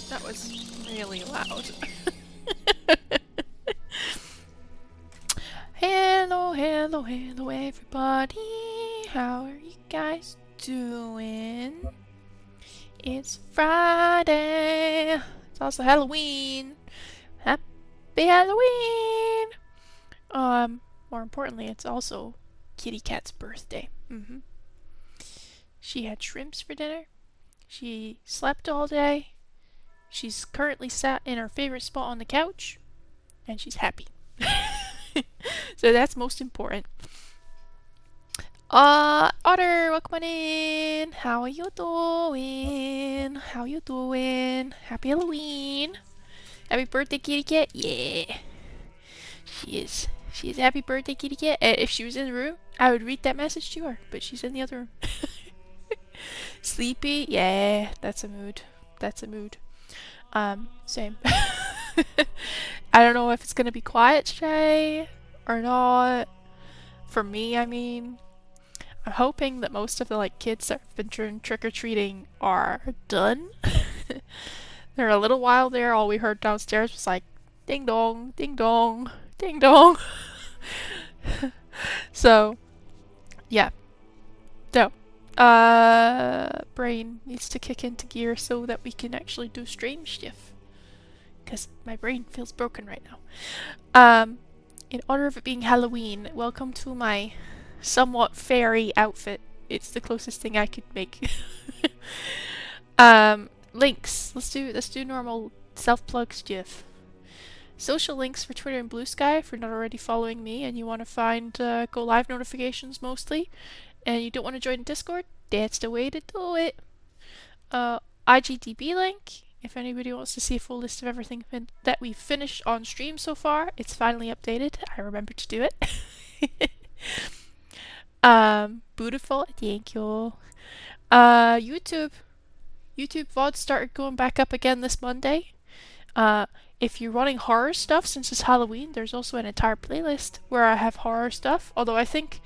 That was really loud. Hello, hello, hello everybody. How are you guys doing? It's Friday. It's also Halloween. Happy Halloween! More importantly, it's also Kitty Cat's birthday. She had shrimps for dinner. She slept all day. She's currently sat in her favorite spot on the couch. And she's happy. So that's most important. Otter, welcome on in. How are you doing? How you doing? Happy Halloween. Happy birthday, kitty cat. Yeah. She is. She is happy birthday, kitty cat. If she was in the room, I would read that message to her, but she's in the other room. Sleepy? Yeah, that's a mood. That's a mood. Same. I don't know if it's gonna be quiet today or not. For me, I mean, I'm hoping that most of the kids that have been trick-or-treating are done. There a little while there, all we heard downstairs was like, ding dong, ding dong, ding dong. So, yeah. So, brain needs to kick into gear so that we can actually do stream stuff. Because my brain feels broken right now. In honor of it being Halloween, welcome to my somewhat fairy outfit. It's the closest thing I could make. Links. Let's do normal self-plug stuff. Social links for Twitter and Blue Sky if you're not already following me and you want to find go live notifications mostly, and you don't want to join Discord. That's the way to do it. IGTV link. If anybody wants to see a full list of everything that we've finished on stream so far, it's finally updated. I remembered to do it. Beautiful. Thank you. YouTube VOD started going back up again this Monday. If you're running horror stuff, since it's Halloween, there's also an entire playlist where I have horror stuff. Although I think,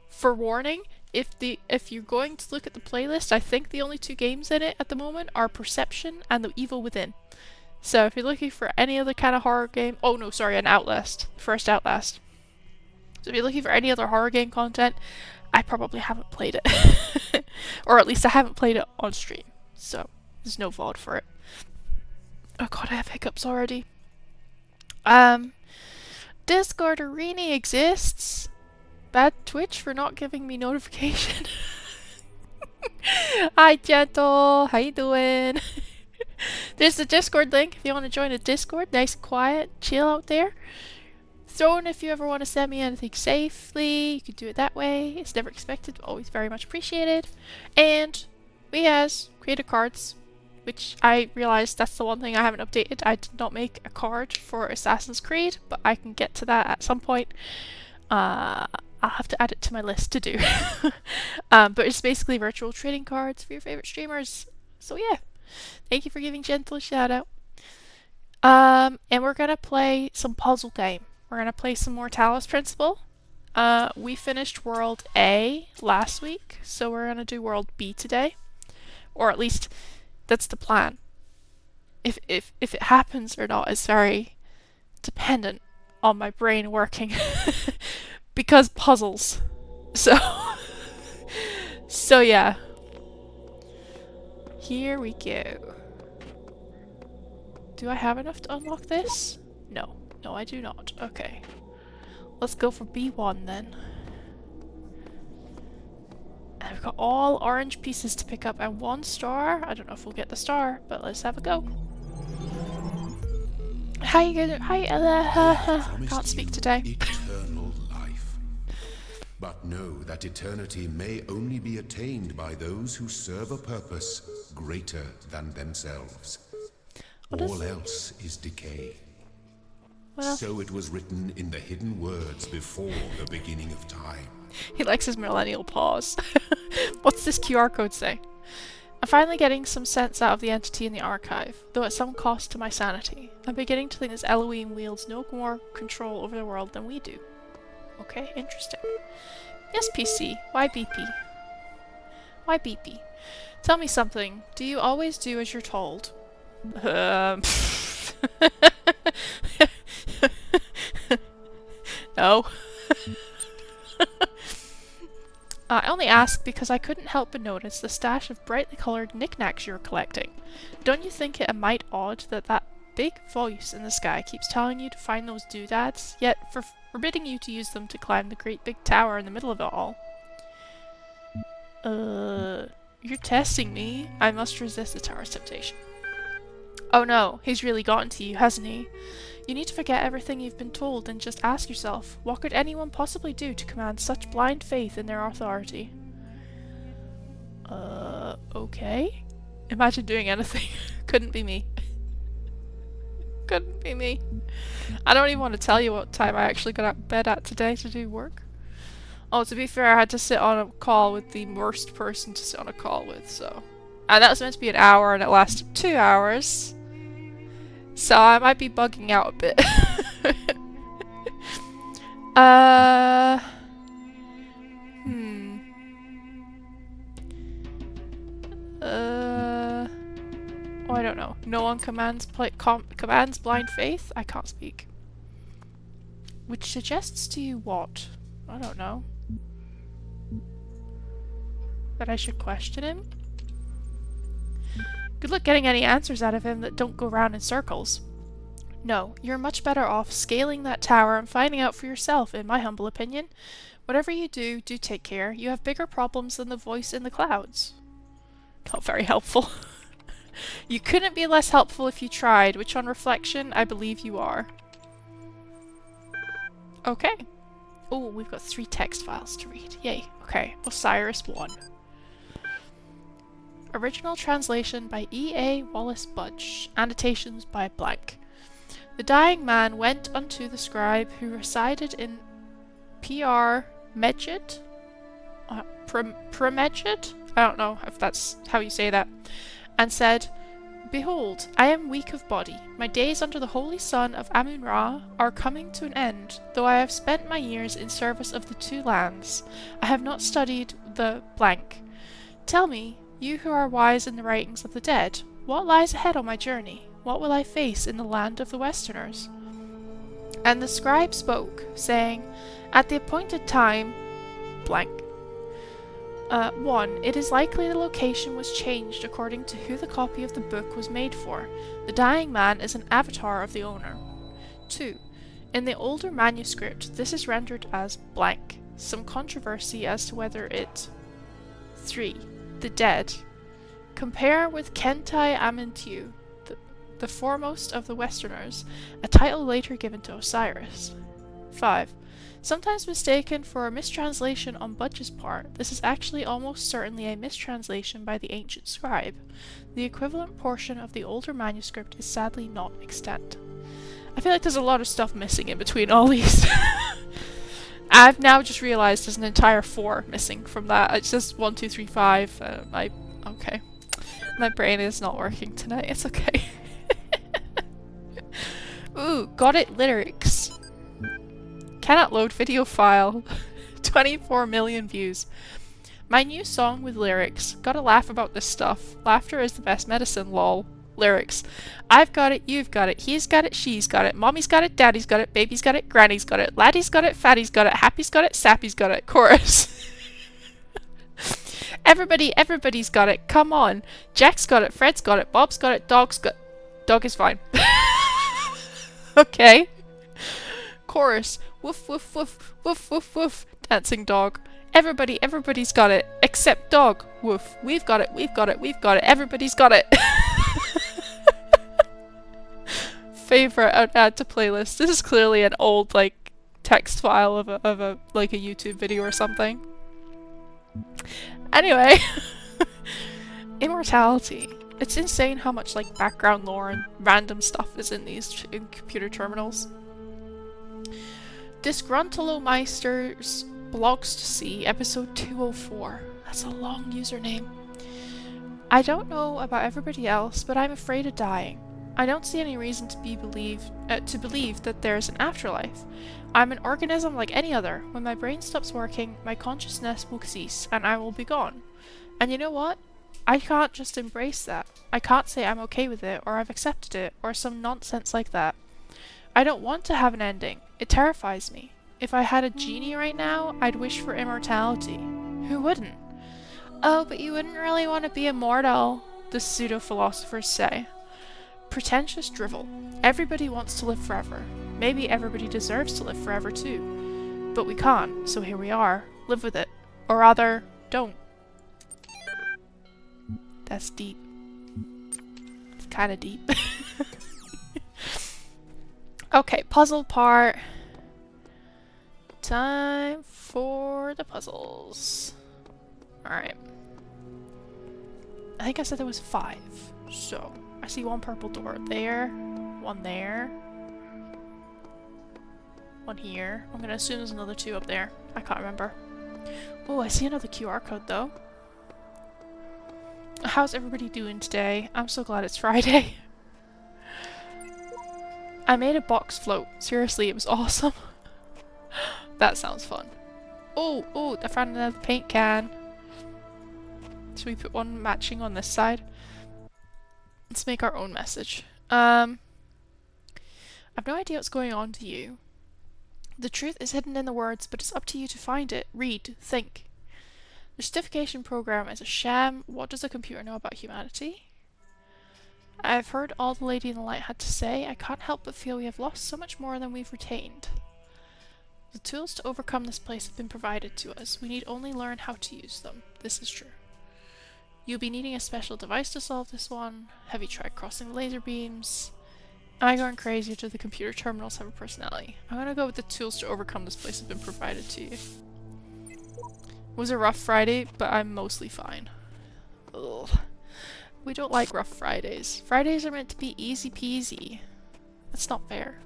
for warning, if you're going to look at the playlist, I think the only two games in it at the moment are Perception and The Evil Within. So if you're looking for any other kind of horror game, oh no, sorry, an Outlast, first Outlast. So if you're looking for any other horror game content, I probably haven't played it. Or at least I haven't played it on stream. So there's no VOD for it. Oh god, I have hiccups already. Discord Arena exists. Bad Twitch for not giving me notification. Hi Gentle, how you doing? There's the Discord link if you want to join a Discord. Nice and quiet, chill out there. Throw in if you ever want to send me anything safely. You can do it that way. It's never expected, but always very much appreciated. And we has creator cards, which I realized that's the one thing I haven't updated. I did not make a card for Assassin's Creed, but I can get to that at some point. I'll have to add it to my list to do. But it's basically virtual trading cards for your favorite streamers. So yeah, thank you for giving Gentle a shout out. And we're gonna play some puzzle game. We're gonna play some more Talos Principle. We finished World A last week, so we're gonna do World B today. Or at least, that's the plan. If it happens or not is very dependent on my brain working. Because puzzles. So yeah. Here we go. Do I have enough to unlock this? No. No, I do not. Okay. Let's go for B1 then. And I've got all orange pieces to pick up and 1 star. I don't know if we'll get the star, but let's have a go. How you gonna? Hi, can't speak today. Eternal life. But know that eternity may only be attained by those who serve a purpose greater than themselves. All else is decay. Well, so it was written in the hidden words before the beginning of time. He likes his millennial pause. What's this QR code say? I'm finally getting some sense out of the entity in the archive, though at some cost to my sanity. I'm beginning to think this Elohim wields no more control over the world than we do. Okay, interesting. Yes, PC. Why BP? Why BP? Tell me something. Do you always do as you're told? Um, no. I only ask because I couldn't help but notice the stash of brightly coloured knickknacks you're collecting. Don't you think it a mite odd that that big voice in the sky keeps telling you to find those doodads, yet forbidding you to use them to climb the great big tower in the middle of it all? You're testing me. I must resist the tower's temptation. Oh no, he's really gotten to you, hasn't he? You need to forget everything you've been told and just ask yourself, what could anyone possibly do to command such blind faith in their authority? Okay. Imagine doing anything. Couldn't be me. Couldn't be me. I don't even want to tell you what time I actually got out of bed at today to do work. Oh, to be fair, I had to sit on a call with the worst person to sit on a call with, so... And that was meant to be an hour, and it lasted 2 hours. So I might be bugging out a bit. Oh, I don't know. No one commands blind faith? I can't speak. Which suggests to you what? I don't know. That I should question him? Good luck getting any answers out of him that don't go round in circles. No, you're much better off scaling that tower and finding out for yourself, in my humble opinion. Whatever you do, do take care. You have bigger problems than the voice in the clouds. Not very helpful. You couldn't be less helpful if you tried, which on reflection, I believe you are. Okay. Oh, we've got 3 text files to read. Yay. Okay. Osiris 1. Original translation by E.A. Wallace Budge. Annotations by blank. The dying man went unto the scribe who resided in P.R. Medjid? Premedjid? I don't know if that's how you say that. And said, Behold, I am weak of body. My days under the holy sun of Amun-Ra are coming to an end, though I have spent my years in service of the 2 lands. I have not studied the blank. Tell me, you who are wise in the writings of the dead, what lies ahead on my journey? What will I face in the land of the Westerners? And the scribe spoke, saying, At the appointed time, blank. 1. It is likely the location was changed according to who the copy of the book was made for. The dying man is an avatar of the owner. 2. In the older manuscript, this is rendered as blank. Some controversy as to whether it... 3. The dead. Compare with Kentai Amintiu, the foremost of the Westerners, a title later given to Osiris. 5. Sometimes mistaken for a mistranslation on Budge's part, this is actually almost certainly a mistranslation by the ancient scribe. The equivalent portion of the older manuscript is sadly not extant. I feel like there's a lot of stuff missing in between all these. I've now just realised there's an entire 4 missing from that. It's just 1, 2, 3, 5. Okay. My brain is not working tonight. It's okay. Ooh, got it lyrics. Cannot load video file. 24 million views. My new song with lyrics. Gotta laugh about this stuff. Laughter is the best medicine, lol. Lyrics. I've got it, you've got it, he's got it, she's got it, mommy's got it, daddy's got it, baby's got it, granny's got it, laddie's got it, fatty's got it, happy's got it, sappy's got it. Chorus. Everybody's got it. Come on. Jack's got it, Fred's got it, Bob's got it, dog's got... Dog is fine. Okay. Chorus. Woof, woof, woof, woof, woof, woof. Dancing dog. Everybody's got it. Except dog. Woof. We've got it, we've got it, we've got it. Everybody's got it. Favorite add to playlist. This is clearly an old, like, text file of a like a YouTube video or something. Anyway. Immortality. It's insane how much, like, background lore and random stuff is in these computer terminals. Disgruntlemeisters Blogs to See, episode 204. That's a long username. I don't know about everybody else, but I'm afraid of dying. I don't see any reason to believe that there's an afterlife. I'm an organism like any other. When my brain stops working, my consciousness will cease, and I will be gone. And you know what? I can't just embrace that. I can't say I'm okay with it, or I've accepted it, or some nonsense like that. I don't want to have an ending. It terrifies me. If I had a genie right now, I'd wish for immortality. Who wouldn't? Oh, but you wouldn't really want to be immortal, the pseudo-philosophers say. Pretentious drivel. Everybody wants to live forever. Maybe everybody deserves to live forever too. But we can't, so here we are. Live with it. Or rather, don't. That's deep. It's kind of deep. Okay, puzzle part. Time for the puzzles. Alright. I think I said there was 5. So, I see one purple door there, one there, one here. I'm gonna assume there's another 2 up there. I can't remember. Oh, I see another QR code though. How's everybody doing today? I'm so glad it's Friday. I made a box float. Seriously, it was awesome. That sounds fun. Oh, I found another paint can. Should we put one matching on this side? Let's make our own message. I've no idea what's going on to you. The truth is hidden in the words, but it's up to you to find it. Read. Think. The certification program is a sham. What does a computer know about humanity? I've heard all the Lady in the Light had to say. I can't help but feel we have lost so much more than we've retained. The tools to overcome this place have been provided to us. We need only learn how to use them. This is true. You'll be needing a special device to solve this one. Have you tried crossing the laser beams? Am I going crazy, or do the computer terminals have a personality? I'm gonna go with the tools to overcome this place have been provided to you. It was a rough Friday, but I'm mostly fine. Ugh. We don't like rough Fridays. Fridays are meant to be easy peasy. That's not fair.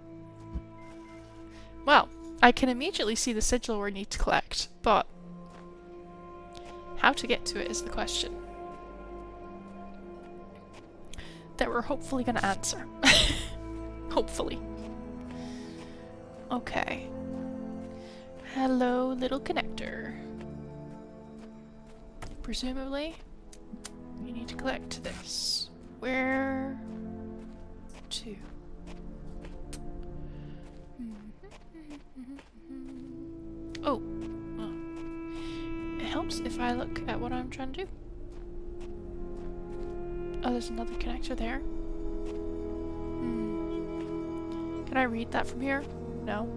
Well, I can immediately see the sigil we need to collect, but how to get to it is the question that we're hopefully going to answer. Hopefully. Okay. Hello, little connector. Presumably, you need to collect this. Where to? Oh. It helps if I look at what I'm trying to do. Oh, there's another connector there. Can I read that from here? No.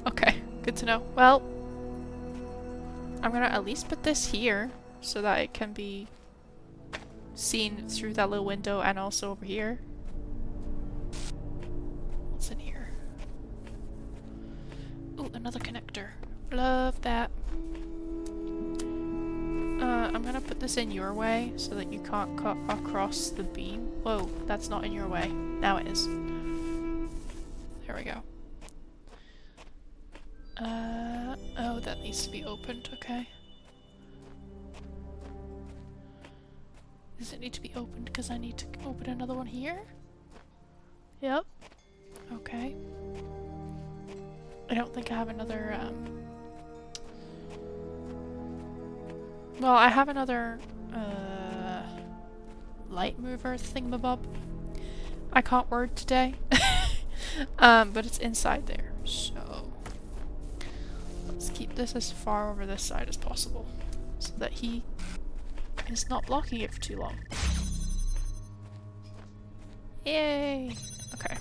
Okay, good to know. Well, I'm gonna at least put this here so that it can be seen through that little window and also over here. What's in here? Ooh, another connector. Love that. I'm gonna put this in your way so that you can't cut across the beam. Whoa, that's not in your way. Now it is. There we go. Oh, that needs to be opened, okay. Does it need to be opened because I need to open another one here? Yep. Okay. I don't think I have another, well, I have another, light mover thingamabob. I can't word today. But it's inside there, so let's keep this as far over this side as possible so that he is not blocking it for too long. Yay! Okay.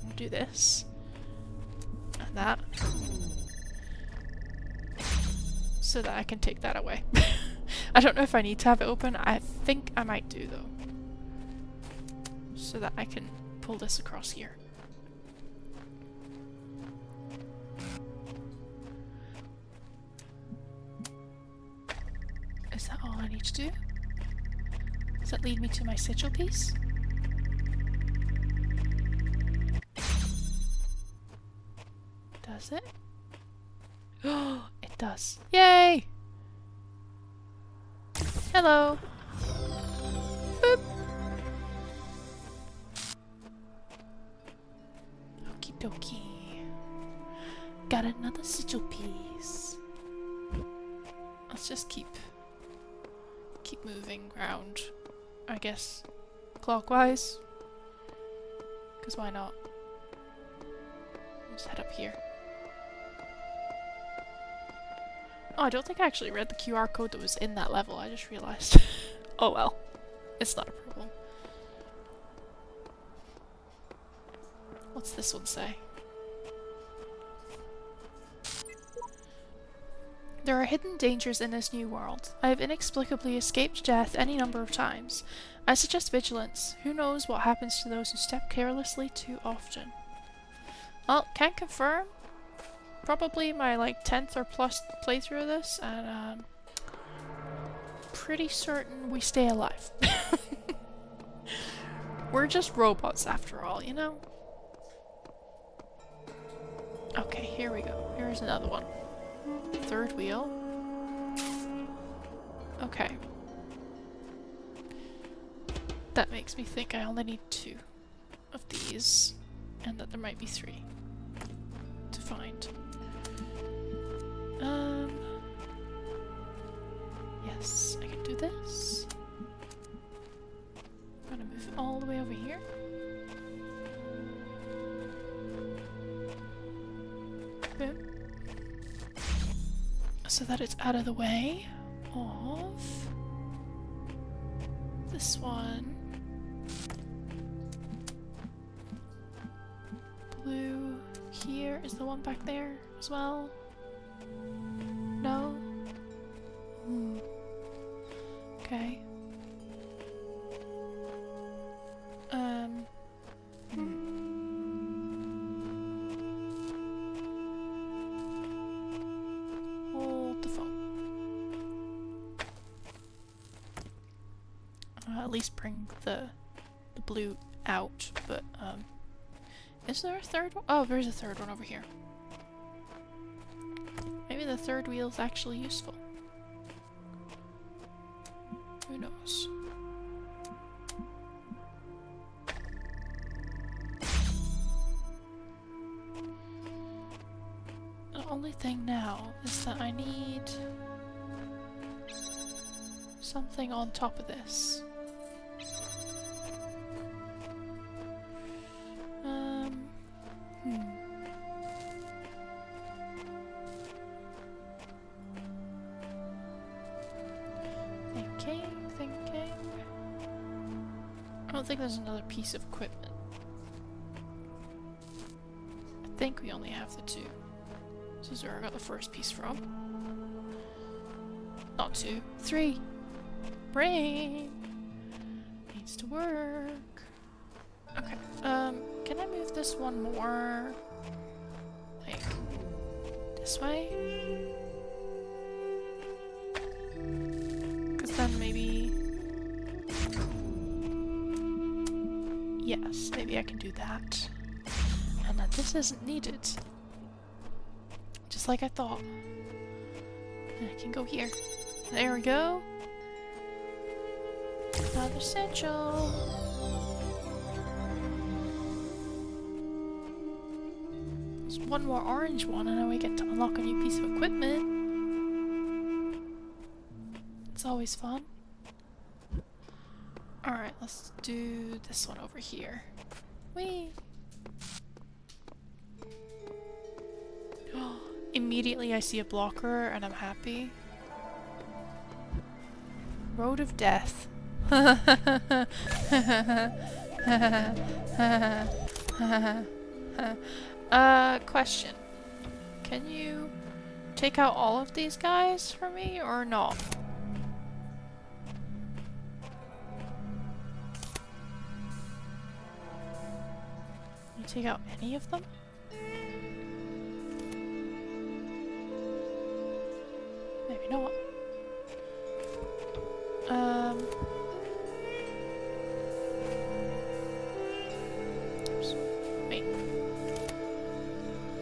I'll do this and that so that I can take that away. I don't know if I need to have it open. I think I might do though, so that I can pull this across here. Is that all I need to do? Does that lead me to my sigil piece? Does it? Oh, it does. Yay! Hello! Boop! Okie dokie. Got another sigil piece. Let's just keep keep moving around, I guess, clockwise. Because why not? Just head up here. Oh, I don't think I actually read the QR code that was in that level, I just realized. Oh well, it's not a problem. What's this one say? There are hidden dangers in this new world. I have inexplicably escaped death any number of times. I suggest vigilance. Who knows what happens to those who step carelessly too often? Well, can confirm. Probably my like 10th or plus playthrough of this, and pretty certain we stay alive. We're just robots after all, you know? Okay, here we go. Here's another one. Third wheel. Okay. That makes me think I only need 2 of these, and that there might be 3 to find. Yes, I can do this. I'm gonna move all the way over here. Boom. So that it's out of the way of this one. Blue here is the one back there as well. No? Okay. Hold the phone. At least bring the blue out, but is there a third one? Oh, there's a third one over here. Maybe the third wheel is actually useful. Who knows? The only thing now is that I need something on top of this. Thinking. I don't think there's another piece of equipment. I think we only have the 2. This is where I got the first piece from. Not 2, 3. Brain needs to work. Okay. Can I move this one more? Like this way? Then maybe... Yes, maybe I can do that. And then this isn't needed. Just like I thought. And I can go here. There we go. Another sigil. There's one more orange one and then we get to unlock a new piece of equipment. It's always fun. Alright, let's do this one over here. Whee! Immediately I see a blocker and I'm happy. Road of Death. Question. Can you take out all of these guys for me or not? Take out any of them? Maybe not. Oops. Wait.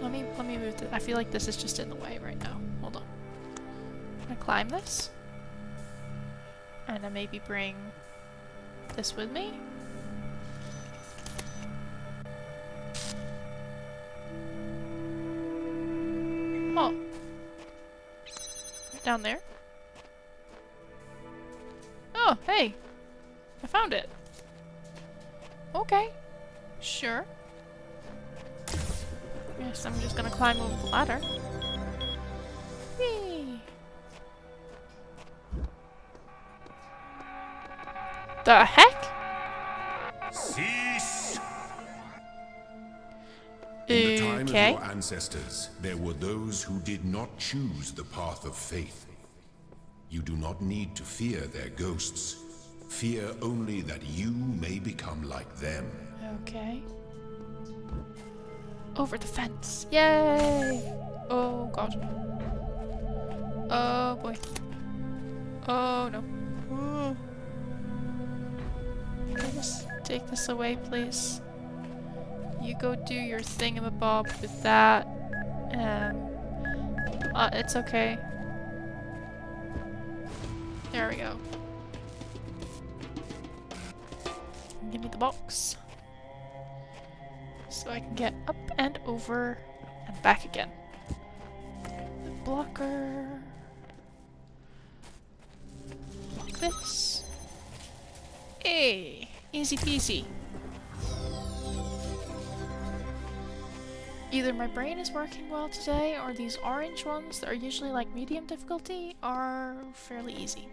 Let me move this. I feel like this is just in the way right now. Hold on. I'm gonna climb this. And then maybe bring this with me. Oh. Down there. Oh, hey. I found it. Okay. Sure. Yes, I'm just gonna climb over the ladder. Whee! The heck? Cease! In the time of Okay. your ancestors, there were those who did not choose the path of faith. You do not need to fear their ghosts. Fear only that you may become like them. Okay. Over the fence. Yay! Oh god. Oh boy. Oh no. Oh. Can I just take this away, please? You go do your thingamabob with that. It's okay. There we go. Give me the box. So I can get up and over and back again. The blocker. Block this. Hey! Easy peasy. Either my brain is working well today, or these orange ones that are usually like medium difficulty are fairly easy.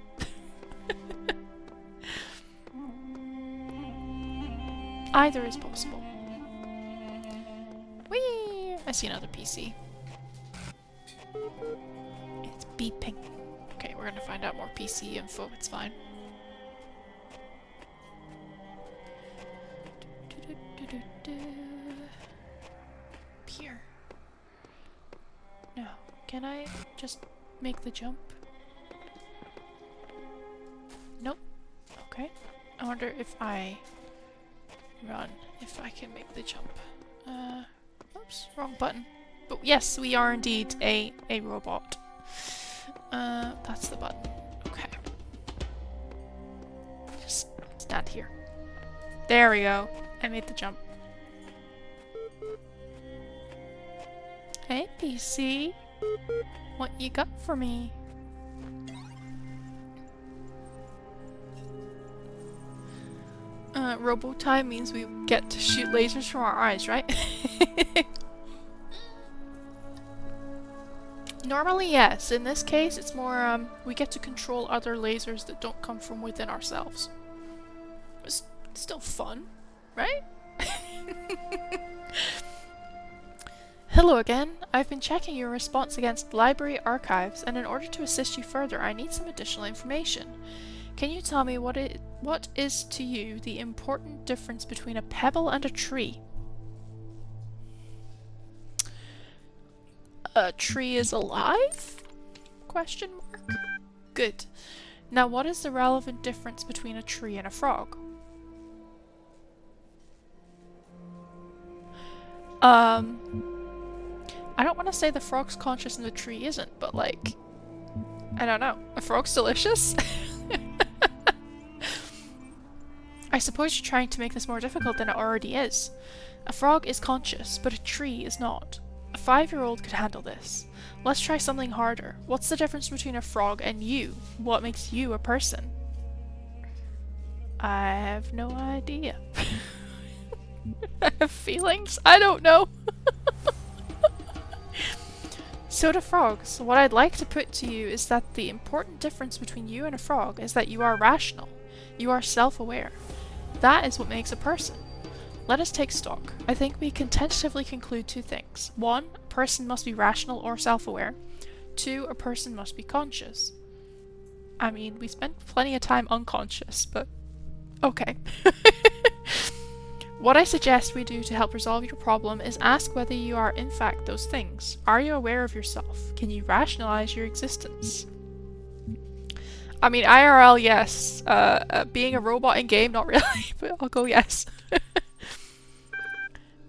Either is possible. Whee! I see another PC. It's beeping. Okay, we're gonna find out more PC info, it's fine. Here. Now, can I just make the jump? Nope. Okay. I wonder if I run, if I can make the jump. Oops, wrong button. But yes, we are indeed a robot. That's the button. Okay. Just stand here. There we go. I made the jump. Hey, PC. What you got for me? Robo time means we get to shoot lasers from our eyes, right? Normally, yes. In this case, it's more, we get to control other lasers that don't come from within ourselves. It's still fun, right? Hello again. I've been checking your response against library archives, and in order to assist you further, I need some additional information. Can you tell me what is to you the important difference between a pebble and a tree? A tree is alive? Question mark. Good. Now what is the relevant difference between a tree and a frog? I don't want to say the frog's conscious and the tree isn't, but like, I don't know. A frog's delicious? I suppose you're trying to make this more difficult than it already is. A frog is conscious, but a tree is not. A 5-year-old could handle this. Let's try something harder. What's the difference between a frog and you? What makes you a person? I have no idea. I have feelings? I don't know. So to frogs, what I'd like to put to you is that the important difference between you and a frog is that you are rational. You are self-aware. That is what makes a person. Let us take stock. I think we can tentatively conclude 2 things. 1, a person must be rational or self-aware. 2, a person must be conscious. I mean, we spent plenty of time unconscious, but okay. What I suggest we do to help resolve your problem is ask whether you are in fact those things. Are you aware of yourself? Can you rationalize your existence? I mean, IRL, yes. Being a robot in game, not really, but I'll go yes.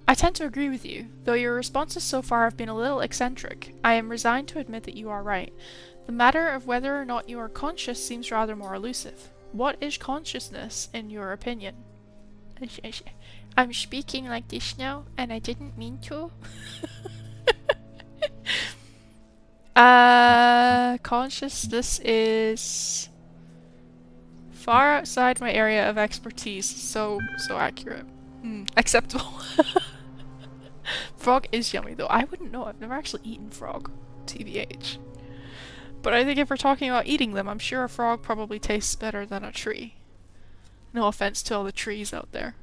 I tend to agree with you. Though your responses so far have been a little eccentric, I am resigned to admit that you are right. The matter of whether or not you are conscious seems rather more elusive. What is consciousness, in your opinion? I'm speaking like this now, and I didn't mean to. Consciousness is Far outside my area of expertise. So accurate. Acceptable. Frog is yummy though. I wouldn't know. I've never actually eaten frog. TBH. But I think if we're talking about eating them, I'm sure a frog probably tastes better than a tree. No offense to all the trees out there.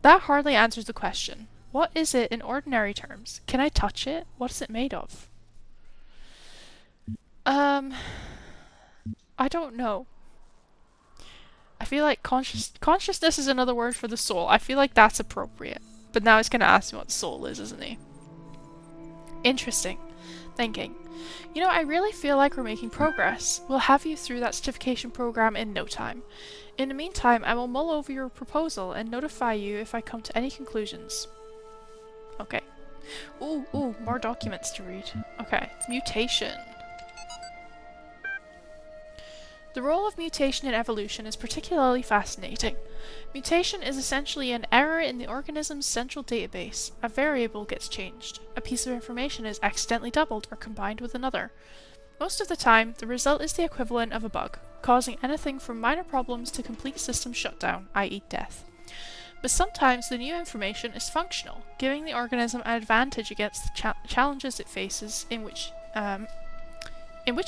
That hardly answers the question. What is it in ordinary terms? Can I touch it? What is it made of? I don't know. I feel like consciousness is another word for the soul. I feel like that's appropriate. But now he's going to ask me what soul is, isn't he? Interesting. Thinking. You know, I really feel like we're making progress. We'll have you through that certification program in no time. In the meantime, I will mull over your proposal and notify you if I come to any conclusions. Okay. Ooh, more documents to read. Okay. Mutation. The role of mutation in evolution is particularly fascinating. Mutation is essentially an error in the organism's central database. A variable gets changed. A piece of information is accidentally doubled or combined with another. Most of the time, the result is the equivalent of a bug, causing anything from minor problems to complete system shutdown, i.e. death. But sometimes the new information is functional, giving the organism an advantage against the challenges it faces, in which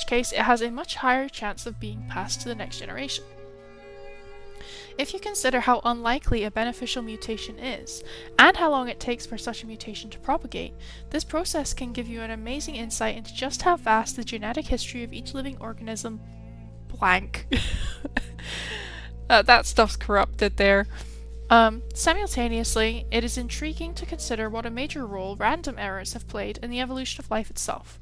case it has a much higher chance of being passed to the next generation. If you consider how unlikely a beneficial mutation is, and how long it takes for such a mutation to propagate, this process can give you an amazing insight into just how vast the genetic history of each living organism blank. That stuff's corrupted there. Simultaneously, it is intriguing to consider what a major role random errors have played in the evolution of life itself.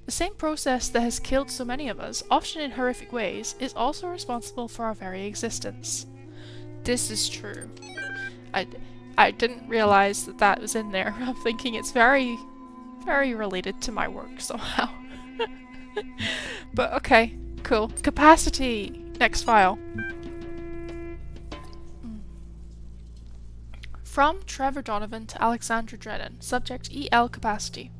The same process that has killed so many of us, often in horrific ways, is also responsible for our very existence. This is true. I didn't realize that that was in there. I'm thinking it's very, very related to my work somehow. But okay, cool. Capacity! Next file. From Trevor Donovan to Alexandra Drennan. Subject EL capacity.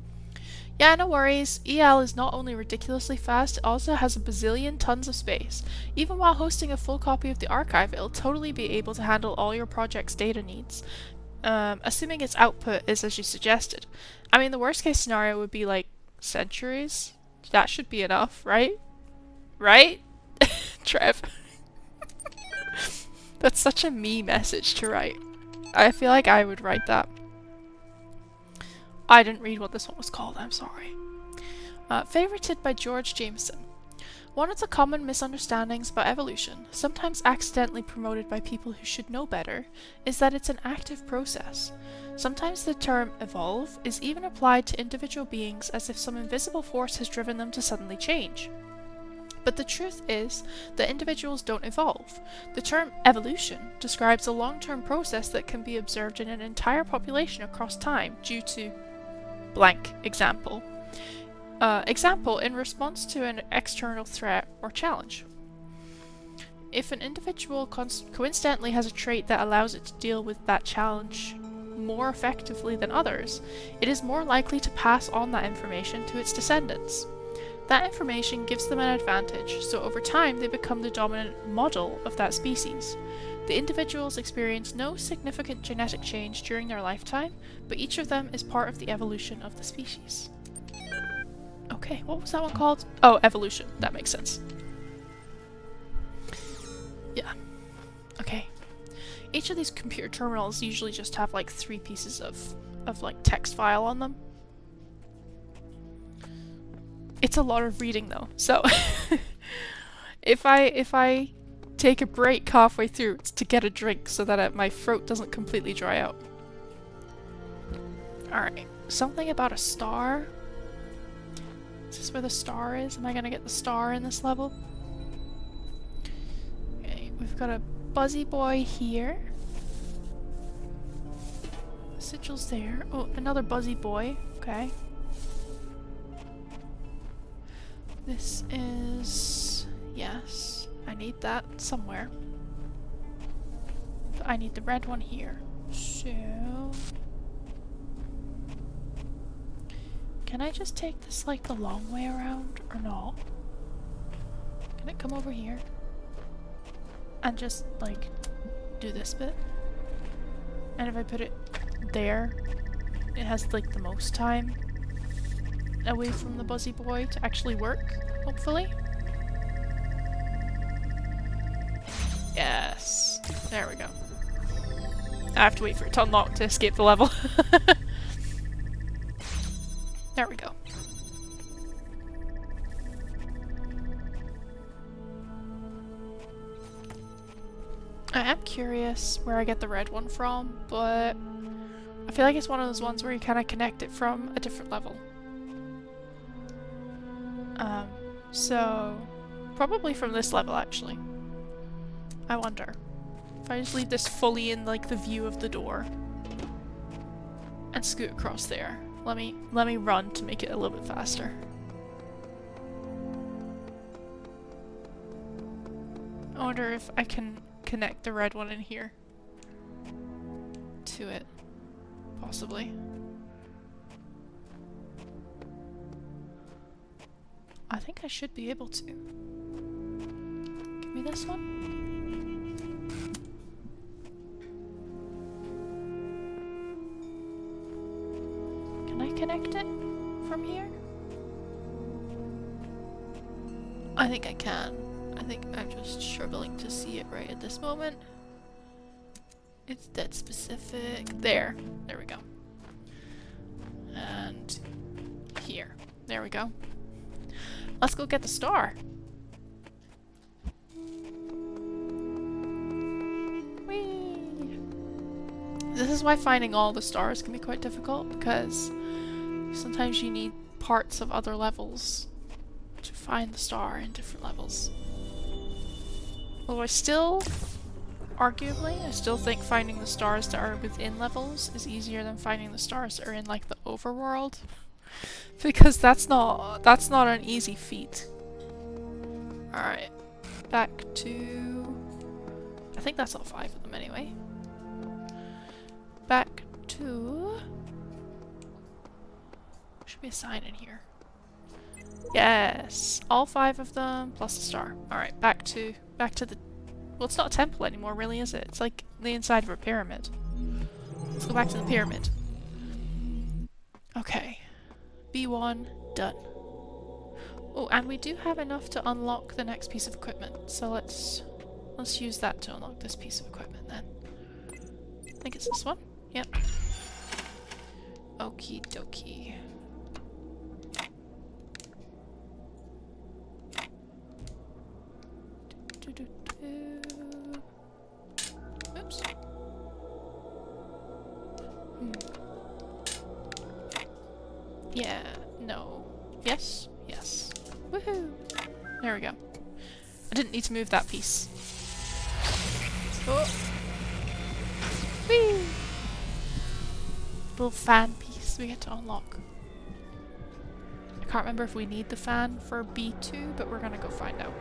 Yeah, no worries. EL is not only ridiculously fast, it also has a bazillion tons of space. Even while hosting a full copy of the archive, it'll totally be able to handle all your project's data needs. Assuming its output is as you suggested. I mean, the worst case scenario would be like centuries. That should be enough, right? Right? Trev. That's such a me message to write. I feel like I would write that. I didn't read what this one was called, I'm sorry. Favorited by George Jameson. One of the common misunderstandings about evolution, sometimes accidentally promoted by people who should know better, is that it's an active process. Sometimes the term evolve is even applied to individual beings as if some invisible force has driven them to suddenly change. But the truth is that individuals don't evolve. The term evolution describes a long-term process that can be observed in an entire population across time due to blank example. Example in response to an external threat or challenge. If an individual coincidentally has a trait that allows it to deal with that challenge more effectively than others, it is more likely to pass on that information to its descendants. That information gives them an advantage, so over time they become the dominant model of that species. The individuals experience no significant genetic change during their lifetime, but each of them is part of the evolution of the species. Okay, what was that one called? Oh, evolution. That makes sense. Yeah. Okay. Each of these computer terminals usually just have like 3 pieces of like text file on them. It's a lot of reading though, so if I take a break halfway through, it's to get a drink so that my throat doesn't completely dry out. Alright, something about a star. Is this where the star is? Am I gonna get the star in this level? Okay, we've got a buzzy boy here. Sigil's there. Oh, another buzzy boy. Okay. This is... yes, I need that somewhere. But I need the red one here. So... can I just take this like the long way around or not? Can it come over here? and just like do this bit. And if I put it there, it has like the most time away from the buzzy boy to actually work, hopefully. Yes. There we go. I have to wait for it to unlock to escape the level. There we go. I am curious where I get the red one from, but I feel like it's one of those ones where you kind of connect it from a different level. So probably from this level actually. I wonder. If I just leave this fully in like the view of the door and scoot across there. Let me run to make it a little bit faster. I wonder if I can connect the red one in here to it. Possibly. I think I should be able to. Give me this one. Can I connect it from here? I think I can. I think I'm just struggling to see it right at this moment. It's that specific. There. There we go. And here. There we go. Let's go get the star. Whee! This is why finding all the stars can be quite difficult, because sometimes you need parts of other levels to find the star in different levels. Although I still think finding the stars that are within levels is easier than finding the stars that are in like the overworld. Because that's not an easy feat. Alright. Back to... I think that's all 5 of them anyway. Back to... Should be a sign in here. Yes! All 5 of them, plus the star. Alright, back to the... Well, it's not a temple anymore, really, is it? It's like the inside of a pyramid. Let's go back to the pyramid. Okay. B1, done. Oh, and we do have enough to unlock the next piece of equipment, so let's use that to unlock this piece of equipment then. I think it's this one? Yep. Okie dokie. Oops. Yeah, no. Yes, yes. Woohoo! There we go. I didn't need to move that piece. Oh! Whee! Little fan piece we get to unlock. I can't remember if we need the fan for B2, but we're gonna go find out.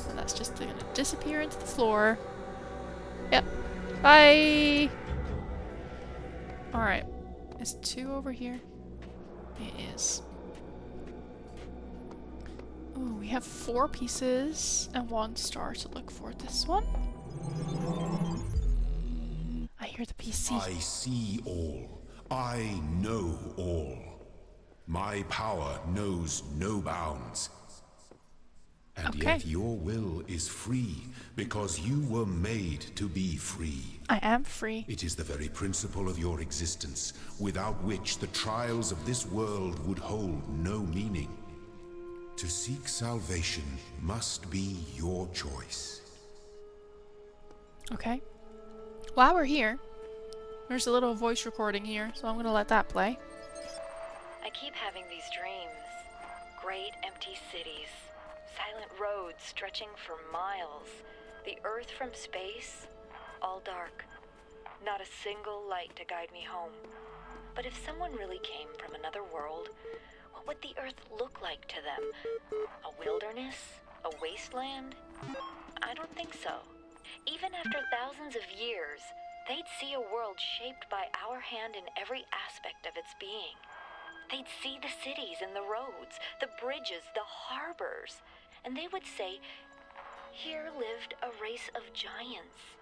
And that's just gonna disappear into the floor. Yep. Bye! Alright. Is 2 over here? It is. Ooh, we have 4 pieces and 1 star to look for. This one? I hear the PC. I see all. I know all. My power knows no bounds. And yet your will is free, because you were made to be free. I am free. It is the very principle of your existence, without which the trials of this world would hold no meaning. To seek salvation must be your choice. Okay. While we're here, there's a little voice recording here, so I'm gonna let that play. I keep having these dreams. Great empty cities. Silent roads stretching for miles. The earth from space, all dark. Not a single light to guide me home. But if someone really came from another world, what would the earth look like to them? A wilderness? A wasteland? I don't think so. Even after thousands of years, they'd see a world shaped by our hand in every aspect of its being. They'd see the cities and the roads, the bridges, the harbors. And they would say, Here lived a race of giants.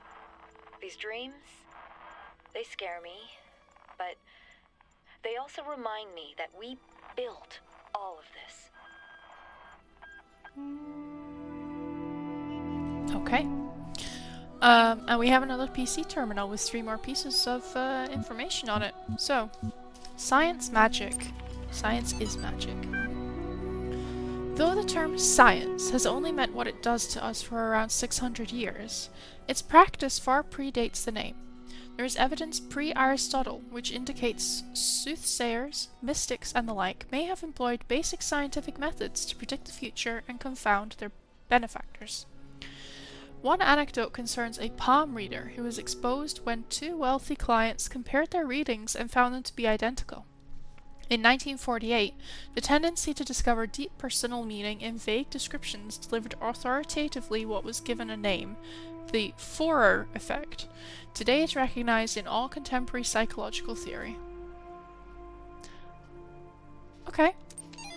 These dreams, they scare me, but they also remind me that we built all of this. Okay. And we have another PC terminal with 3 more pieces of information on it. So, science magic. Science is magic. Though the term science has only meant what it does to us for around 600 years, its practice far predates the name. There is evidence pre-Aristotle which indicates soothsayers, mystics, and the like may have employed basic scientific methods to predict the future and confound their benefactors. One anecdote concerns a palm reader who was exposed when 2 wealthy clients compared their readings and found them to be identical. In 1948, the tendency to discover deep personal meaning in vague descriptions delivered authoritatively what was given a name, the Forer effect. Today it's recognized in all contemporary psychological theory. Okay.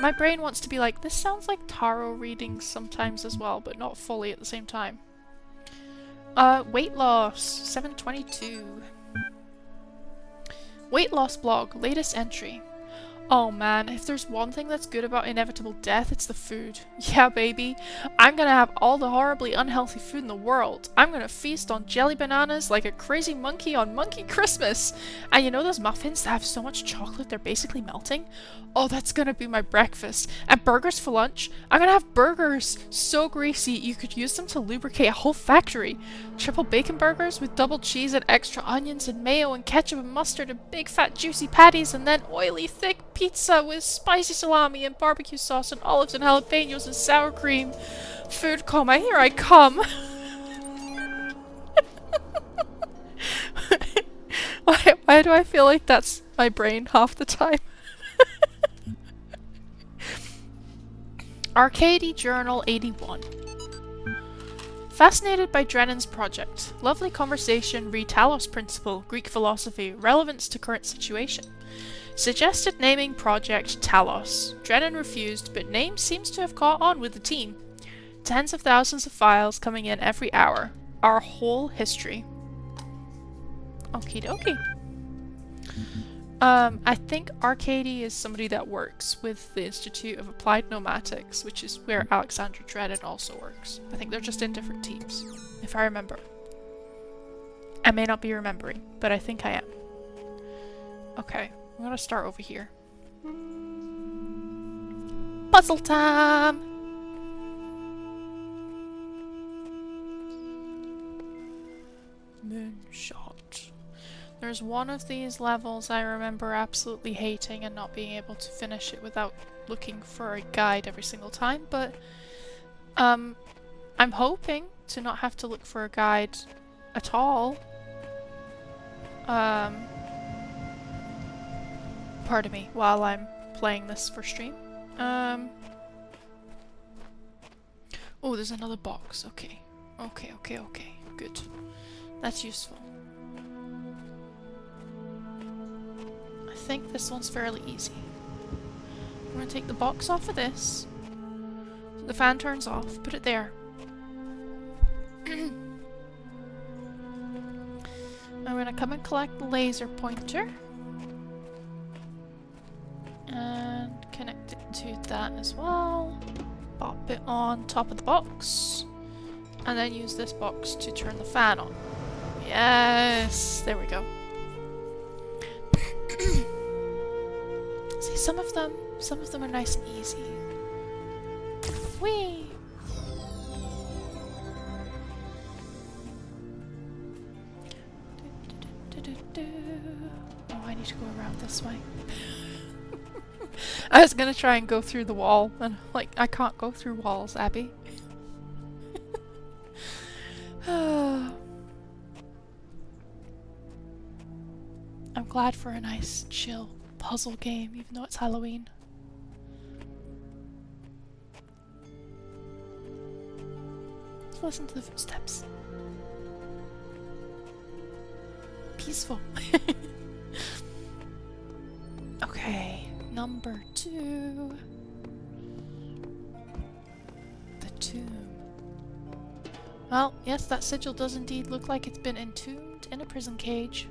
My brain wants to be like, this sounds like tarot readings sometimes as well, but not fully at the same time. Weight loss, 722. Weight loss blog, latest entry. Oh man, if there's one thing that's good about inevitable death, it's the food. Yeah, baby. I'm gonna have all the horribly unhealthy food in the world. I'm gonna feast on jelly bananas like a crazy monkey on Monkey Christmas. And you know those muffins that have so much chocolate they're basically melting? Oh, that's gonna be my breakfast. And burgers for lunch? I'm gonna have burgers so greasy you could use them to lubricate a whole factory. Triple bacon burgers with double cheese and extra onions and mayo and ketchup and mustard and big fat juicy patties, and then oily thick pizza with spicy salami and barbecue sauce and olives and jalapenos and sour cream. Food coma, here I come. Why do I feel like that's my brain half the time? Arcady Journal 81. Fascinated by Drennan's project. Lovely conversation, read Talos Principle, Greek philosophy, relevance to current situation. Suggested naming project Talos. Drennan refused, but name seems to have caught on with the team. Tens of thousands of files coming in every hour. Our whole history. Okie dokie. I think Arcady is somebody that works with the Institute of Applied Nomatics, which is where Alexandra Drennan also works. I think they're just in different teams, if I remember. I may not be remembering, but I think I am. Okay, I'm gonna start over here. Puzzle time! Moonshot. There's one of these levels I remember absolutely hating and not being able to finish it without looking for a guide every single time, but I'm hoping to not have to look for a guide at all. Pardon me, while I'm playing this for stream. Oh, there's another box. Okay. Okay. Good. That's useful. I think this one's fairly easy. I'm gonna take the box off of this. So the fan turns off. Put it there. I'm gonna come and collect the laser pointer. And connect it to that as well. Pop it on top of the box. And then use this box to turn the fan on. Yes! There we go. See, some of them are nice and easy. Whee! Oh, I need to go around this way. I was gonna try and go through the wall, and like, I can't go through walls, Abby. I'm glad for a nice, chill puzzle game, even though it's Halloween. Let's listen to the footsteps. Peaceful. Okay, number 2. The tomb. Well, yes, that sigil does indeed look like it's been entombed in a prison cage.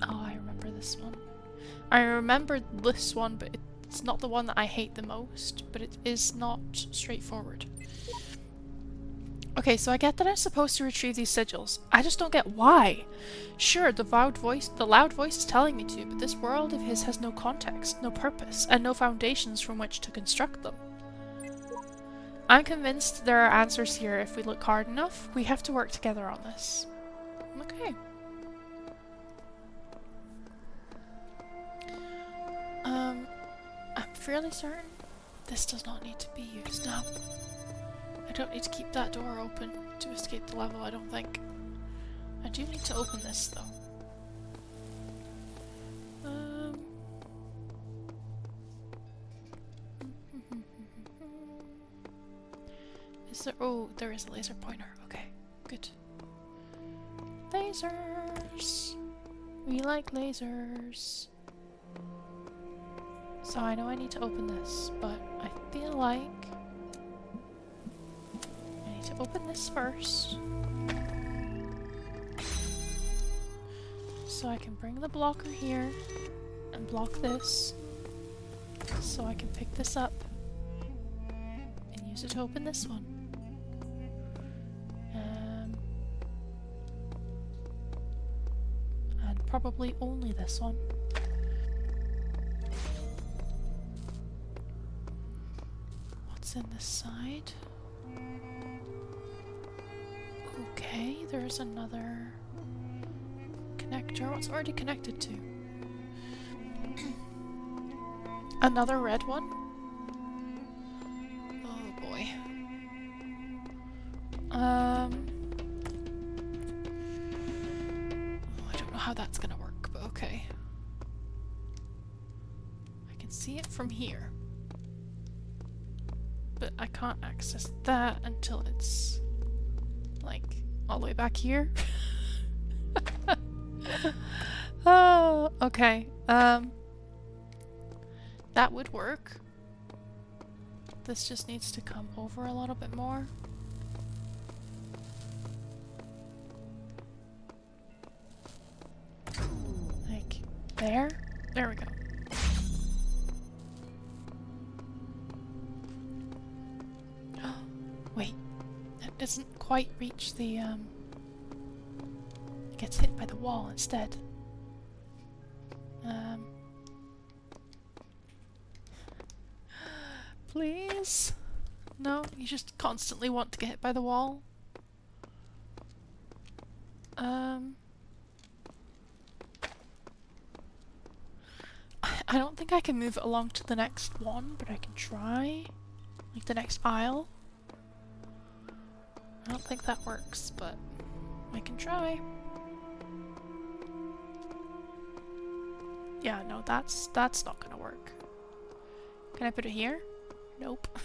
Oh, I remember this one. I remember this one, but it's not the one that I hate the most, but it is not straightforward. Okay, so I get that I'm supposed to retrieve these sigils. I just don't get why. Sure, the loud voice is telling me to, but this world of his has no context, no purpose, and no foundations from which to construct them. I'm convinced there are answers here if we look hard enough. We have to work together on this. Okay. I'm fairly certain this does not need to be used now. I don't need to keep that door open to escape the level, I don't think. I do need to open this, though. Is there... Oh, there is a laser pointer. Okay, good. Lasers! We like lasers. So I know I need to open this, but I feel like I need to open this first. So I can bring the blocker here and block this. So I can pick this up and use it to open this one. And probably only this one. What's in this side? Okay, there's another connector. What's it already connected to? Another red one? Oh boy. Oh, I don't know how that's gonna work, but okay. I can see it from here. But I can't access that until it's like all the way back here. Oh, okay. That would work. This just needs to come over a little bit more. Like there? There we go. Wait, that doesn't quite reach the, it gets hit by the wall instead. Please? No, you just constantly want to get hit by the wall? I don't think I can move it along to the next one, but I can try. Like the next aisle. I don't think that works, but I can try. Yeah, no, that's not gonna work. Can I put it here? Nope.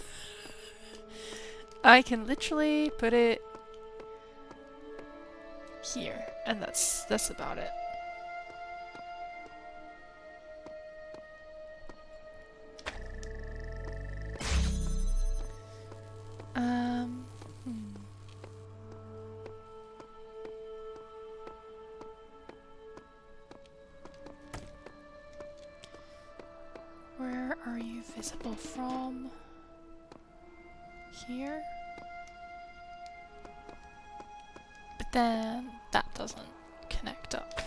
I can literally put it here, and that's about it. Where are you visible from? Here? But then that doesn't connect up.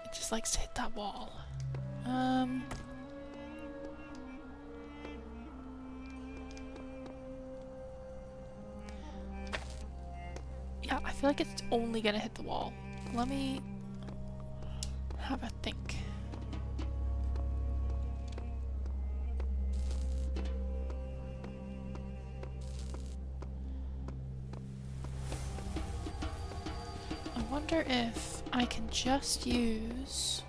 It just likes to hit that wall. Yeah, I feel like it's only gonna hit the wall. Let me have a think. I wonder if I can just use...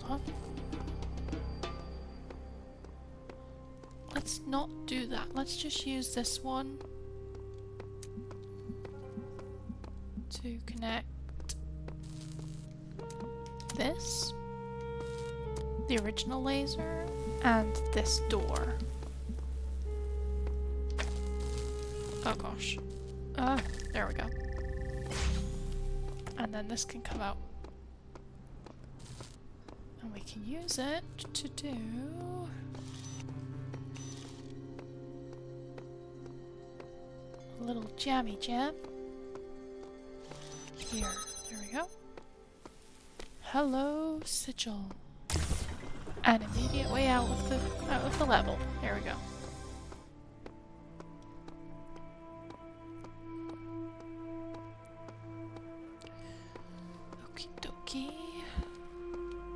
Hold on. Let's not do that. Let's just use this one to connect this. the original laser, and this door. Oh gosh. There we go. And then this can come out. And we can use it to do... a little jammy jam. Here. There we go. Hello, Sigil. An immediate way out of the level. There we go. Okie dokie.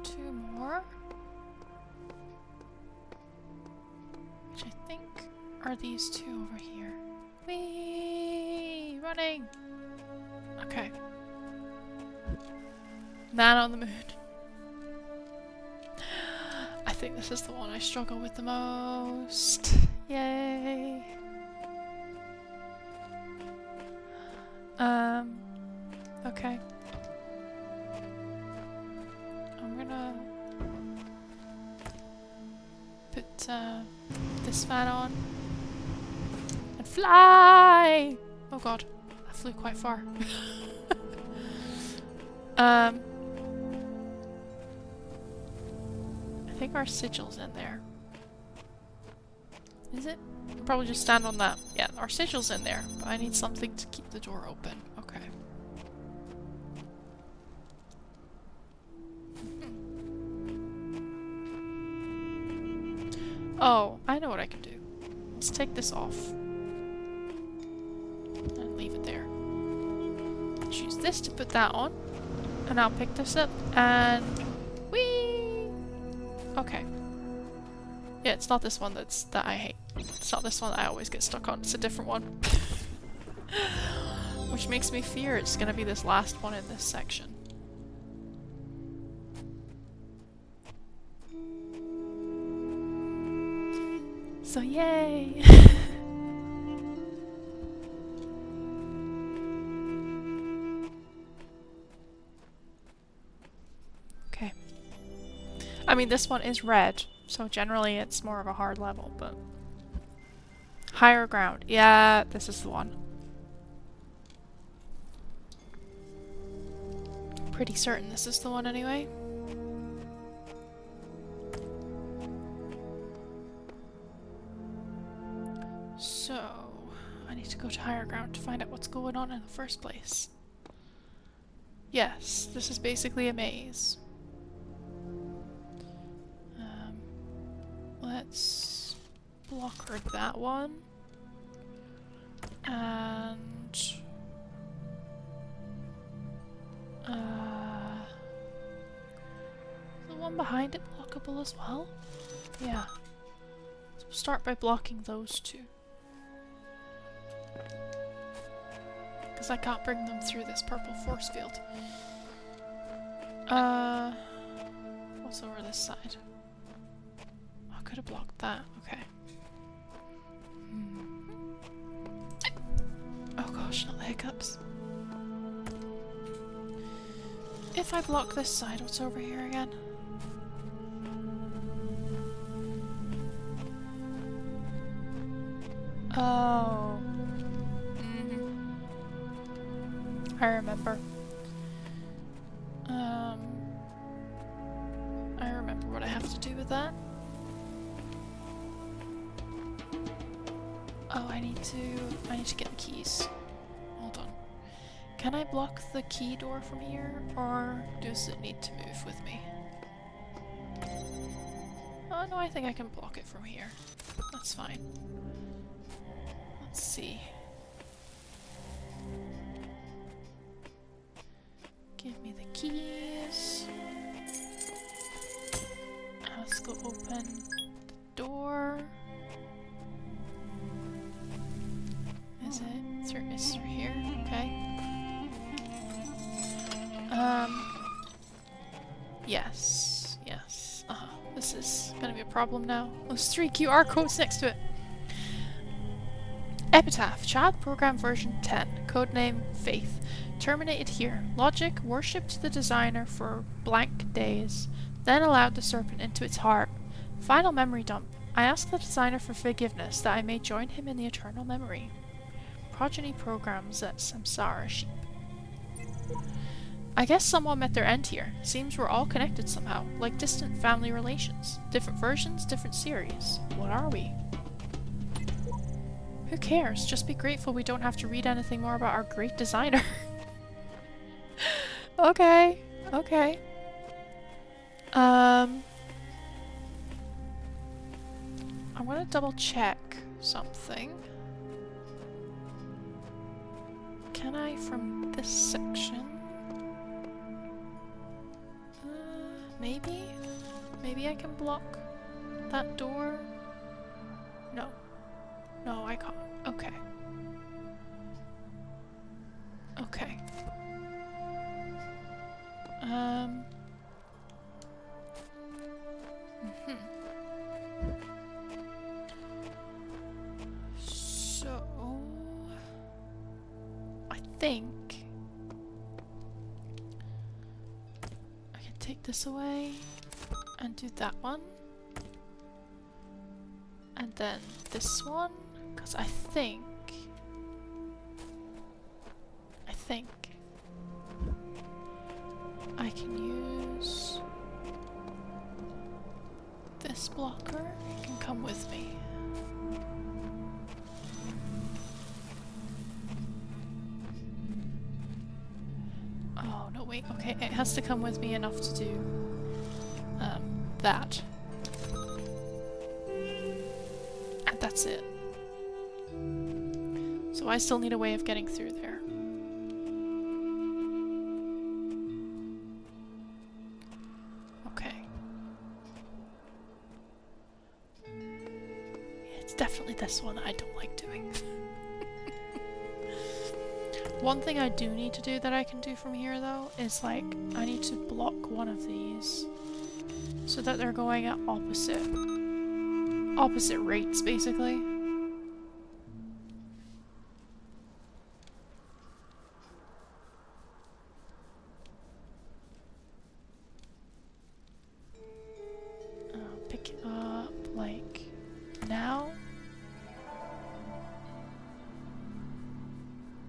2 more. Which I think are these 2 over here. Whee! Running! Okay. Man on the moon. I think this is the one I struggle with the most. Yay! Okay. I'm gonna put this fan on and fly! Oh god, I flew quite far. I think our sigil's in there. Is it? I'll probably just stand on that. Yeah, our sigil's in there, but I need something to keep the door open. Okay. Oh, I know what I can do. Let's take this off. And leave it there. Choose this to put that on. And I'll pick this up and... whee! Okay. Yeah, it's not this one that I hate. It's not this one that I always get stuck on. It's a different one. Which makes me fear it's gonna be this last one in this section. So yay! Okay. I mean, this one is red, so generally it's more of a hard level, but... higher ground. Yeah, this is the one. Pretty certain this is the one anyway. So, I need to go to higher ground to find out what's going on in the first place. Yes, this is basically a maze. Let's blocker that one. And... the one behind it blockable as well? Yeah. So we'll start by blocking those two. Because I can't bring them through this purple force field. What's over this side? Oh, I could have blocked that. Okay. Oh gosh, not the hiccups. If I block this side, what's over here again? Oh. I remember. I remember what I have to do with that. Oh, I need to get the keys. Hold on. Can I block the key door from here, or does it need to move with me? Oh no, I think I can block it from here. That's fine. Let's see. Give me the keys. Let's go open the door. Is it? It's through here? Okay. Yes. Yes. This is gonna be a problem now. There's 3 QR codes next to it. Epitaph, child program version 10, codename Faith. Terminated here. Logic, worshiped the designer for blank days, then allowed the serpent into its heart. Final memory dump. I asked the designer for forgiveness that I may join him in the eternal memory. Progeny programs at Sigil Sheep. I guess someone met their end here. Seems we're all connected somehow, like distant family relations. Different versions, different series. What are we? Who cares? Just be grateful we don't have to read anything more about our great designer. Okay. Okay. I'm gonna double check something. Can I from this section? Maybe? Maybe I can block that door? No. No, I can't. Okay. Okay. So I think I can take this away and do that one. And then this one, because I think I can use this blocker. It can come with me. Oh, no, wait. Okay, it has to come with me enough to do that. And that's it. So I still need a way of getting through there. Definitely this one that I don't like doing. One thing I do need to do that I can do from here though is like I need to block one of these so that they're going at opposite rates basically. I'll pick it up like now.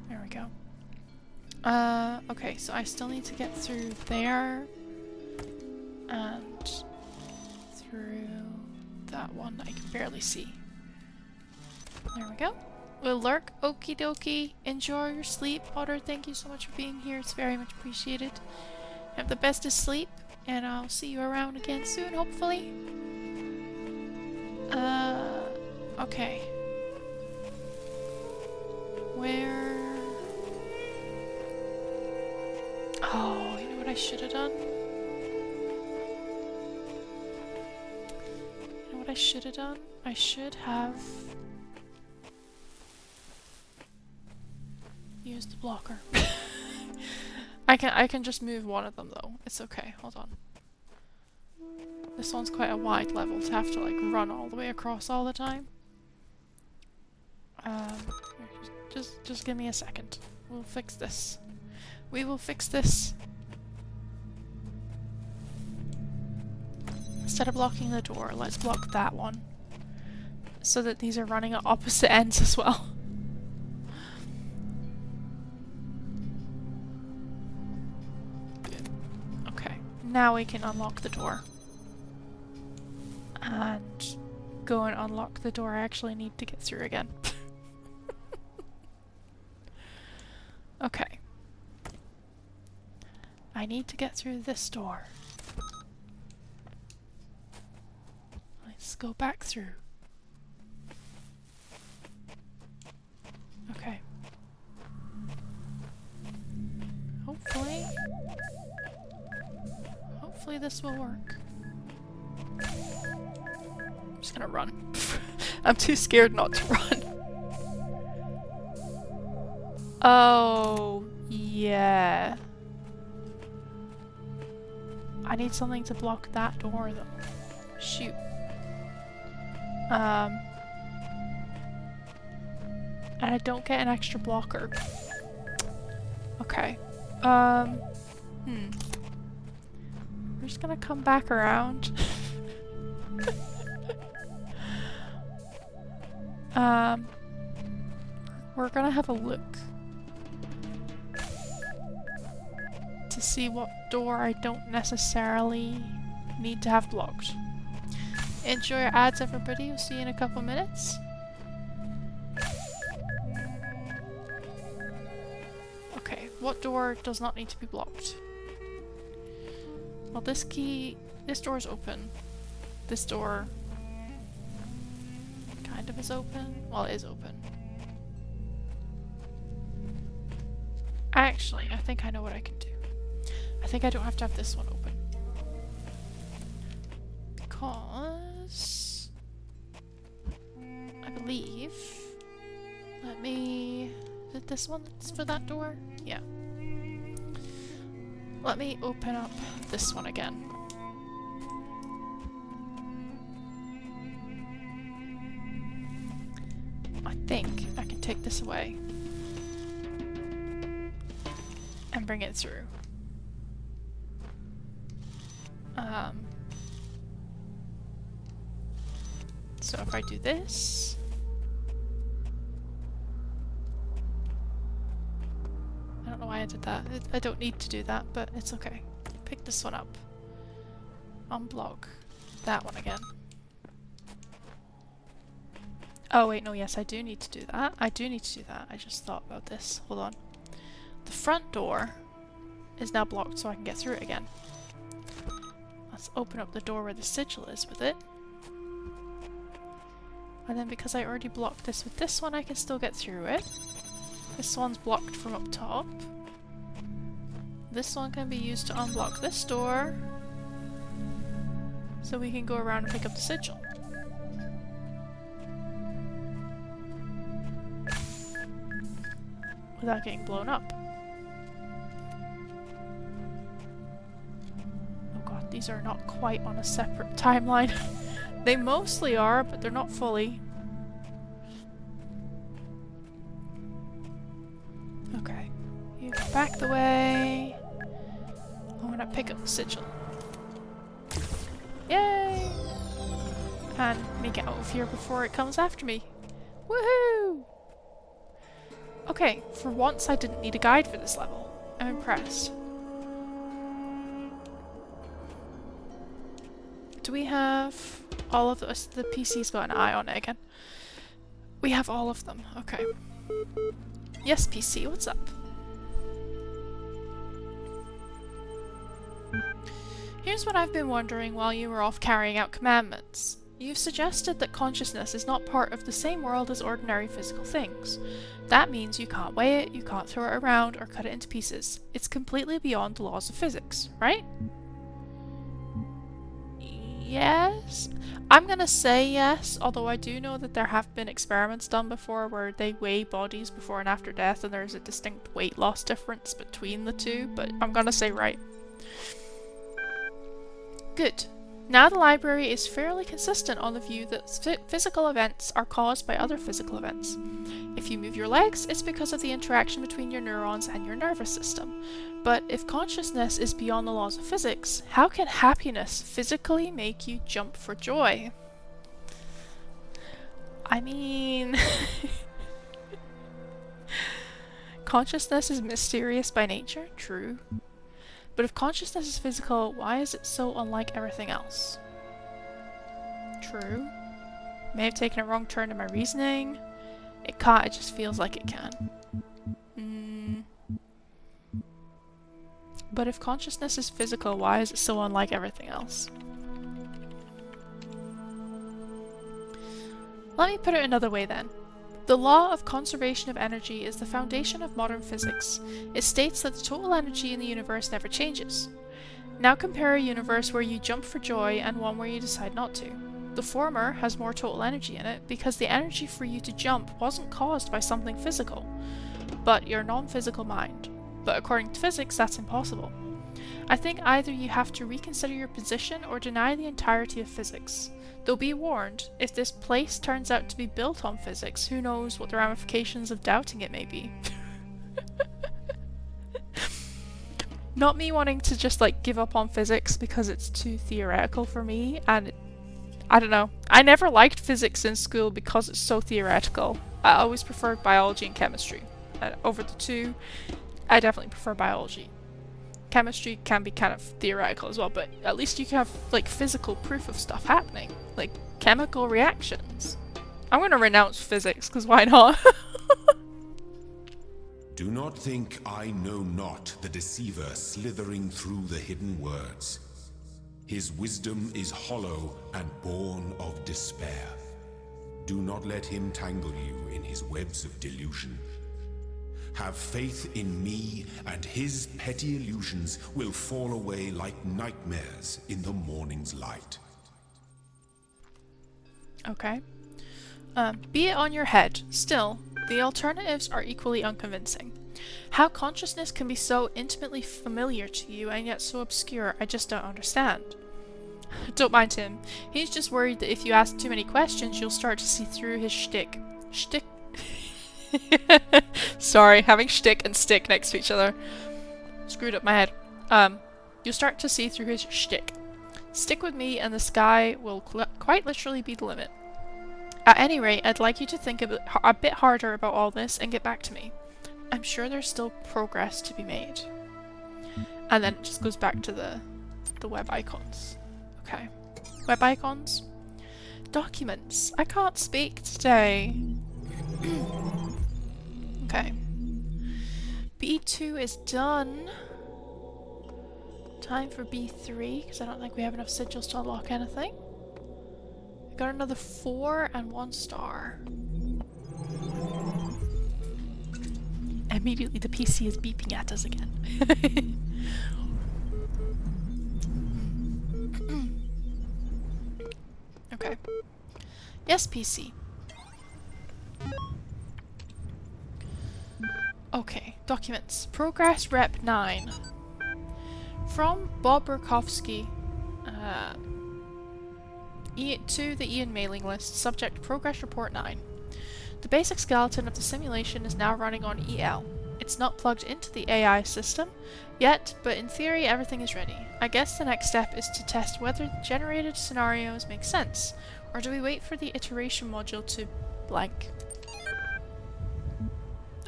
There we go. Okay, so I still need to get through there and through that one that I can barely see. There we go. We'll lurk. Okie dokie. Enjoy your sleep, Otter. Thank you so much for being here. It's very much appreciated. Have the best of sleep, and I'll see you around again soon, hopefully. Okay. Where? Oh, you know what I should have done? You know what I should have done? I should have used the blocker. I can just move one of them though. It's okay. Hold on. This one's quite a wide level to have to like run all the way across all the time. Just give me a second. We'll fix this. We will fix this. Instead of blocking the door, let's block that one. So that these are running at opposite ends as well. Good. Okay, now we can unlock the door. And go and unlock the door I actually need to get through again. Okay. I need to get through this door. Let's go back through. Okay. Hopefully this will work. I'm just gonna run. I'm too scared not to run. Oh, yeah. I need something to block that door though. Shoot. And I don't get an extra blocker. Okay. Where's just gonna come back around. We're gonna have a look to see what door I don't necessarily need to have blocked. Enjoy your ads, everybody. We'll see you in a couple minutes. Okay, what door does not need to be blocked? Well, this door is open. This door kind of is open. Well, it is open. Actually, I think I know what I can do. I think I don't have to have this one open. Because I believe... Let me... Is it this one that's for that door? Yeah. Let me open up this one again. I think I can take this away and bring it through. So if I do this, I don't know why I did that. I don't need to do that, but it's okay. Pick this one up. Unblock that one again. Oh wait, no, yes, I do need to do that. I do need to do that. I just thought about this. Hold on. The front door is now blocked so I can get through it again. Let's open up the door where the sigil is with it. And then because I already blocked this with this one, I can still get through it. This one's blocked from up top. This one can be used to unblock this door. So we can go around and pick up the sigil. Without getting blown up. Oh god, these are not quite on a separate timeline. They mostly are, but they're not fully. Okay. You go back the way. I'm gonna pick up the sigil. Yay! And make it out of here before it comes after me. Woohoo! Okay, for once I didn't need a guide for this level. I'm impressed. Do we have all of those? The PC's got an eye on it again. We have all of them. Okay. Yes, PC, what's up? Here's what I've been wondering while you were off carrying out commandments. You've suggested that consciousness is not part of the same world as ordinary physical things. That means you can't weigh it, you can't throw it around, or cut it into pieces. It's completely beyond the laws of physics, right? Yes? I'm gonna say yes, although I do know that there have been experiments done before where they weigh bodies before and after death and there's a distinct weight loss difference between the two, but I'm gonna say right. Good. Now the library is fairly consistent on the view that physical events are caused by other physical events. If you move your legs, it's because of the interaction between your neurons and your nervous system. But if consciousness is beyond the laws of physics, how can happiness physically make you jump for joy? I mean... Consciousness is mysterious by nature, true. But if consciousness is physical, why is it so unlike everything else? True. May have taken a wrong turn in my reasoning. It can't, it just feels like it can. But if consciousness is physical, why is it so unlike everything else? Let me put it another way then. The law of conservation of energy is the foundation of modern physics. It states that the total energy in the universe never changes. Now compare a universe where you jump for joy and one where you decide not to. The former has more total energy in it because the energy for you to jump wasn't caused by something physical, but your non-physical mind. But according to physics, that's impossible. I think either you have to reconsider your position or deny the entirety of physics. Though be warned, if this place turns out to be built on physics, who knows what the ramifications of doubting it may be. Not me wanting to just like give up on physics because it's too theoretical for me, and I don't know. I never liked physics in school because it's so theoretical. I always preferred biology and chemistry. And over the two, I definitely prefer biology. Chemistry can be kind of theoretical as well, but at least you can have like physical proof of stuff happening, like chemical reactions. I'm gonna renounce physics because why not? Do not think I know not the deceiver slithering through the hidden words. His wisdom is hollow and born of despair. Do not let him tangle you in his webs of delusion. Have faith in me, and his petty illusions will fall away like nightmares in the morning's light. Okay. Be it on your head. Still, the alternatives are equally unconvincing. How consciousness can be so intimately familiar to you and yet so obscure, I just don't understand. Don't mind him. He's just worried that if you ask too many questions, you'll start to see through his shtick. Shtick? Sorry, having shtick and stick next to each other screwed up my head. You'll start to see through his shtick. Stick with me and the sky will quite literally be the limit. At any rate, I'd like you to think a bit harder about all this and get back to me. I'm sure there's still progress to be made. And then it just goes back to the web icons. Okay. Web icons. Documents. I can't speak today. Okay. B2 is done. Time for B3, because I don't think we have enough sigils to unlock anything. We got another 4 and 1 star. Immediately the PC is beeping at us again. Okay. Yes, PC. Okay, documents. Progress Rep 9. From Bob Burkowski to the Ian mailing list. Subject Progress Report 9. The basic skeleton of the simulation is now running on EL. It's not plugged into the AI system yet, but in theory everything is ready. I guess the next step is to test whether the generated scenarios make sense, or do we wait for the iteration module to blank?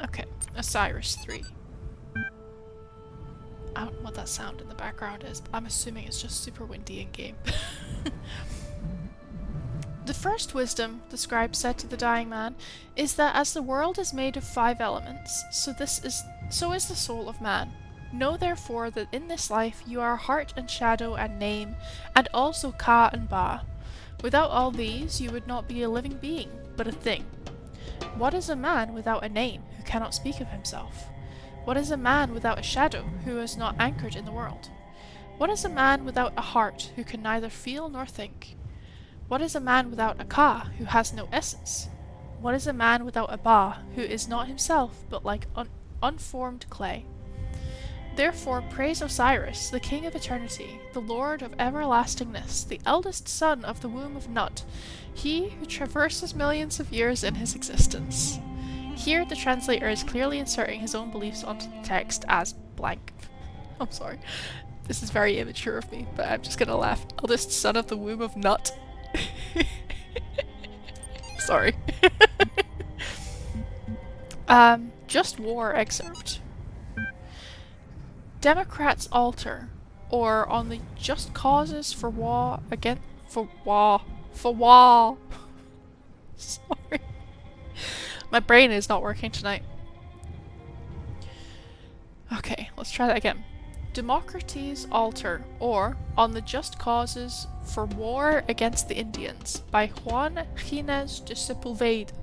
Okay, Osiris 3. I don't know what that sound in the background is, but I'm assuming it's just super windy in game. The first wisdom, the scribe said to the dying man, is that as the world is made of 5 elements, so is the soul of man. Know therefore that in this life you are heart and shadow and name, and also Ka and Ba. Without all these you would not be a living being, but a thing. What is a man without a name, who cannot speak of himself? What is a man without a shadow, who is not anchored in the world? What is a man without a heart, who can neither feel nor think? What is a man without a Ka, who has no essence? What is a man without a Ba, who is not himself, but like unformed clay? Therefore praise Osiris, the king of eternity, the lord of everlastingness, the eldest son of the womb of Nut, he who traverses millions of years in his existence. Here the translator is clearly inserting his own beliefs onto the text as blank. I'm sorry. This is very immature of me, but I'm just gonna laugh. Eldest son of the womb of Nut. Sorry. Just War excerpt. Democrats alter, or on the just causes for war against for war. Sorry. My brain is not working tonight. Okay, let's try that again. Democracies alter, or on the just causes for war against the Indians, by Juan Gines de Sepulveda.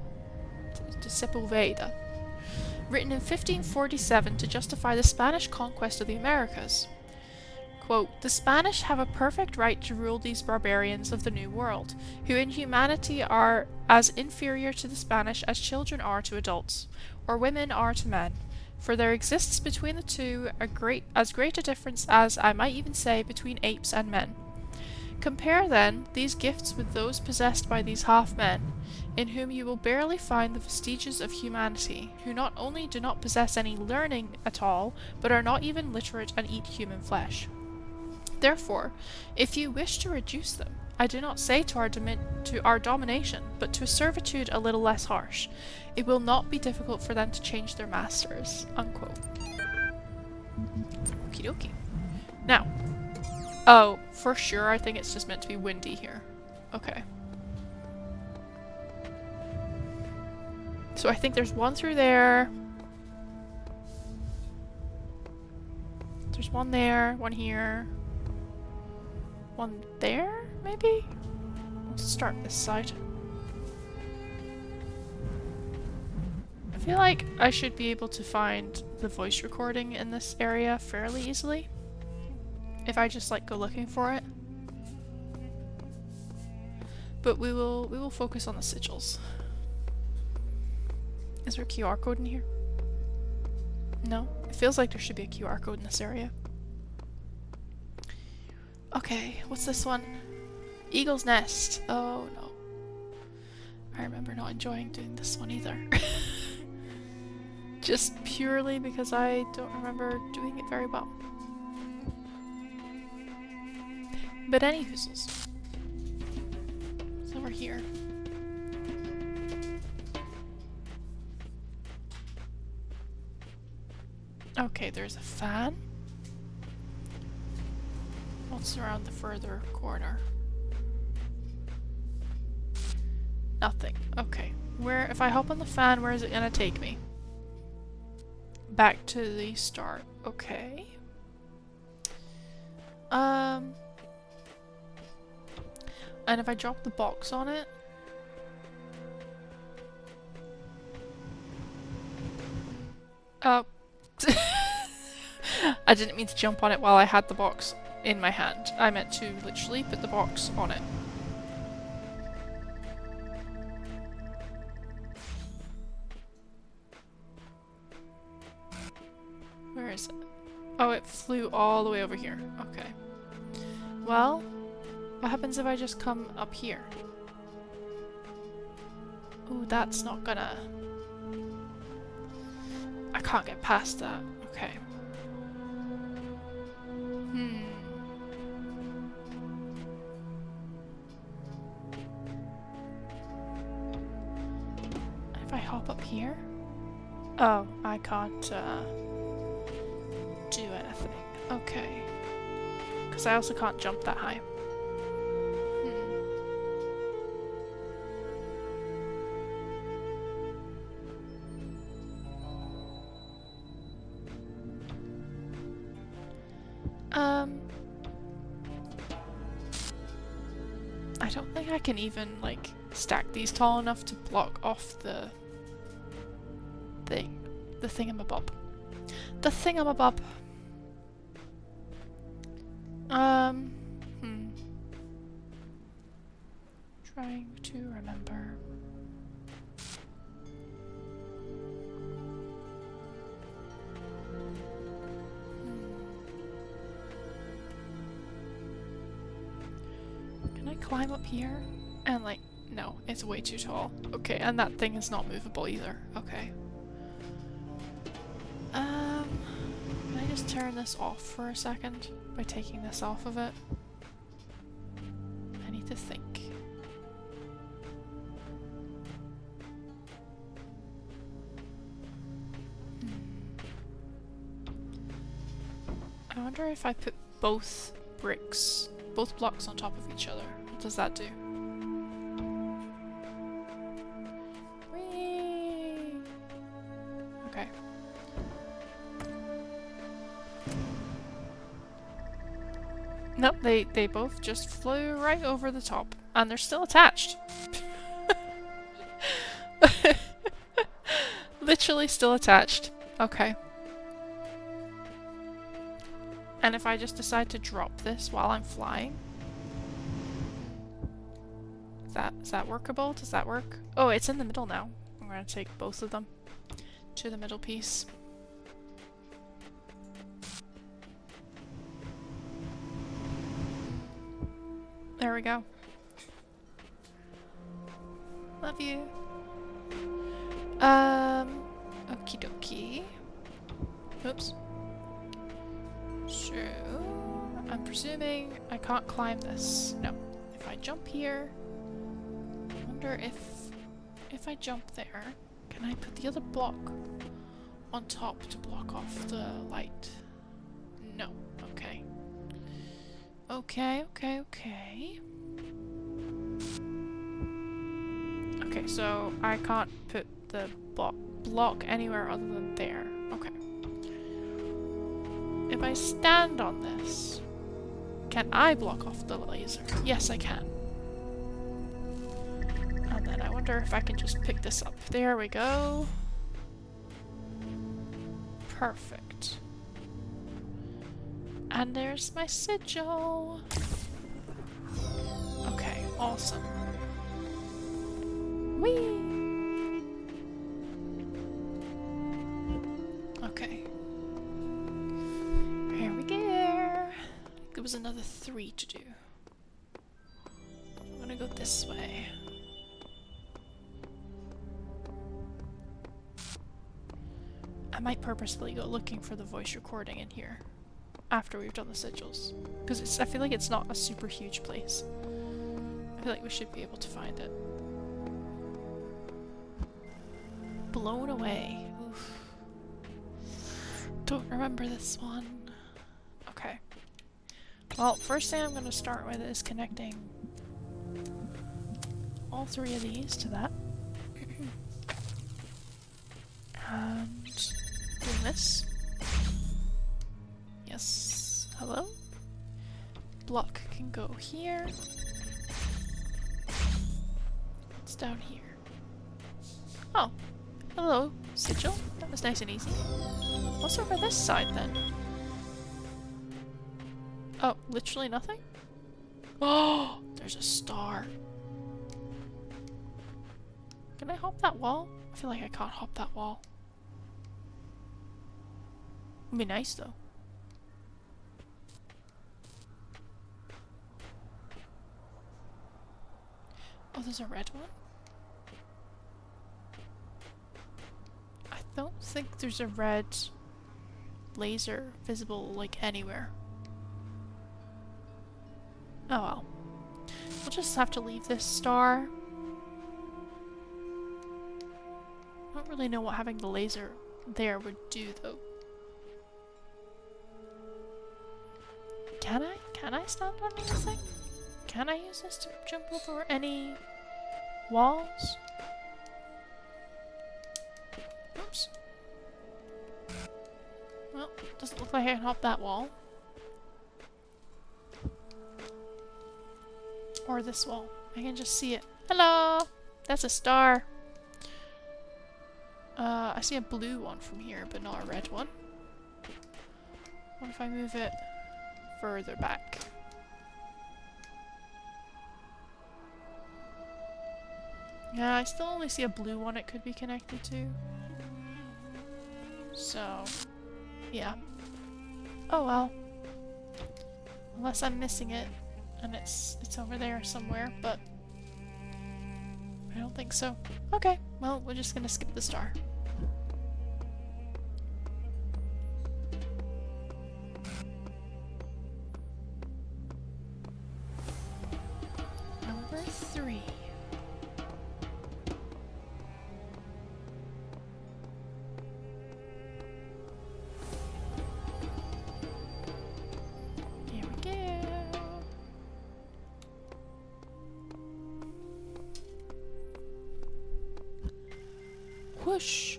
Written in 1547 to justify the Spanish conquest of the Americas. Quote, the Spanish have a perfect right to rule these barbarians of the New World, who in humanity are as inferior to the Spanish as children are to adults, or women are to men. For there exists between the two as great a difference as, I might even say, between apes and men. Compare, then, these gifts with those possessed by these half-men, in whom you will barely find the vestiges of humanity, who not only do not possess any learning at all, but are not even literate and eat human flesh. Therefore, if you wish to reduce them, I do not say to our domination, but to a servitude a little less harsh, it will not be difficult for them to change their masters." Unquote. Okie dokie. Now, oh, for sure, I think it's just meant to be windy here. Okay. So I think there's one through there. There's one there, one here. One there, maybe? Let's start this side. I feel like I should be able to find the voice recording in this area fairly easily. If I just like go looking for it. But we will focus on the sigils. Is there a QR code in here? No? It feels like there should be a QR code in this area. Okay, what's this one? Eagle's Nest. Oh no. I remember not enjoying doing this one either. Just purely because I don't remember doing it very well. But any hoozles. It's over here. Okay, there's a fan. What's around the further corner? Nothing. Okay. Where, if I hop on the fan, where is it gonna take me? Back to the start. Okay. And if I drop the box on it? Oh. I didn't mean to jump on it while I had the box in my hand. I meant to literally put the box on it. Where is it? Oh, it flew all the way over here. Okay. Well, what happens if I just come up here? Ooh, that's not gonna... I can't get past that. Okay. If I hop up here? Oh, I can't do anything. Okay. Because I also can't jump that high. I don't think I can even, like, stack these tall enough to block off the thing. The thingamabob. The thingamabob! Trying to remember. Can I climb up here? And like, no, it's way too tall. Okay, and that thing is not movable either. Okay. Can I just turn this off for a second by taking this off of it? I need to think. I wonder if I put both blocks on top of each other. What does that do? Whee! Okay. Nope, they both just flew right over the top. And they're still attached. Literally still attached. Okay. And if I just decide to drop this while I'm flying? Is that workable? Does that work? Oh, it's in the middle now. I'm gonna take both of them to the middle piece. There we go. Love you. Okie dokie. Oops. So, I'm presuming I can't climb this. No. If I jump here, I wonder if I jump there, can I put the other block on top to block off the light? No. Okay. Okay. Okay, so I can't put the block anywhere other than there. Okay. If I stand on this, can I block off the laser? Yes, I can. And then I wonder if I can just pick this up. There we go. Perfect. And there's my sigil. Okay, awesome. Whee! Okay. Here we go. There was another 3 to do. I'm gonna go this way. I might purposefully go looking for the voice recording in here after we've done the sigils, because I feel like it's not a super huge place. I feel like we should be able to find it. Blown away. Oof. Don't remember this one. Okay. Well, first thing I'm going to start with is connecting all 3 of these to that. And doing this. Yes. Hello? Block can go here. What's down here? Oh. Hello, sigil. That was nice and easy. What's over this side then? Oh, literally nothing? Oh, there's a star. Can I hop that wall? I feel like I can't hop that wall. It'd be nice though. Oh, there's a red one? I don't think there's a red laser visible, like, anywhere. Oh well. We'll just have to leave this star. I don't really know what having the laser there would do, though. Can I? Can I stand on anything? Can I use this to jump over any walls? Oops. Well, doesn't look like I can hop that wall. Or this wall. I can just see it. Hello! That's a star. I see a blue one from here, but not a red one. What if I move it further back? Yeah, I still only see a blue one it could be connected to. So, yeah. Oh well. Unless I'm missing it and it's over there somewhere, but I don't think so. Okay, well, we're just gonna skip the star. Number 3. Here we go. Whoosh.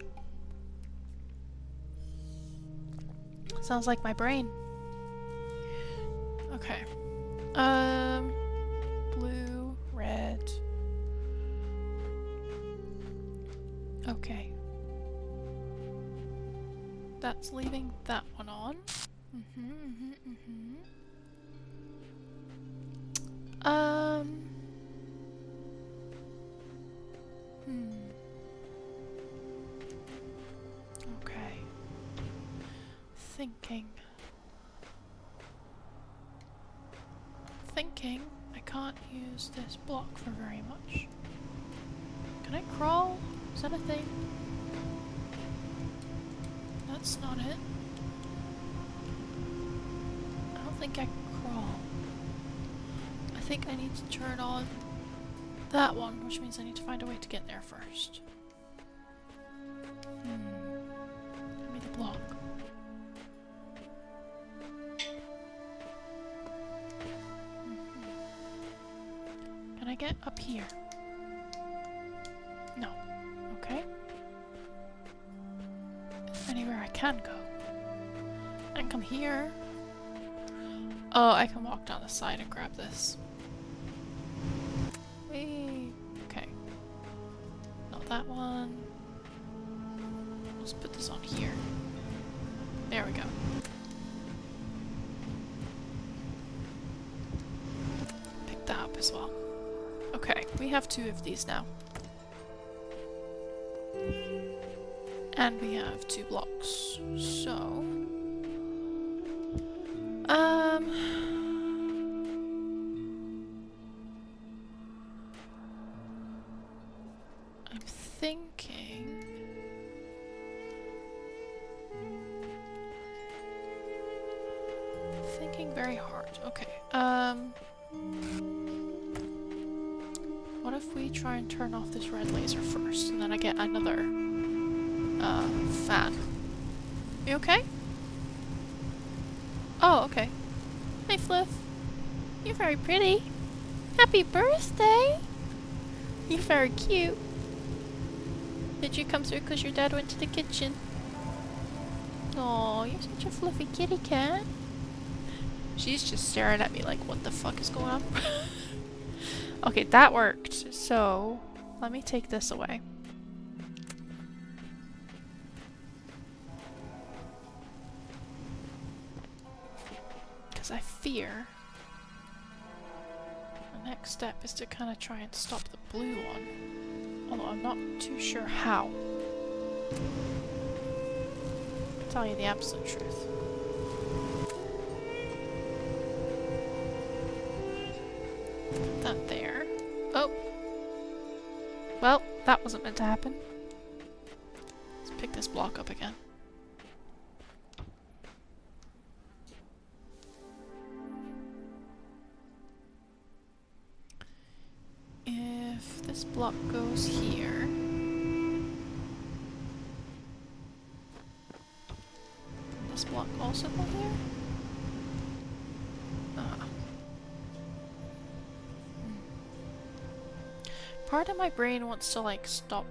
Sounds like my brain. Okay. Blue, red. Okay. That's leaving that one on. Okay. Thinking. I can't use this block for very much. Can I crawl? Is that a thing? That's not it. I don't think I can crawl. I think I need to turn on that one, which means I need to find a way to get there first. Give me the block. Can I get up here? No. Okay. Is there anywhere I can go? I can come here. Oh, I can walk down the side and grab this. Whee! Okay. Not that one. Let's put this on here. There we go. Pick that up as well. Okay, we have 2 of these now. And we have 2 blocks. So... I'm thinking... very hard. Okay, what if we try and turn off this red laser first, and then I get another, fan? You okay? Oh, okay. Hi, Fluff. You're very pretty. Happy birthday! You're very cute. Did you come through because your dad went to the kitchen? Aw, you're such a fluffy kitty cat. She's just staring at me like, what the fuck is going on? Okay, that worked. So, let me take this away. Because I fear the next step is to kind of try and stop the blue one. Although I'm not too sure how. I'll tell you the absolute truth. Put that there. Oh! Well, that wasn't meant to happen. Let's pick this block up again. If this block goes here... Can this block also go here? Part of my brain wants to like stop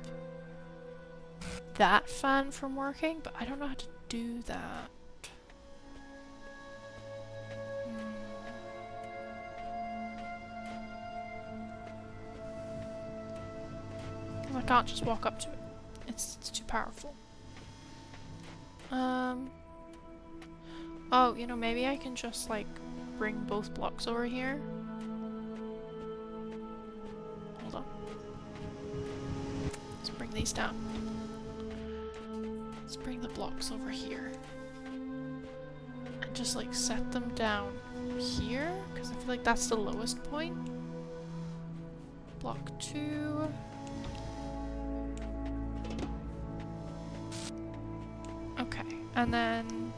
that fan from working, but I don't know how to do that. I can't just walk up to it. It's too powerful. Oh, you know, maybe I can just like bring both blocks over here. Hold on. Let's bring these down. Let's bring the blocks over here. And just like set them down here, because I feel like that's the lowest point. Block 2. Okay, and then...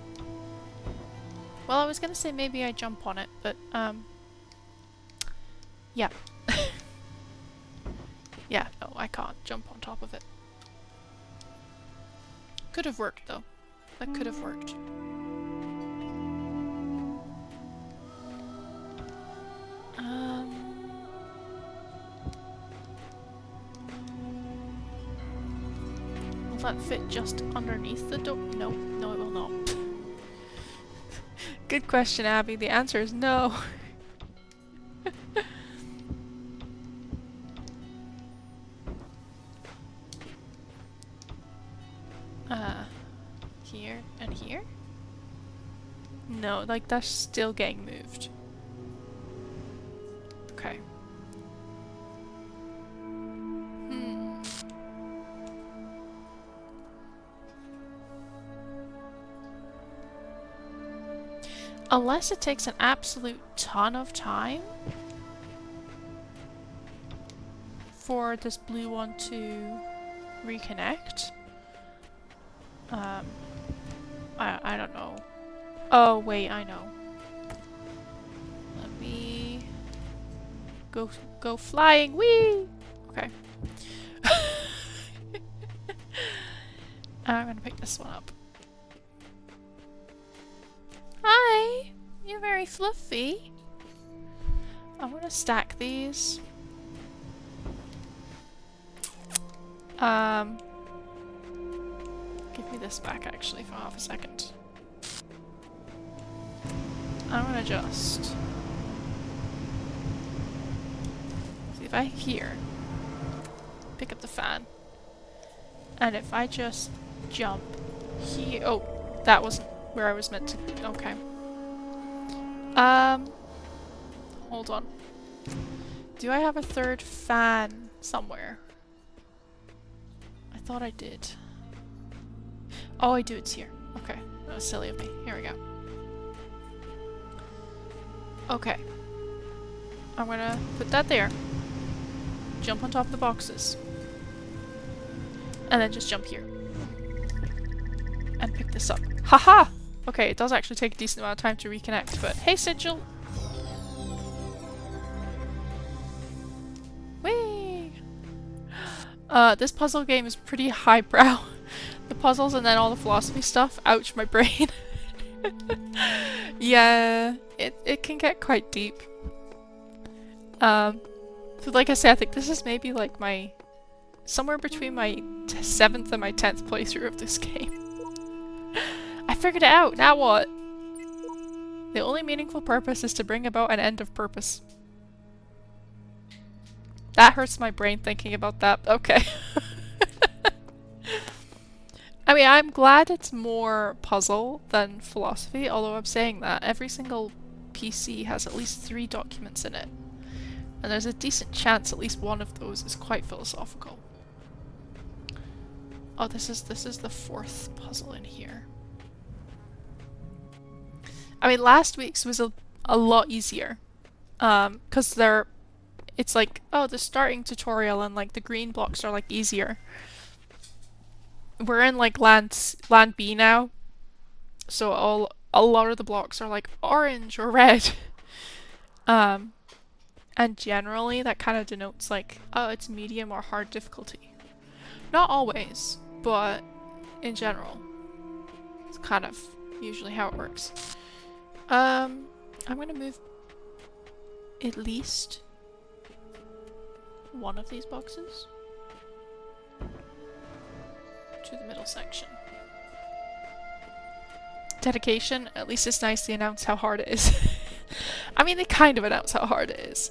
Well, I was gonna say maybe I jump on it, but, yeah. Yeah, no, I can't jump on top of it. Could have worked, though. That could have worked. Will that fit just underneath the door? No, no it will not. Good question, Abby. The answer is no. Here and here? No, like that's still getting moved. Okay. Unless it takes an absolute ton of time, for this blue one to reconnect. I don't know. Oh wait, I know. Let me go flying. Whee! Okay. I'm gonna pick this one up. Hi! You're very fluffy. I'm gonna stack these. Give me this back actually for half a second. I'm gonna just see if I here pick up the fan, and if I just jump here. Oh, that wasn't where I was meant to. Okay. Hold on. Do I have a third fan somewhere? I thought I did. Oh, I do. It's here. Okay. That was silly of me. Here we go. Okay. I'm gonna put that there. Jump on top of the boxes. And then just jump here. And pick this up. Haha! Okay, it does actually take a decent amount of time to reconnect, but hey, Sigil! Whee! This puzzle game is pretty highbrow. The puzzles and then all the philosophy stuff. Ouch, my brain. Yeah, it can get quite deep. So like I said, I think this is maybe like my... somewhere between my 7th and my 10th playthrough of this game. I figured it out! Now what? The only meaningful purpose is to bring about an end of purpose. That hurts my brain thinking about that. Okay. I mean, I'm glad it's more puzzle than philosophy, although I'm saying that. Every single PC has at least 3 documents in it. And there's a decent chance at least one of those is quite philosophical. Oh, this is the 4th puzzle in here. I mean, last week's was a lot easier. 'Cause it's like, oh, the starting tutorial and like the green blocks are like easier. We're in like land B now, so a lot of the blocks are like orange or red. And generally that kind of denotes like, oh, it's medium or hard difficulty. Not always, but in general. It's kind of usually how it works. I'm gonna move at least one of these boxes to the middle section. Dedication, at least it's nice to announce how hard it is. I mean, they kind of announce how hard it is.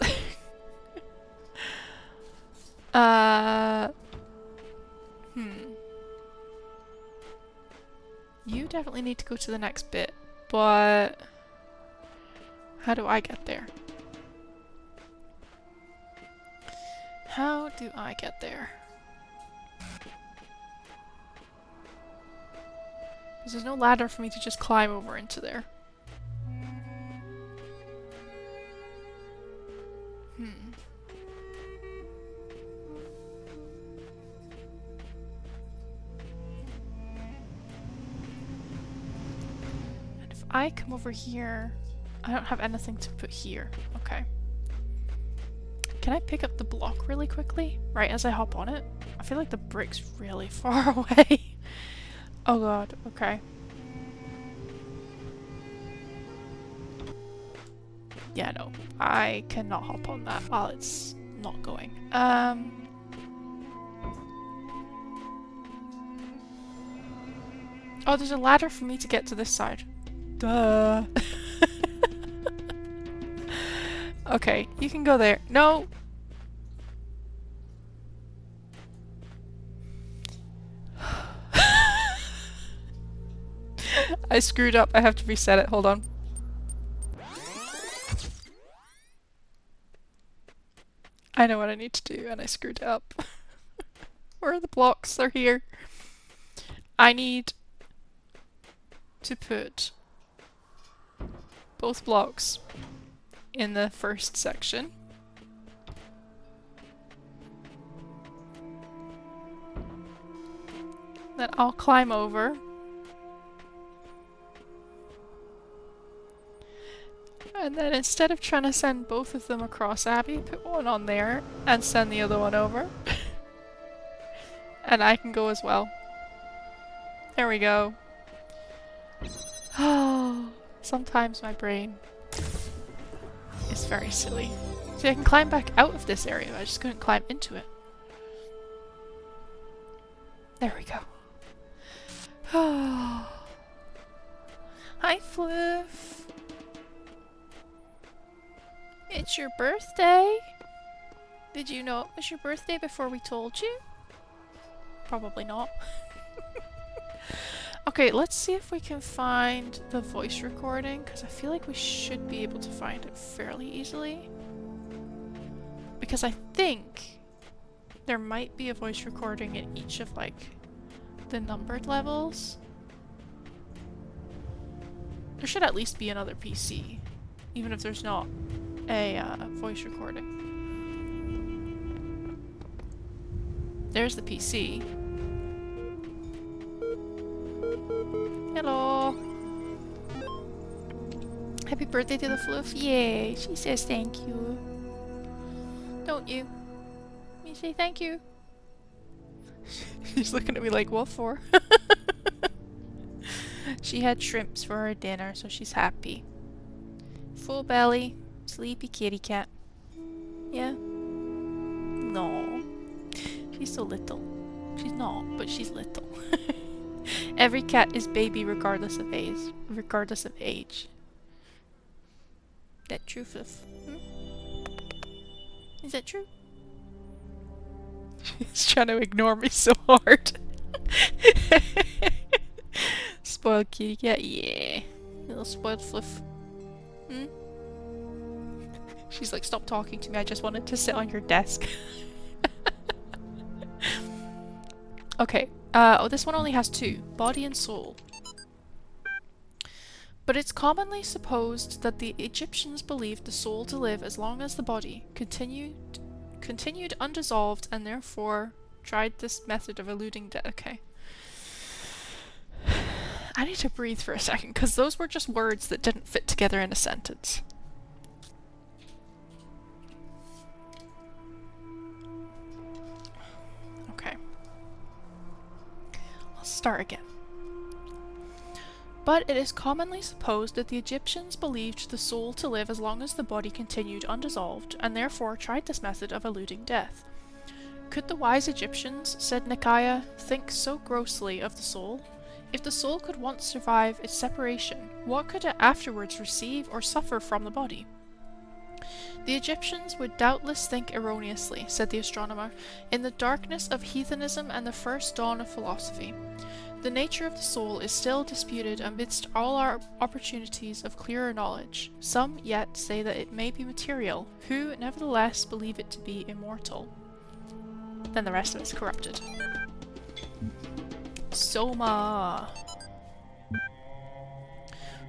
You definitely need to go to the next bit, but how do I get there? How do I get there? Because there's no ladder for me to just climb over into there. And if I come over here, I don't have anything to put here. Okay. Can I pick up the block really quickly? Right as I hop on it? I feel like the brick's really far away. Oh god, okay. Yeah, no. I cannot hop on that while it's not going. Oh, there's a ladder for me to get to this side. Duh. Okay, you can go there. No! I screwed up. I have to reset it. Hold on. I know what I need to do, and I screwed it up. Where are the blocks? They're here. I need to put both blocks in the first section. I'll climb over. And then instead of trying to send both of them across Abby, put one on there and send the other one over. And I can go as well. There we go. Oh, sometimes my brain is very silly. See, I can climb back out of this area, I just couldn't climb into it. There we go. Oh. Hi, Fluff. It's your birthday. Did you know it was your birthday before we told you? Probably not. Okay, let's see if we can find the voice recording, because I feel like we should be able to find it fairly easily. Because I think there might be a voice recording in each of, like, the numbered levels. There should at least be another PC, even if there's not a voice recording. There's the PC. Hello! Happy birthday to the Fluff. Yay! She says thank you. Don't you? You say thank you. She's looking at me like, what for? She had shrimps for her dinner, so she's happy. Full belly, sleepy kitty cat. Yeah? No. She's so little. She's not, but she's little. Every cat is baby regardless of age. Regardless of age. That true, Fluff? Is that true? She's trying to ignore me so hard. Spoiled kitty cat, yeah. Little spoiled Fluff. She's like, stop talking to me, I just wanted to sit on your desk. Okay, oh, this one only has two, body and soul. But it's commonly supposed that the Egyptians believed the soul to live as long as the body, continued undissolved, and therefore tried this method of eluding death. Okay. I need to breathe for a second, because those were just words that didn't fit together in a sentence. Okay. I'll start again. But it is commonly supposed that the Egyptians believed the soul to live as long as the body continued undissolved, and therefore tried this method of eluding death. Could the wise Egyptians, said Nikaya, think so grossly of the soul? If the soul could once survive its separation, what could it afterwards receive or suffer from the body? The Egyptians would doubtless think erroneously, said the astronomer, in the darkness of heathenism and the first dawn of philosophy. The nature of the soul is still disputed amidst all our opportunities of clearer knowledge. Some yet say that it may be material, who nevertheless believe it to be immortal. Then the rest of it's corrupted. Soma!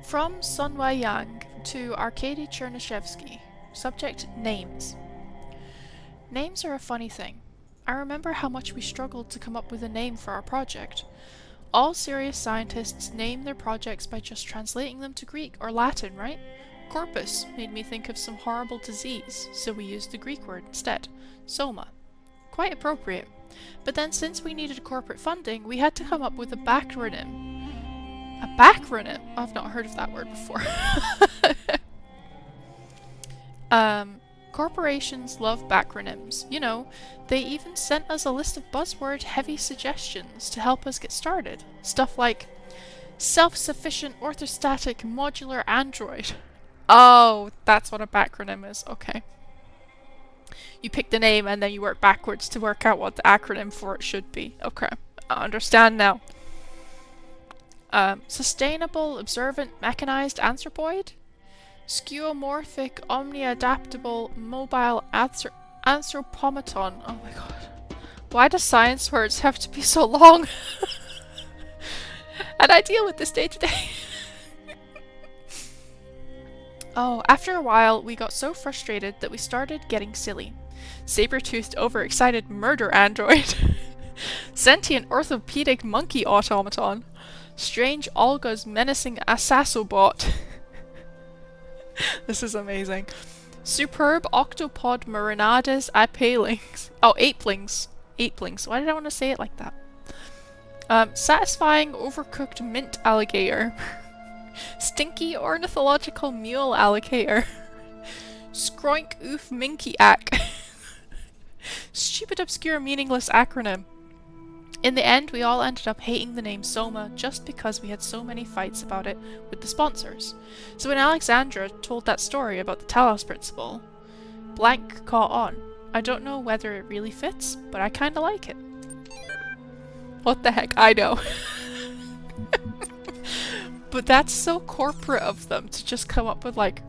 From Sunway Yang to Arkady Chernyshevsky. Subject: names. Names are a funny thing. I remember how much we struggled to come up with a name for our project. All serious scientists name their projects by just translating them to Greek or Latin, right? Corpus made me think of some horrible disease, so we used the Greek word instead. Soma. Quite appropriate. But then since we needed corporate funding, we had to come up with a backronym. A backronym? I've not heard of that word before. Corporations love backronyms. You know, they even sent us a list of buzzword-heavy suggestions to help us get started. Stuff like self-sufficient orthostatic modular android. Oh, that's what a backronym is. Okay. You pick the name and then you work backwards to work out what the acronym for it should be. Okay, I understand now. Sustainable, observant, mechanized anthropoid? Skeuomorphic, omni-adaptable, mobile anthropometon. Oh my god. Why do science words have to be so long? And I deal with this day to day. Oh, after a while, we got so frustrated that we started getting silly. Saber-toothed, overexcited murder android. Sentient orthopedic monkey automaton. Strange Olga's menacing assassobot. This is amazing. Superb octopod marinades apelings. Oh, apelings. Apelings. Why did I want to say it like that? Satisfying overcooked mint alligator. Stinky ornithological mule alligator. Skroink oof minky ack. Stupid obscure meaningless acronym. In the end, we all ended up hating the name Soma just because we had so many fights about it with the sponsors. So when Alexandra told that story about the Talos Principle, blank caught on. I don't know whether it really fits, but I kinda like it. What the heck, I know. But that's so corporate of them to just come up with like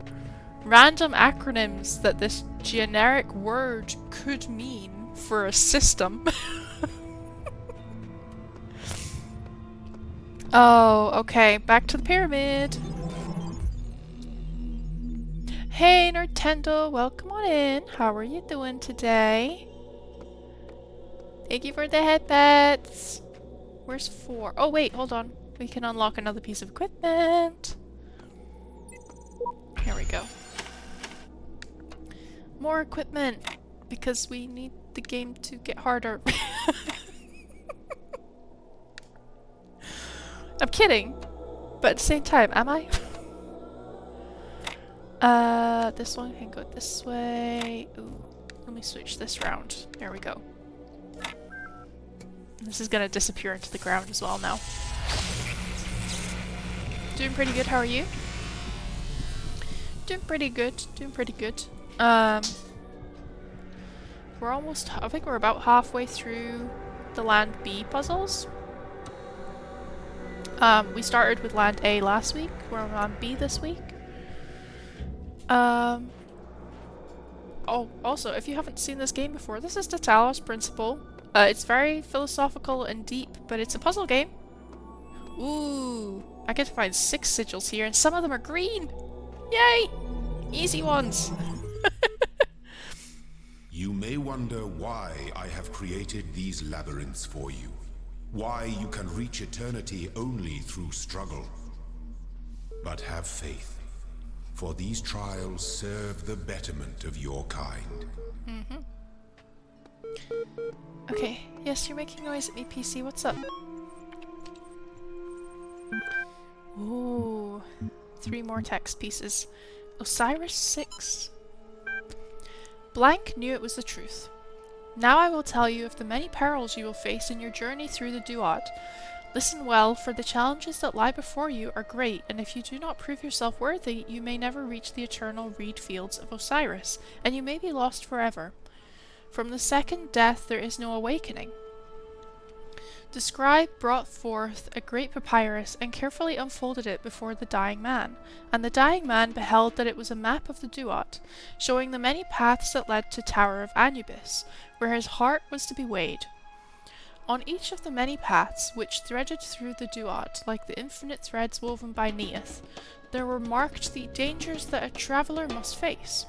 random acronyms that this generic word could mean for a system. Oh, okay, back to the pyramid. Hey Nintendo, welcome on in. How are you doing today? Thank you for the headbats. Where's 4? Oh wait, hold on. We can unlock another piece of equipment. Here we go. More equipment, because we need the game to get harder. I'm kidding, but at the same time, am I? This one can go this way. Ooh, let me switch this round. There we go. This is gonna disappear into the ground as well now. Doing pretty good, how are you? Doing pretty good, doing pretty good. We're almost, I think we're about halfway through the Land B puzzles. We started with Land A last week, we're on Land B this week. Oh, also, if you haven't seen this game before, this is the Talos Principle. It's very philosophical and deep, but it's a puzzle game. Ooh, I get to find 6 sigils here, and some of them are green! Yay! Easy ones! You may wonder why I have created these labyrinths for you. Why you can reach eternity only through struggle. But have faith, for these trials serve the betterment of your kind. Okay, yes, you're making noise at me, PC. What's up? Ooh, 3 more text pieces. Osiris 6. Blank knew it was the truth. Now I will tell you of the many perils you will face in your journey through the Duat. Listen well, for the challenges that lie before you are great, and if you do not prove yourself worthy, you may never reach the eternal reed fields of Osiris, and you may be lost forever. From the second death there is no awakening. The scribe brought forth a great papyrus and carefully unfolded it before the dying man, and the dying man beheld that it was a map of the Duat, showing the many paths that led to Tower of Anubis, where his heart was to be weighed. On each of the many paths which threaded through the Duat, like the infinite threads woven by Neith, there were marked the dangers that a traveller must face.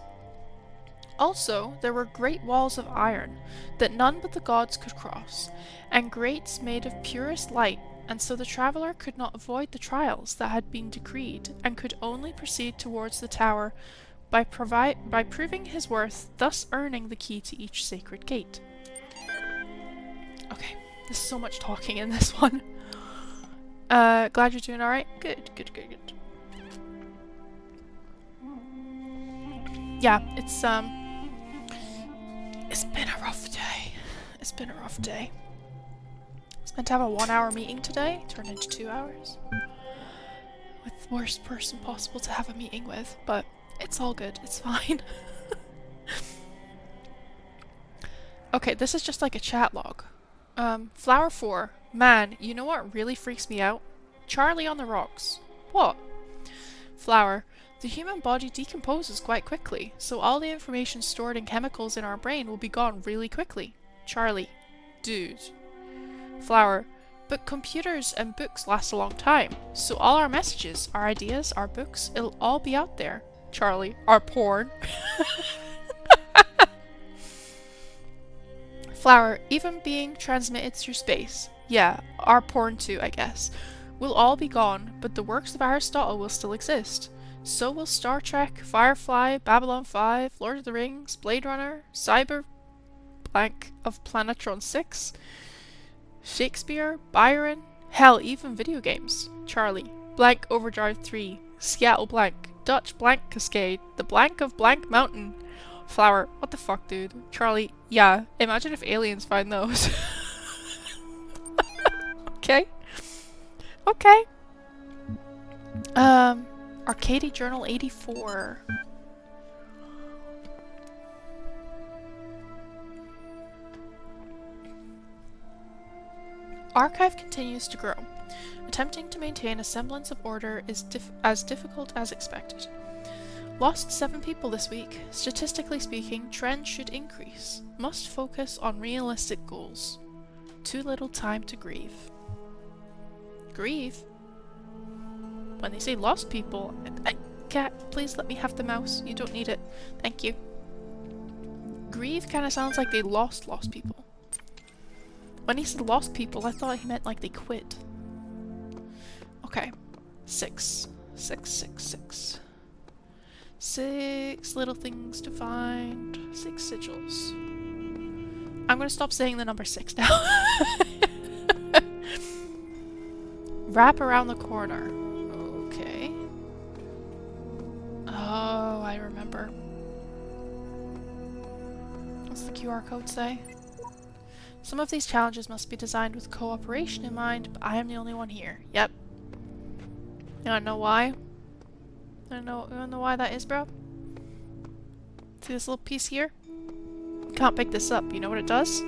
Also, there were great walls of iron, that none but the gods could cross, and grates made of purest light, and so the traveller could not avoid the trials that had been decreed, and could only proceed towards the tower by proving his worth, thus earning the key to each sacred gate. Okay, there's so much talking in this one. Glad you're doing alright? Good, good, good, good. Yeah, it's been a rough day. It's been a rough day. I was meant to have a 1-hour meeting today, turned into 2 hours. With the worst person possible to have a meeting with, but it's all good, it's fine. Okay, this is just like a chat log. Flower 4. Man, you know what really freaks me out? Charlie on the rocks. What? Flower. The human body decomposes quite quickly, so all the information stored in chemicals in our brain will be gone really quickly. Charlie. Dude. Flower. But computers and books last a long time, so all our messages, our ideas, our books, it'll all be out there. Charlie. Our porn. Flower, even being transmitted through space, yeah, our porn too, I guess, will all be gone, but the works of Aristotle will still exist. So will Star Trek, Firefly, Babylon 5, Lord of the Rings, Blade Runner, Cyber blank of Planetron 6, Shakespeare, Byron, hell, even video games. Charlie, blank Overdrive 3, Seattle blank, Dutch blank Cascade, the blank of blank mountain. Flower, what the fuck, dude? Charlie, yeah, imagine if aliens find those. Okay. Okay. Arcady Journal 84. Archive continues to grow. Attempting to maintain a semblance of order is as difficult as expected. Lost 7 people this week. Statistically speaking, trends should increase. Must focus on realistic goals. Too little time to grieve. Grieve? When they say lost people, cat, please let me have the mouse. You don't need it. Thank you. Grieve kind of sounds like they lost people. When he said lost people, I thought he meant like they quit. Okay. 6. 6, 6, 6. 6 little things to find. 6 sigils. I'm gonna stop saying the number 6 now. Wrap around the corner. Okay. Oh, I remember. What's the QR code say? Some of these challenges must be designed with cooperation in mind, but I am the only one here. Yep. You wanna know why? You wanna know why that is, bro? See this little piece here? You can't pick this up. You know what it does?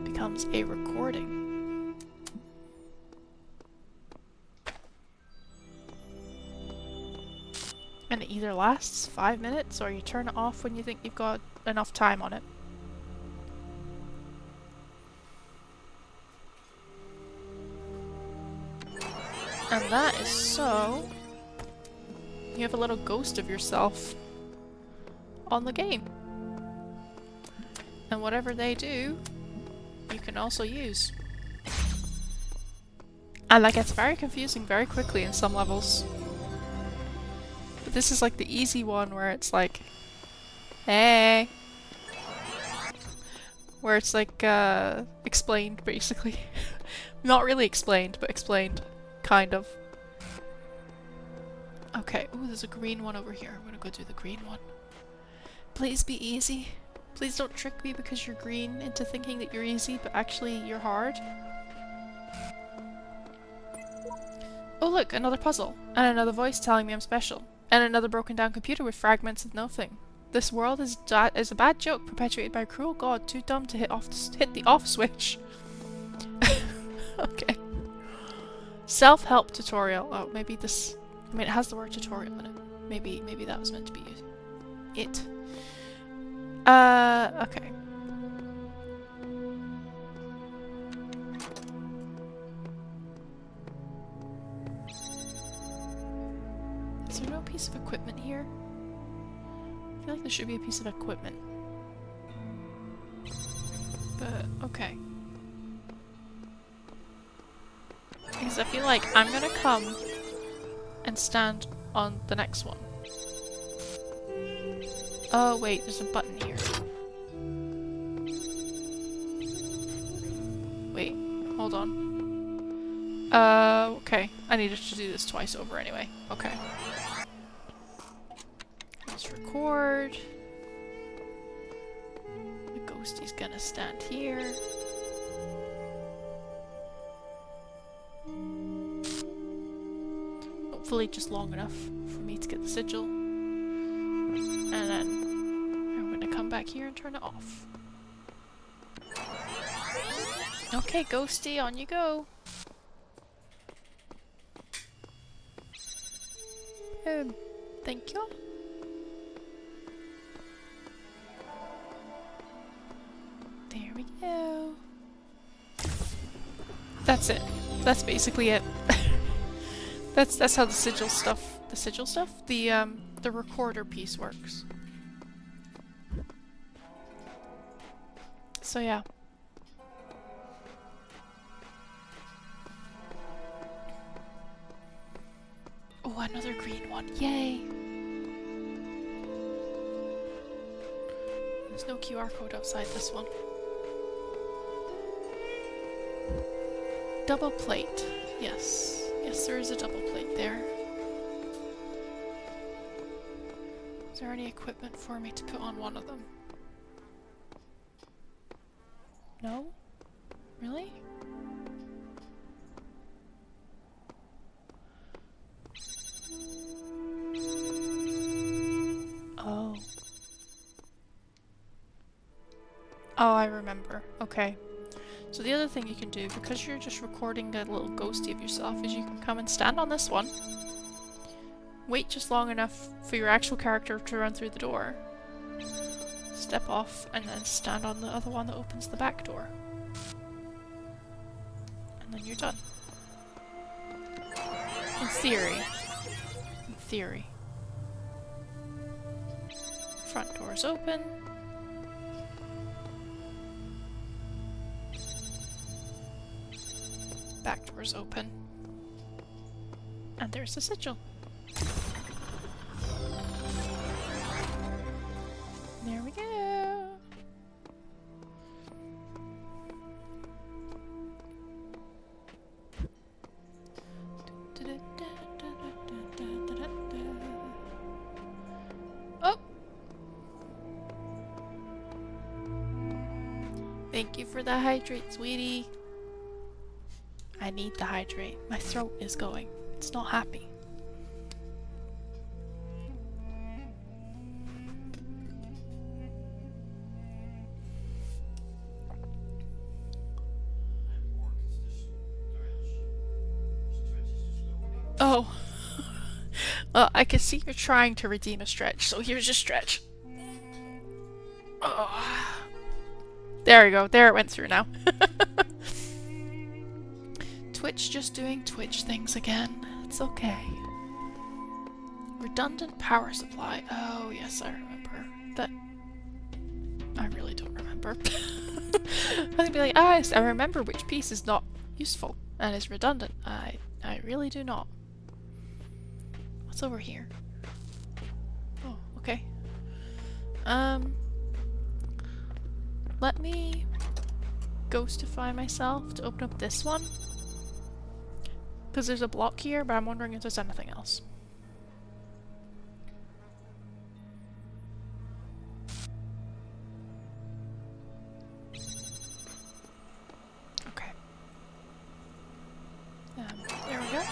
Becomes a recording. And it either lasts 5 minutes or you turn it off when you think you've got enough time on it. And that is so you have a little ghost of yourself on the game. And whatever they do, you can also use. And that gets very confusing very quickly in some levels. But this is like the easy one where it's like, hey. Where it's like, explained basically. Not really explained, but explained. Kind of. Okay, ooh, there's a green one over here. I'm gonna go do the green one. Please be easy. Please don't trick me because you're green into thinking that you're easy, but actually you're hard. Oh look, another puzzle. And another voice telling me I'm special. And another broken down computer with fragments of nothing. This world is a bad joke perpetuated by a cruel god too dumb to hit the off switch. Okay. Self-help tutorial. Oh, maybe this... I mean, it has the word tutorial in it. Maybe that was meant to be it. Okay. Is there no piece of equipment here? I feel like there should be a piece of equipment. But, okay. Because I feel like I'm gonna come and stand on the next one. Oh wait, there's a button here. Wait, hold on. Okay. I needed to do this twice over anyway. Okay. Let's record. The ghostie's gonna stand here. Hopefully just long enough for me to get the sigil. And then I'm gonna come back here and turn it off. Okay, ghosty, on you go. Thank you. There we go. That's it. That's basically it. That's how the sigil stuff, the recorder piece works. So yeah. Oh, another green one. Yay! There's no QR code outside this one. Double plate. Yes. Yes, there is a double plate there. Is there any equipment for me to put on one of them? No? Really? Oh. Oh, I remember. Okay. So the other thing you can do, because you're just recording a little ghosty of yourself, is you can come and stand on this one. Wait just long enough for your actual character to run through the door. Step off, and then stand on the other one that opens the back door. And then you're done. In theory. In theory. Front door's open. Back door's open. And there's the sigil. There we go. Oh! Thank you for the hydrate, sweetie. I need the hydrate. My throat is going. It's not happy. Oh. Well, I can see you're trying to redeem a stretch, so here's your stretch. Oh. There we go. There it went through now. Twitch just doing Twitch things again. It's okay. Redundant power supply. Oh, yes, I remember. That... I really don't remember. I was gonna be like, ah, I remember which piece is not useful and is redundant. I really do not. What's over here? Oh, okay. Let me ghostify myself to open up this one. Because there's a block here, but I'm wondering if there's anything else. Okay. There we go.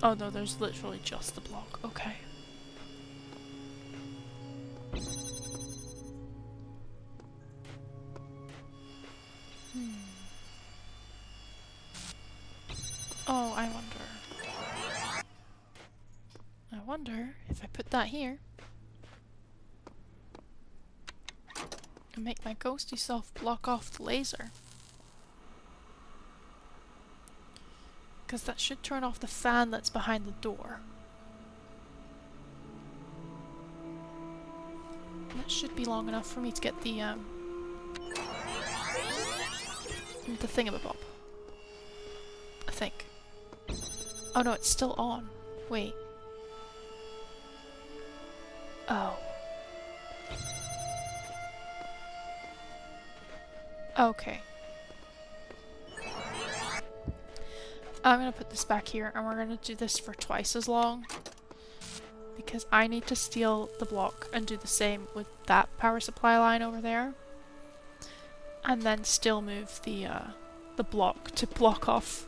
Oh no, there's literally just the block. Okay. Oh, I wonder if I put that here and make my ghosty self block off the laser. Because that should turn off the fan that's behind the door. That should be long enough for me to get the thingamabob. I think. Oh no, it's still on. Wait. Oh. Okay. I'm gonna put this back here and we're gonna do this for twice as long. Because I need to steal the block and do the same with that power supply line over there. And then still move the block to block off,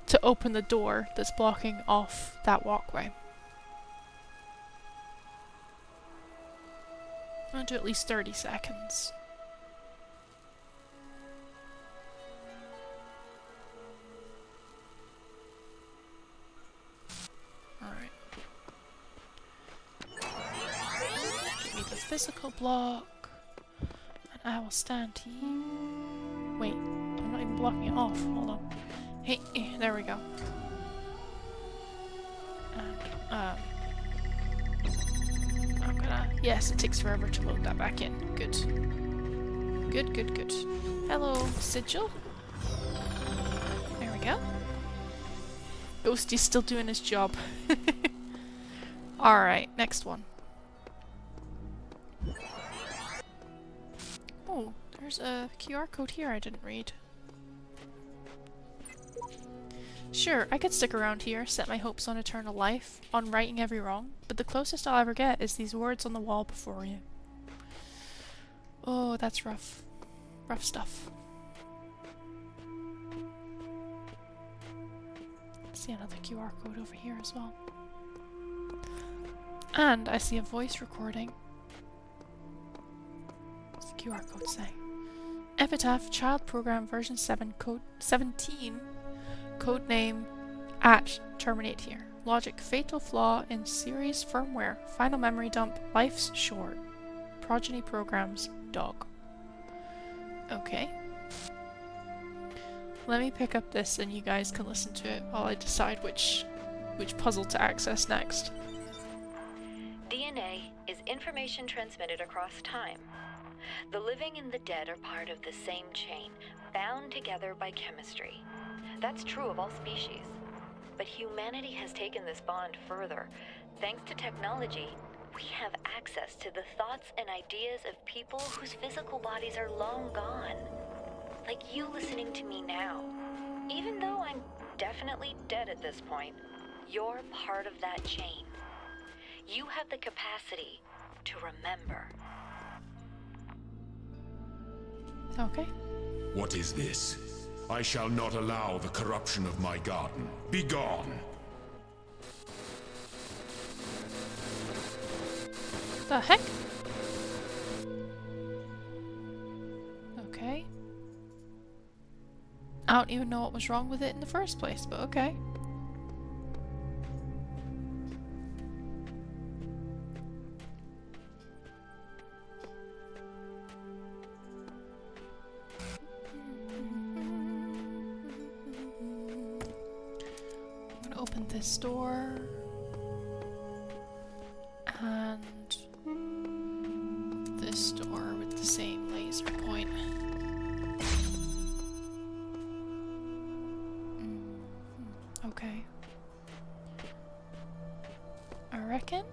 to open the door that's blocking off that walkway. I'm gonna do at least 30 seconds. Alright. Give me the physical block. And I will stand here. Wait, I'm not even blocking it off. Hold on. Hey, there we go. And, not gonna... Yes, it takes forever to load that back in. Good. Good, good, good. Hello, Sigil. There we go. Ghosty's still doing his job. Alright, next one. Oh, there's a QR code here I didn't read. Sure, I could stick around here, set my hopes on eternal life, on righting every wrong, but the closest I'll ever get is these words on the wall before you. Oh, that's rough. Rough stuff. See another QR code over here as well. And I see a voice recording. What's the QR code say? Epitaph Child Program version 7 code 17 codename @terminate here. Logic fatal flaw in series firmware. Final memory dump. Life's short. Progeny programs dog. Okay. Let me pick up this and you guys can listen to it while I decide which puzzle to access next. DNA is information transmitted across time. The living and the dead are part of the same chain, bound together by chemistry. That's true of all species. But humanity has taken this bond further. Thanks to technology, we have access to the thoughts and ideas of people whose physical bodies are long gone. Like you listening to me now. Even though I'm definitely dead at this point, you're part of that chain. You have the capacity to remember. Okay. What is this? I shall not allow the corruption of my garden. Be gone! The heck? Okay. I don't even know what was wrong with it in the first place, but okay. I'm gonna open this door. And this door with the same laser point. Okay. I reckon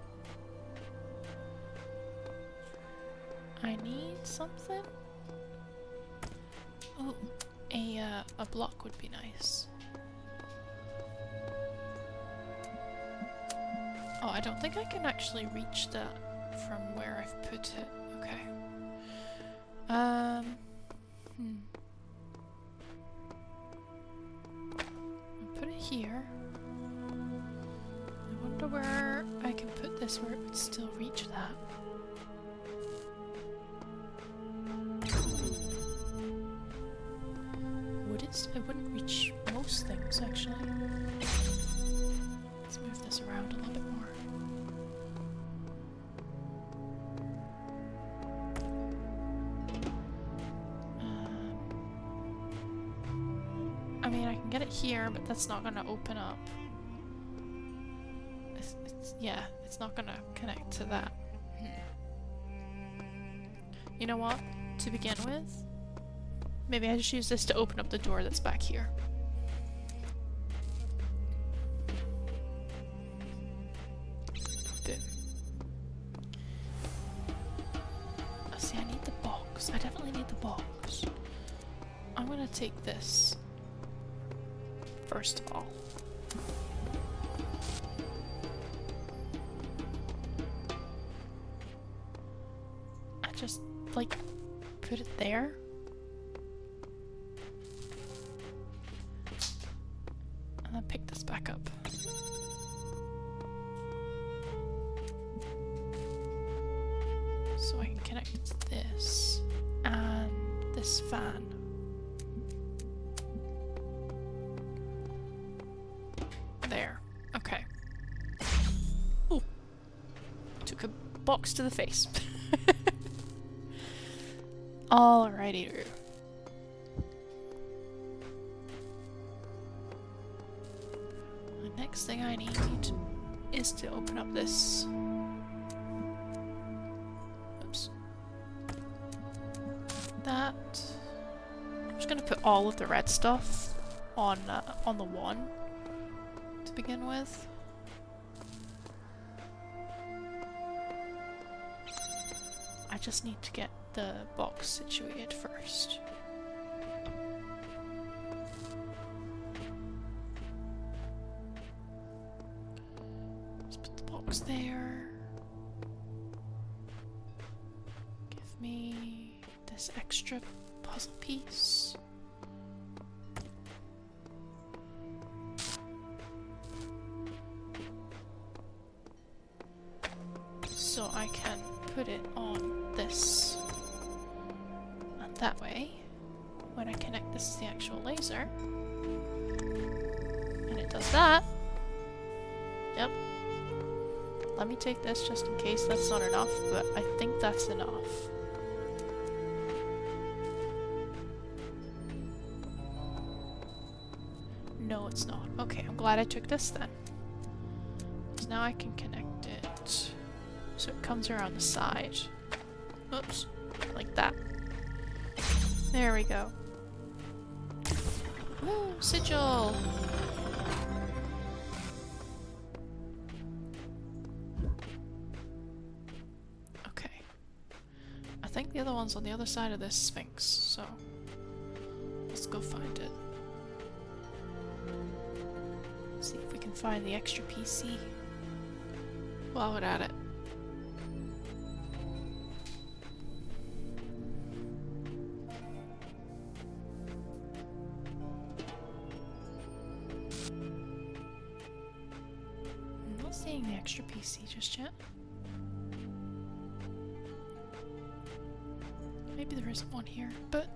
I need something. Oh, a block would be nice. Oh, I don't think I can actually reach that from where I've put it. Okay. I'll put it here. I wonder where I can put this where it would still reach that. Would it? It wouldn't reach most things, actually. Let's move this around a little bit more. I mean, I can get it here, but that's not gonna open up. Yeah, it's not gonna connect to that. You know what? To begin with, maybe I just use this to open up the door that's back here. Boom. Oh, see, I need the box. I definitely need the box. I'm gonna take this first of all. I just, like, put it there. And then pick this back up. So I can connect it to this and this fan. There. Okay. Ooh. Took a box to the face. Alrighty. The next thing I need is to open up this all of the red stuff on the one to begin with. I just need to get the box situated first. Let's put the box there. Give me this extra puzzle piece. So I can put it on this. And that way, when I connect this to the actual laser, and it does that. Yep. Let me take this just in case that's not enough, but I think that's enough. No, it's not. Okay, I'm glad I took this then. Because now I can connect it. So it comes around the side. Oops. Like that. There we go. Woo! Sigil! Okay. I think the other one's on the other side of this Sphinx, so let's go find it. See if we can find the extra PC while we're at it. I'm not seeing the extra PC just yet. Maybe there isn't one here, but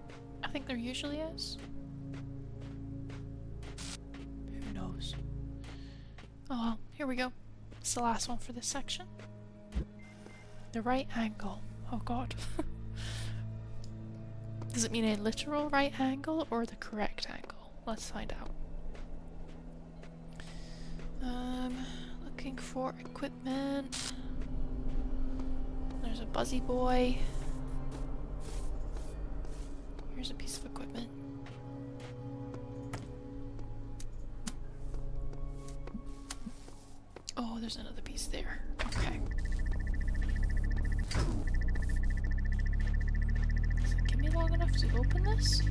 I think there usually is. Who knows? Oh well, here we go. It's the last one for this section. The right angle. Oh god. Does it mean a literal right angle or the correct angle? Let's find out. Looking for equipment. There's a buzzy boy. Here's a piece of equipment. Oh, there's another piece there. Okay. Does it give me long enough to open this?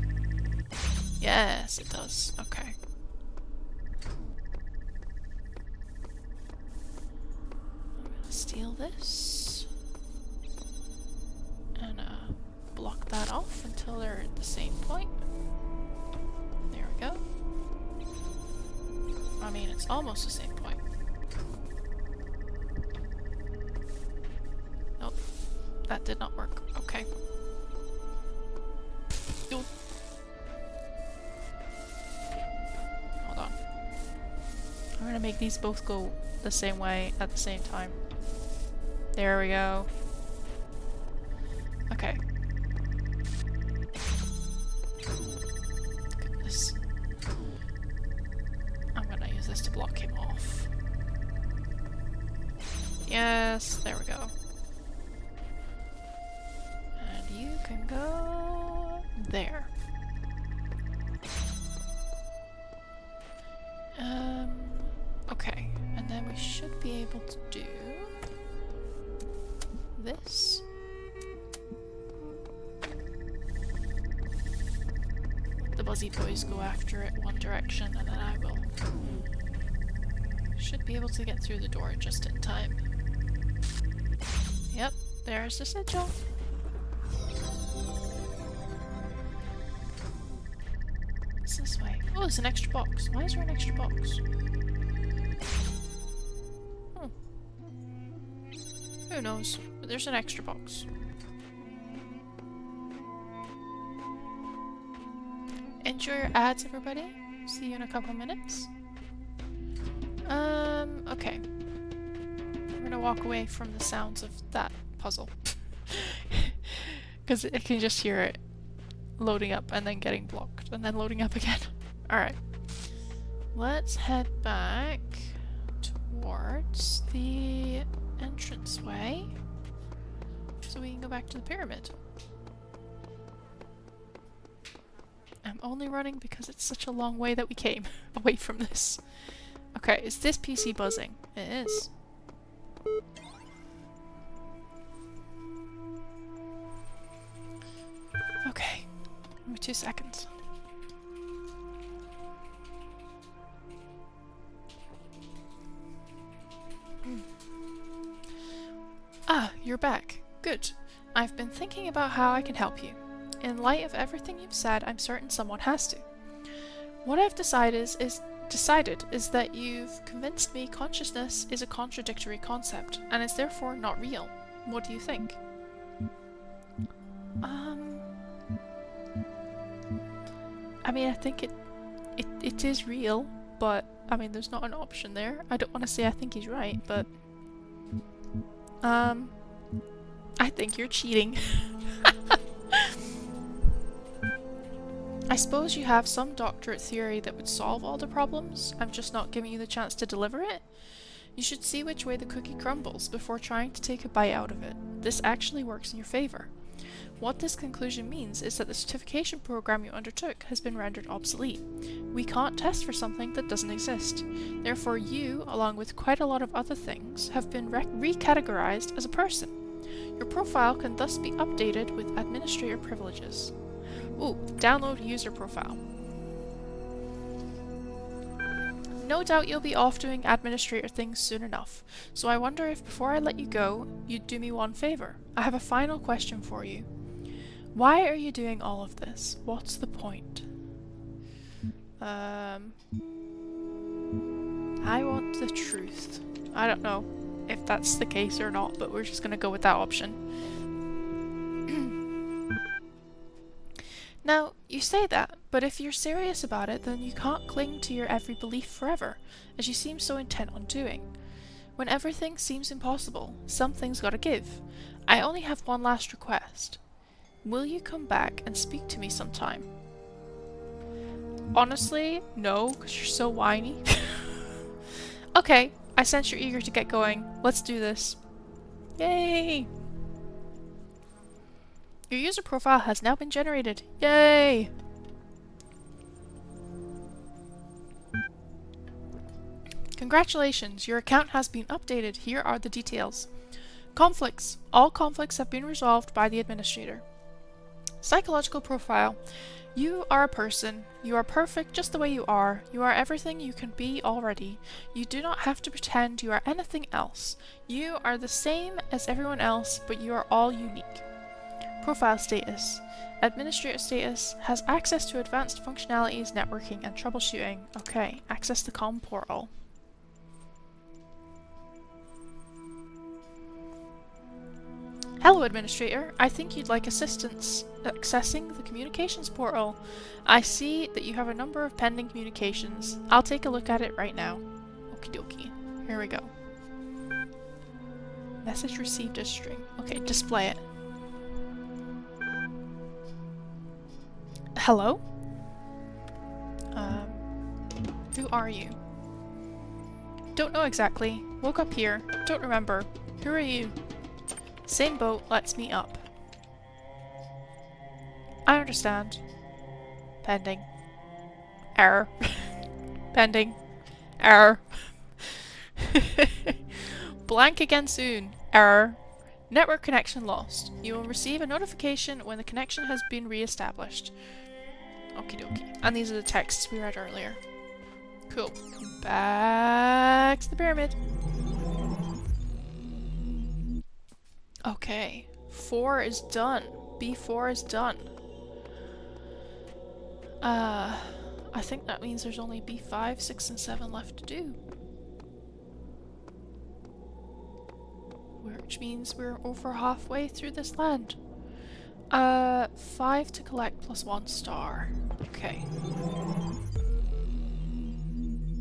Yes, it does. Okay. I'm gonna steal this. And block that off until they're at the same point. There we go. I mean, it's almost the same point. Nope. That did not work. Okay. Ooh. Hold on. I'm gonna make these both go the same way at the same time. There we go. Okay. Goodness. I'm gonna use this to block him off. Yes, there we go. And you can go there. Okay, and then we should be able to do this. The buzzy boys go after it one direction, and then I will. Should be able to get through the door just in time. Yep, there's the sigil. It's this way. Oh, there's an extra box. Why is there an extra box? Who knows? But there's an extra box. Enjoy your ads, everybody. See you in a couple minutes. Okay. We're gonna walk away from the sounds of that puzzle. Because I can just hear it loading up and then getting blocked and then loading up again. Alright. Let's head back towards the entranceway so we can go back to the pyramid. I'm only running because it's such a long way that we came away from this. Okay, is this PC buzzing? It is. Okay, give me 2 seconds. Ah, you're back. Good. I've been thinking about how I can help you. In light of everything you've said, I'm certain someone has to. What I've decided is that you've convinced me consciousness is a contradictory concept, and is therefore not real. What do you think? I mean, I think it is real, but I mean, there's not an option there. I don't want to say I think he's right, but I think you're cheating. I suppose you have some doctorate theory that would solve all the problems. I'm just not giving you the chance to deliver it. You should see which way the cookie crumbles before trying to take a bite out of it. This actually works in your favor. What this conclusion means is that the certification program you undertook has been rendered obsolete. We can't test for something that doesn't exist. Therefore you, along with quite a lot of other things, have been recategorized as a person. Your profile can thus be updated with administrator privileges. Ooh, download user profile. No doubt you'll be off doing administrator things soon enough, so I wonder if before I let you go, you'd do me one favor. I have a final question for you. Why are you doing all of this? What's the point? I want the truth. I don't know if that's the case or not, but we're just gonna go with that option. Now, you say that, but if you're serious about it, then you can't cling to your every belief forever, as you seem so intent on doing. When everything seems impossible, something's gotta give. I only have one last request. Will you come back and speak to me sometime? Honestly, no, because you're so whiny. Okay, I sense you're eager to get going. Let's do this. Yay! Your user profile has now been generated. Yay! Congratulations, your account has been updated. Here are the details. Conflicts. All conflicts have been resolved by the administrator. Psychological profile. You are a person. You are perfect just the way you are. You are everything you can be already. You do not have to pretend you are anything else. You are the same as everyone else, but you are all unique. Profile status. Administrator status has access to advanced functionalities, networking, and troubleshooting. Okay, access the comm portal. Hello, Administrator. I think you'd like assistance accessing the communications portal. I see that you have a number of pending communications. I'll take a look at it right now. Okie dokie. Here we go. Message received as string. Okay, display it. Hello? Who are you? Don't know exactly. Woke up here. Don't remember. Who are you? Same boat, let's meet up. I understand. Pending. Error. Pending. Error. Blank again soon. Error. Network connection lost. You will receive a notification when the connection has been re-established. Okie dokie. And these are the texts we read earlier. Cool. Back to the pyramid. Okay. 4 is done. B4 is done. I think that means there's only B5, 6, and 7 left to do. Which means we're over halfway through this land. 5 to collect plus 1 star. Okay.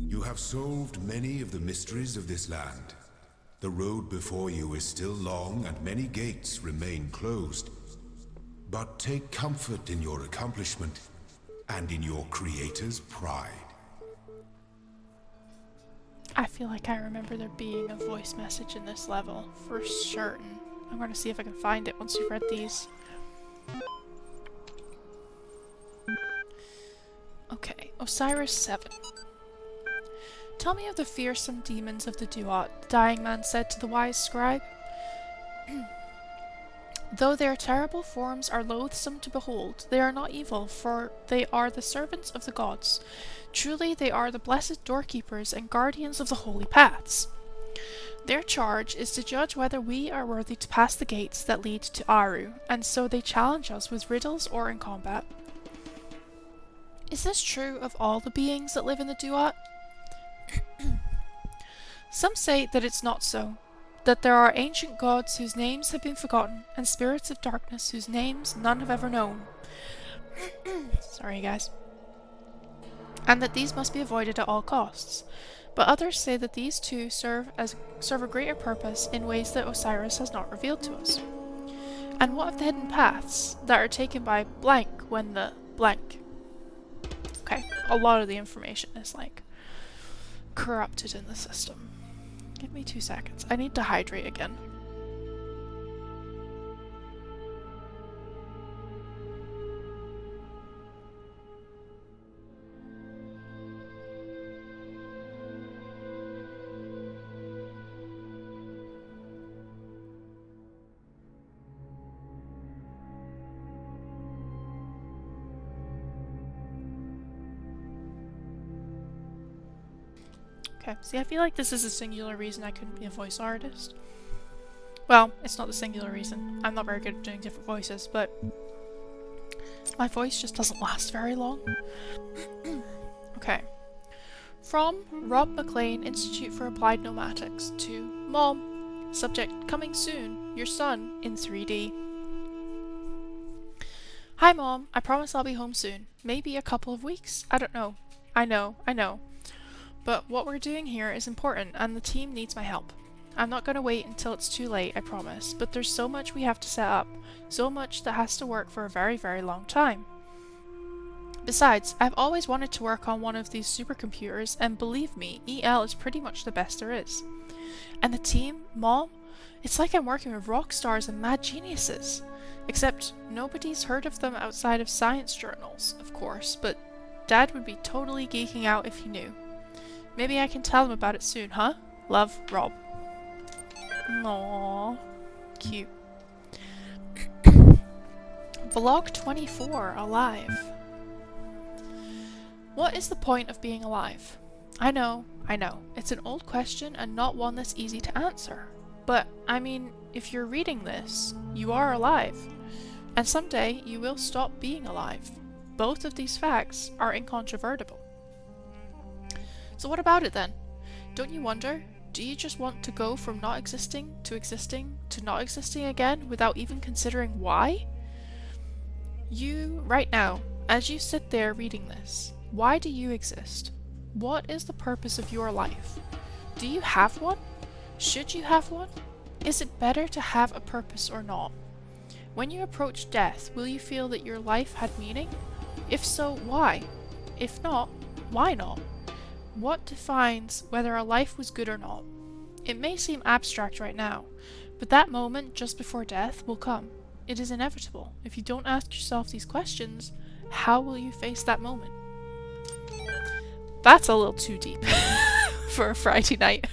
You have solved many of the mysteries of this land. The road before you is still long and many gates remain closed. But take comfort in your accomplishment and in your creator's pride. I feel like I remember there being a voice message in this level, for certain. I'm going to see if I can find it once you've read these. Okay, Osiris 7. Tell me of the fearsome demons of the Duat, the dying man said to the wise scribe. Though their terrible forms are loathsome to behold, they are not evil, for they are the servants of the gods. Truly they are the blessed doorkeepers and guardians of the holy paths. Their charge is to judge whether we are worthy to pass the gates that lead to Aru, and so they challenge us with riddles or in combat. Is this true of all the beings that live in the Duat? Some say that it's not so, that there are ancient gods whose names have been forgotten, and spirits of darkness whose names none have ever known. Sorry, guys. And that these must be avoided at all costs. But others say that these too serve a greater purpose in ways that Osiris has not revealed to us. And what of the hidden paths that are taken by blank when the blank? Okay, a lot of the information is like corrupted in the system. Give me 2 seconds. I need to hydrate again. Okay, see, I feel like this is a singular reason I couldn't be a voice artist. Well, it's not the singular reason. I'm not very good at doing different voices, but my voice just doesn't last very long. Okay. From Rob McLean, Institute for Applied Nomatics, to Mom, subject coming soon, your son in 3D. Hi Mom, I promise I'll be home soon. Maybe a couple of weeks? I don't know. I know. But what we're doing here is important, and the team needs my help. I'm not going to wait until it's too late, I promise, but there's so much we have to set up, so much that has to work for a very, very long time. Besides, I've always wanted to work on one of these supercomputers, and believe me, EL is pretty much the best there is. And the team, Mom, it's like I'm working with rock stars and mad geniuses. Except nobody's heard of them outside of science journals, of course, but Dad would be totally geeking out if he knew. Maybe I can tell him about it soon, huh? Love, Rob. Aww. Cute. Vlog 24, alive. What is the point of being alive? I know. It's an old question and not one that's easy to answer. But, I mean, if you're reading this, you are alive. And someday you will stop being alive. Both of these facts are incontrovertible. So what about it then? Don't you wonder? Do you just want to go from not existing to not existing again without even considering why? You, right now, as you sit there reading this, why do you exist? What is the purpose of your life? Do you have one? Should you have one? Is it better to have a purpose or not? When you approach death, will you feel that your life had meaning? If so, why? If not, why not? What defines whether a life was good or not? It may seem abstract right now, but that moment just before death will come. It is inevitable. If you don't ask yourself these questions, how will you face that moment? That's a little too deep for a Friday night.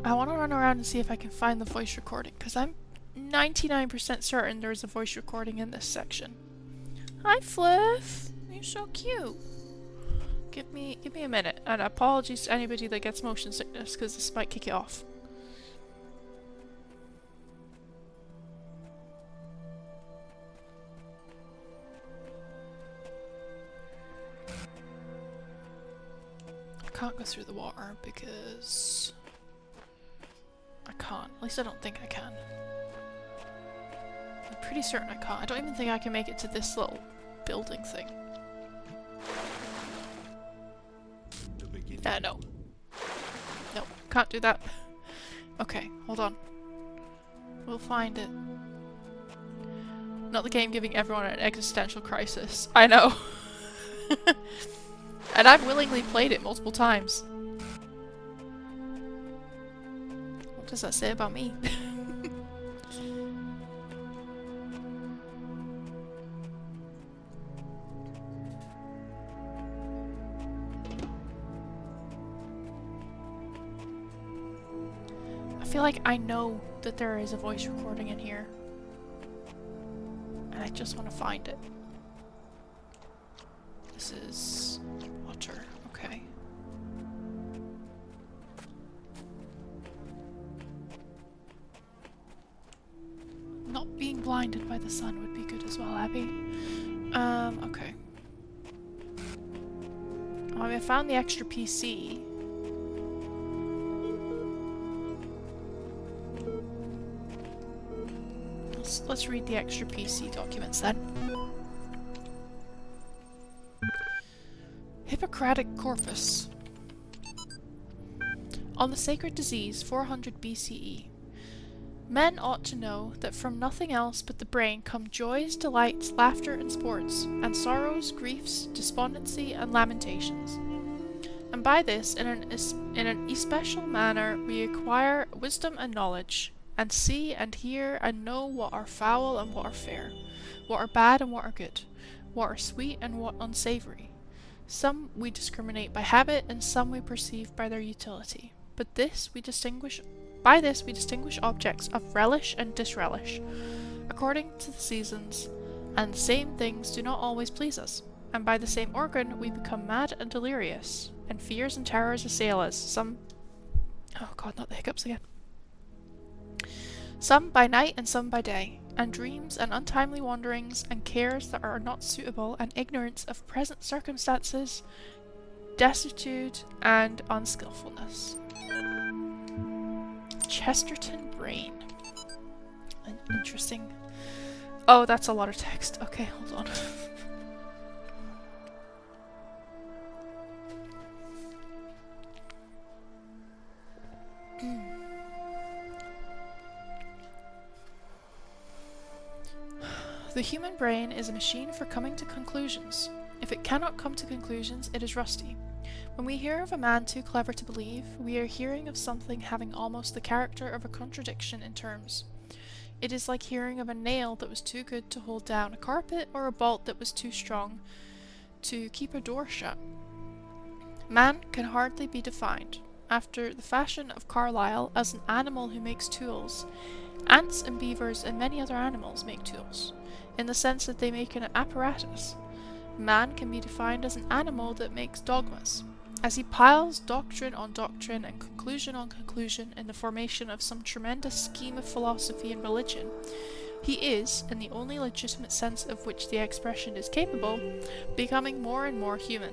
I want to run around and see if I can find the voice recording, because I'm 99% certain there's a voice recording in this section. Hi, Fliff. You're so cute. Give me a minute, and apologies to anybody that gets motion sickness, because this might kick you off. I can't go through the water because I can't. At least I don't think I can. I'm pretty certain I can't. I don't even think I can make it to this little building thing. No. No, can't do that. Okay, hold on. We'll find it. Not the game giving everyone an existential crisis. I know. And I've willingly played it multiple times. What does that say about me? feel like I know that there is a voice recording in here. And I just want to find it. This is water. Okay. Not being blinded by the sun would be good as well, Abby. Okay. Oh, I found the extra PC. Let's read the extra PC documents then. Hippocratic Corpus. On the sacred disease 400 BCE. Men ought to know that from nothing else but the brain come joys, delights, laughter, and sports, and sorrows, griefs, despondency, and lamentations. And by this, in an especial manner, we acquire wisdom and knowledge, and see and hear and know what are foul and what are fair, what are bad and what are good, what are sweet and what unsavory. Some we discriminate by habit, and some we perceive by their utility. But by this we distinguish objects of relish and disrelish, according to the seasons, and the same things do not always please us. And by the same organ we become mad and delirious, and fears and terrors assail us, oh god, not the hiccups again. Some by night and some by day, and dreams and untimely wanderings, and cares that are not suitable, and ignorance of present circumstances, desuetude, and unskilfulness. Chesterton Brain. An interesting... Oh, that's a lot of text. Okay, hold on. The human brain is a machine for coming to conclusions. If it cannot come to conclusions, it is rusty. When we hear of a man too clever to believe, we are hearing of something having almost the character of a contradiction in terms. It is like hearing of a nail that was too good to hold down a carpet, or a bolt that was too strong to keep a door shut. Man can hardly be defined, after the fashion of Carlyle, as an animal who makes tools. Ants and beavers and many other animals make tools, in the sense that they make an apparatus. Man can be defined as an animal that makes dogmas, as he piles doctrine on doctrine and conclusion on conclusion in the formation of some tremendous scheme of philosophy and religion. He is, in the only legitimate sense of which the expression is capable, becoming more and more human.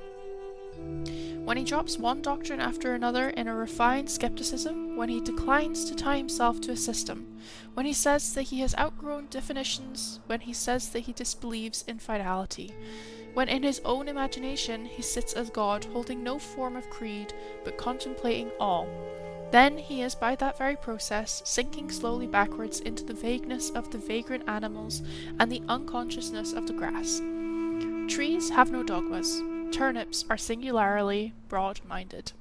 When he drops one doctrine after another in a refined skepticism, when he declines to tie himself to a system, when he says that he has outgrown definitions, when he says that he disbelieves in finality, when in his own imagination he sits as God, holding no form of creed, but contemplating all, then he is by that very process sinking slowly backwards into the vagueness of the vagrant animals and the unconsciousness of the grass. Trees have no dogmas. Turnips are singularly broad-minded.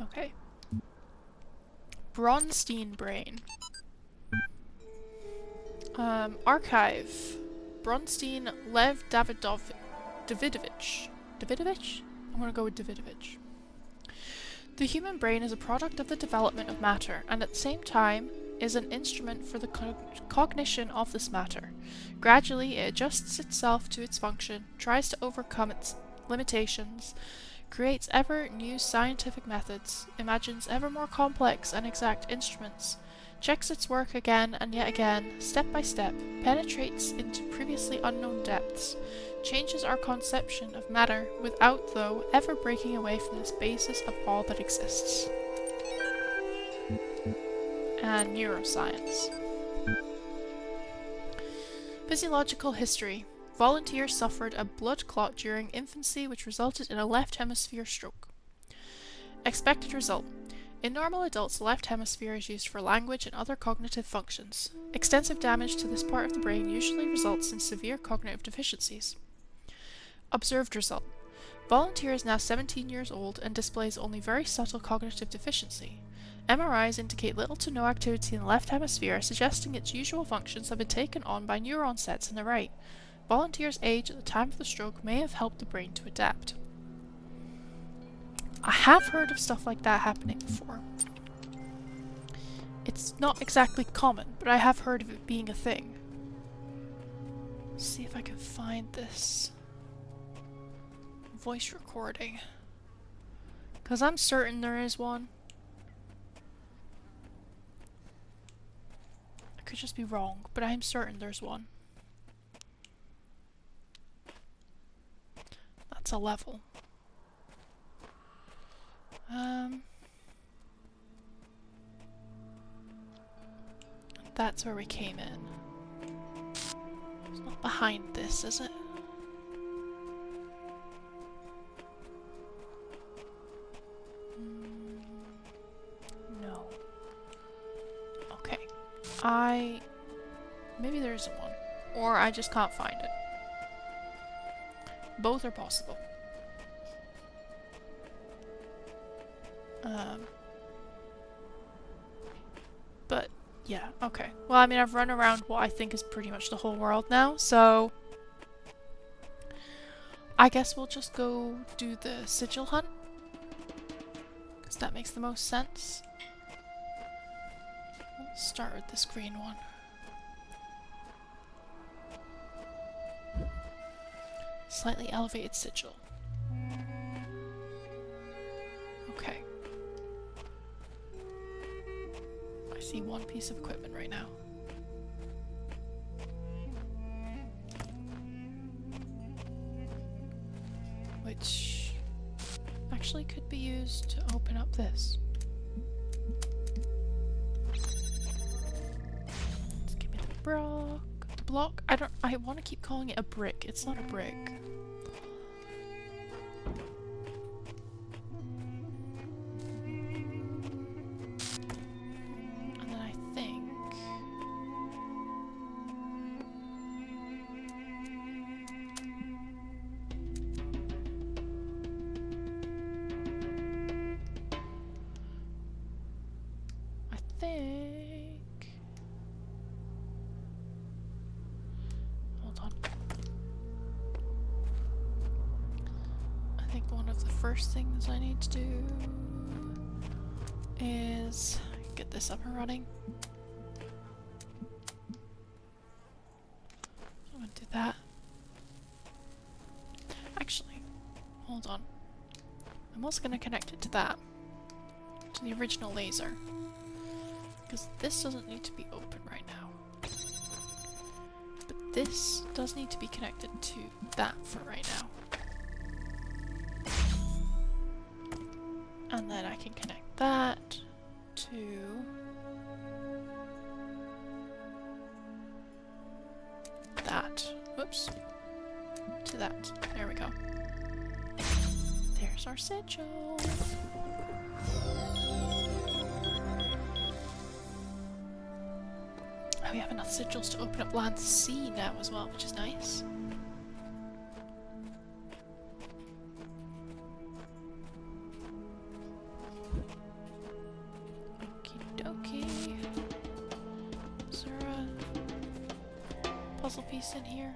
Okay. Bronstein Brain. Archive. Bronstein Lev Davidovich. Davidovich? I'm gonna go with Davidovich. The human brain is a product of the development of matter, and at the same time is an instrument for the cognition of this matter. Gradually, it adjusts itself to its function, tries to overcome its limitations, creates ever new scientific methods, imagines ever more complex and exact instruments, checks its work again and yet again, step by step, penetrates into previously unknown depths, changes our conception of matter without, though, ever breaking away from this basis of all that exists. And neuroscience. Physiological history. Volunteer suffered a blood clot during infancy which resulted in a left hemisphere stroke. Expected result. In normal adults, the left hemisphere is used for language and other cognitive functions. Extensive damage to this part of the brain usually results in severe cognitive deficiencies. Observed result. Volunteer is now 17 years old and displays only very subtle cognitive deficiency. MRIs indicate little to no activity in the left hemisphere, suggesting its usual functions have been taken on by neuron sets in the right. Volunteer's age at the time of the stroke may have helped the brain to adapt. I have heard of stuff like that happening before. It's not exactly common, but I have heard of it being a thing. Let's see if I can find this voice recording. Because I'm certain there is one. I could just be wrong, but I'm certain there's one. That's a level. That's where we came in. It's not behind this, is it? No. Okay. Maybe there isn't one. Or I just can't find it. Both are possible. But, yeah, okay. Well, I mean, I've run around what I think is pretty much the whole world now, so I guess we'll just go do the sigil hunt. Because that makes the most sense. Let's start with this green one. Slightly elevated sigil. Okay. I see one piece of equipment right now. Which actually could be used to open up this. Let's give me the block. I want to keep calling it a brick. It's not a brick. And then I think hold on. I think one of the first things I need to do is get this up and running. I'm gonna do that. Actually, hold on. I'm also gonna connect it to that. To the original laser. Because this doesn't need to be open right now. But this does need to be connected to that for right now. And then I can connect that to that. Whoops. To that. There we go. There's our sigil. Oh, we have enough sigils to open up land C now as well, which is nice. Okie dokie. Is there a puzzle piece in here?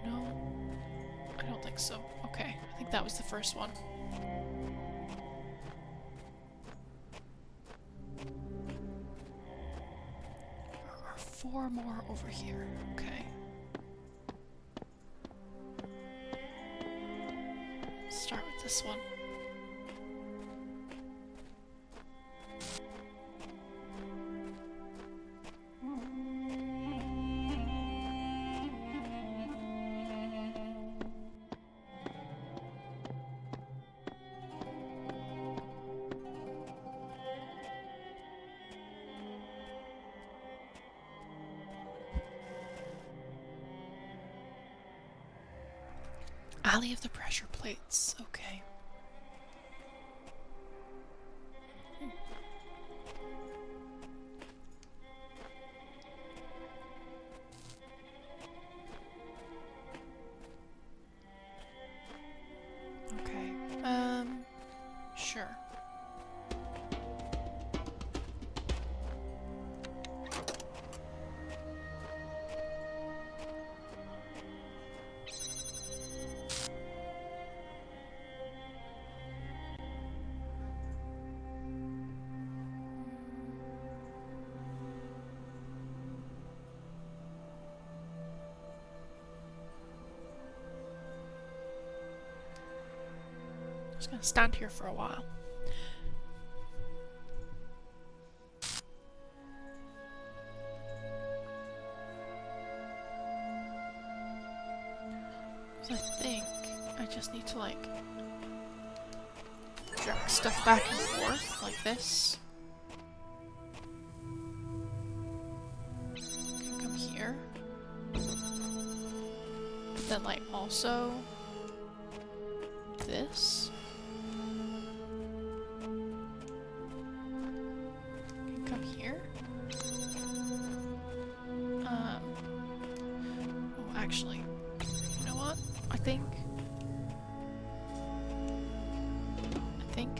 No? I don't think so. Okay, I think that was the first one. There are 4 more over here. Okay. Start with this one. Alley of the pressure plates. Okay. Okay. Sure. gonna stand here for a while. So I think I just need to like drag stuff back and forth like this. Can come here. But then like also this. Can come here. Oh actually, you know what? I think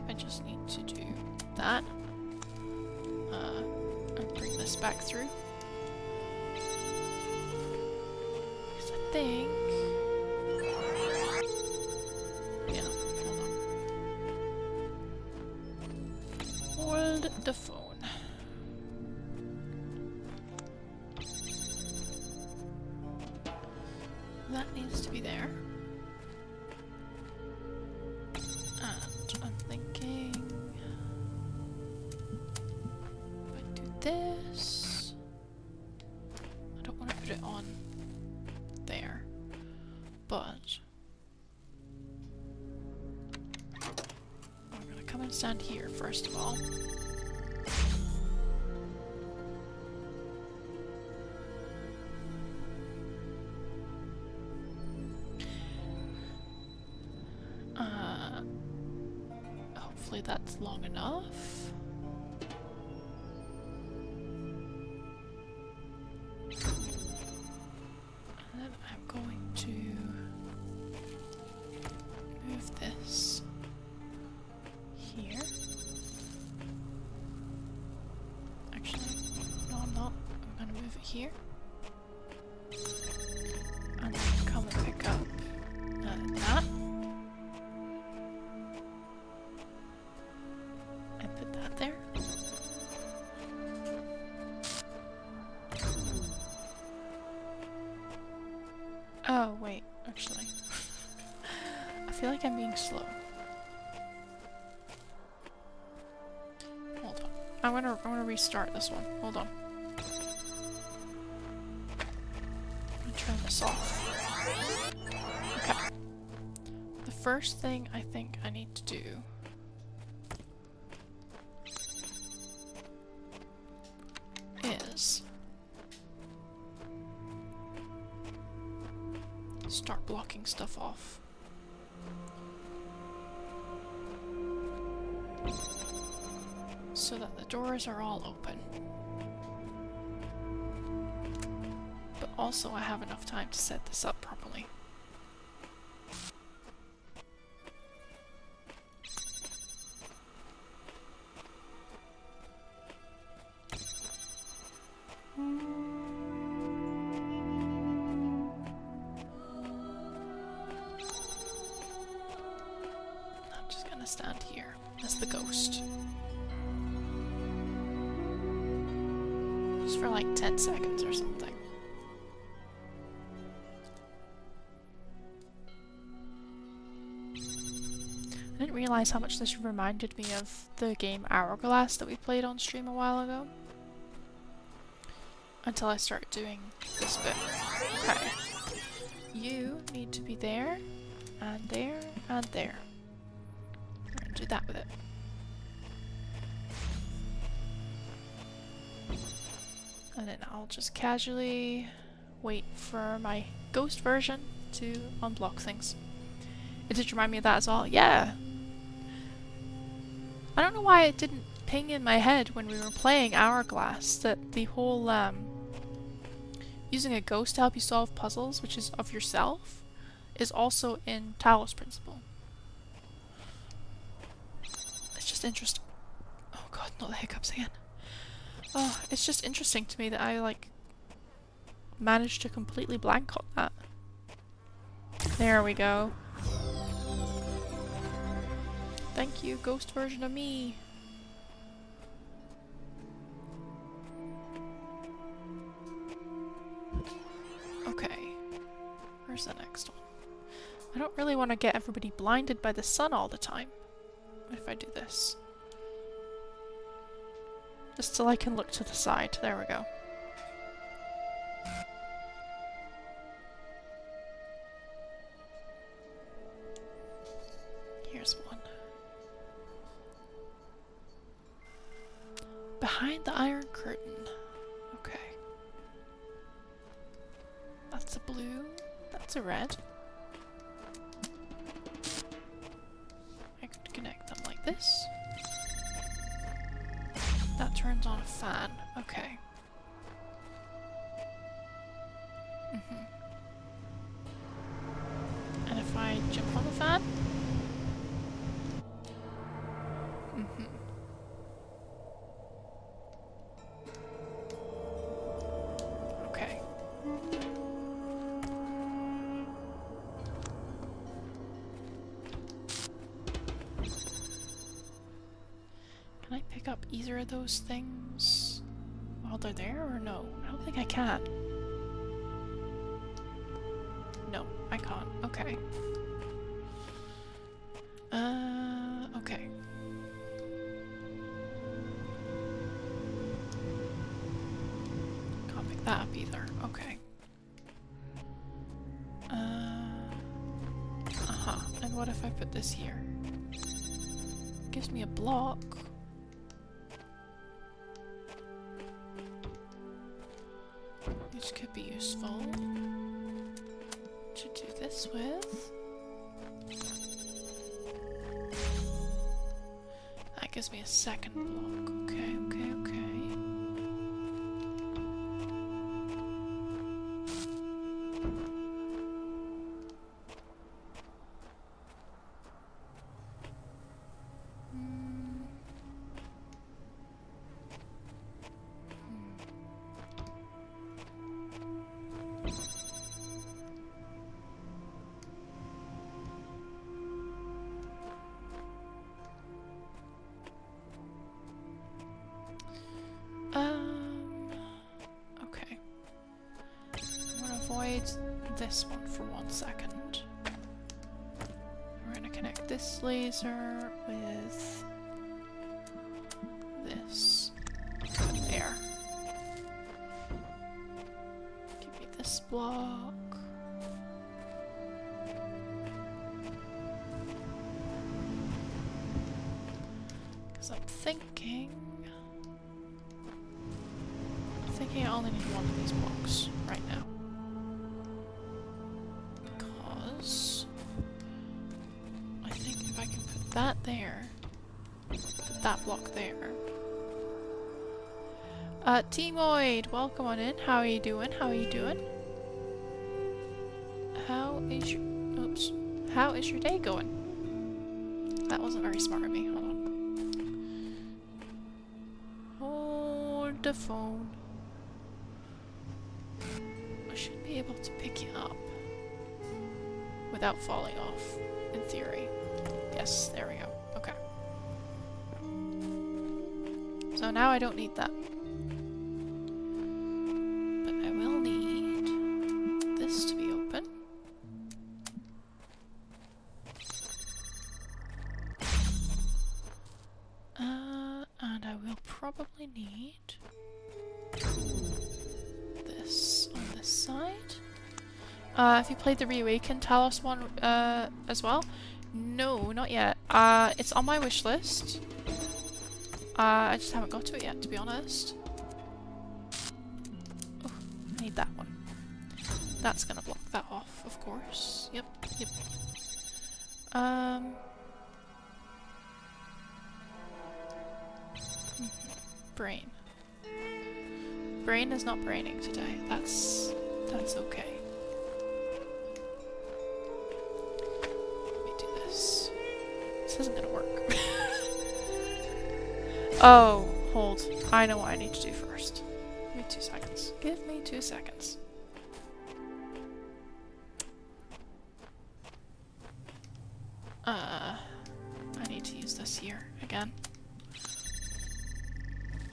I just need to do that. And bring this back through. Because I think... yeah, hold on. Hold the phone. That needs to be there. And I'm thinking... if I do this... I don't want to put it on there, but... I'm gonna come and stand here first of all. Hopefully that's long enough. And then I'm going to move this here. Actually, no I'm not. I'm gonna move it here. And then come and pick up that. And put that there. Oh, wait, actually. I feel like I'm being slow. Hold on. I'm gonna restart this one. Hold on. I'm gonna turn this off. Okay. The first thing I think I need to do is start blocking stuff off. So that the doors are all open. But also I have enough time to set this up properly. I'm just gonna stand here as the ghost. Just for like 10 seconds or something. I didn't realize how much this reminded me of the game Hourglass that we played on stream a while ago. Until I started doing this bit. Okay. You need to be there, and there, and there. We're gonna do that with it. And then I'll just casually wait for my ghost version to unblock things. It did remind me of that as well. Yeah! I don't know why it didn't ping in my head when we were playing Hourglass that the whole using a ghost to help you solve puzzles, which is of yourself, is also in Talos Principle. It's just interesting. Oh god, not the hiccups again. Oh, it's just interesting to me that I like managed to completely blank on that. There we go. Thank you, ghost version of me. Okay, where's the next one? I don't really want to get everybody blinded by the sun all the time. What if I do this? Just so I can look to the side. There we go. Here's one. Behind the Iron Curtain. Okay. That's a blue. That's a red. I could connect them like this. That turns on a fan. Okay. And if I jump on the fan? Okay. Can I pick up either of those things while they're there or no? I don't think I can. No, I can't. Okay. Okay. Can't pick that up either. Okay. And what if I put this here? Gives me a block. Which could be useful to do this with. That gives me a second block. Okay, okay, okay. Okay. I'm gonna avoid this one for 1 second. We're gonna connect this laser with this. There. Give me this block. Because I'm thinking I only need one of these blocks right now. Because I think if I can put that there, put that block there. Teamoid, welcome on in. How are you doing? How are you doing? How is your How is your day going? That wasn't very smart of me. Hold on. Hold the phone. I should be able to pick you up without falling off, in theory. Yes, there we go. Okay. So now I don't need that. But I will need this to be open. And I will probably need this on this side. Have you played the Reawakened Talos one as well? No, not yet. It's on my wish list. I just haven't got to it yet, to be honest. Oh, I need that one. That's gonna block that off, of course. Yep, yep. Brain. Brain is not braining today. That's okay. Let me do this. This isn't gonna work. Oh, hold. I know what I need to do first. Give me 2 seconds. Give me 2 seconds. I need to use this here again.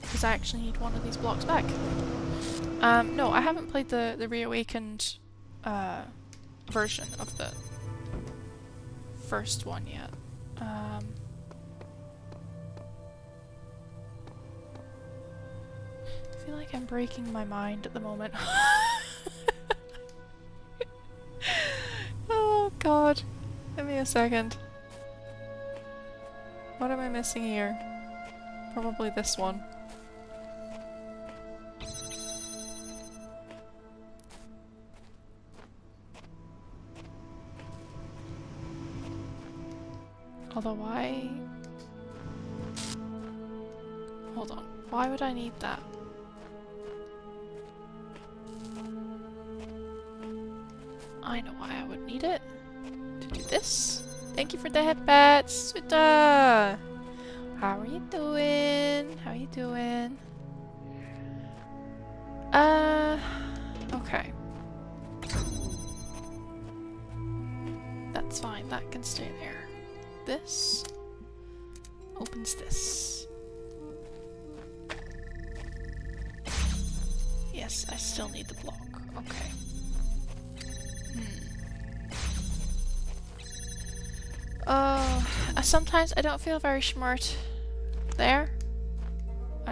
Because I actually need one of these blocks back. No, I haven't played the Reawakened version of the first one yet. I feel like I'm breaking my mind at the moment. Oh god. Give me a second. What am I missing here? Probably this one. Although why... Hold on. Why would I need that? I know why I would need it. To do this. Thank you for the headbats, Suta! How are you doing? How are you doing? Okay. That's fine, that can stay there. This opens this. Yes, I still need the block. Okay. Sometimes I don't feel very smart there.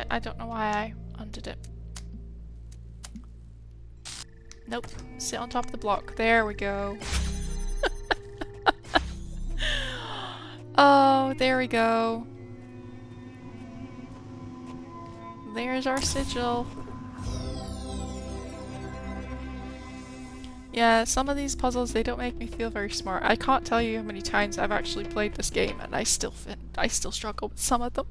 I don't know why I undid it. Nope. Sit on top of the block. There we go. Oh, there we go. There's our sigil. Yeah, some of these puzzles, they don't make me feel very smart. I can't tell you how many times I've actually played this game and I still struggle with some of them.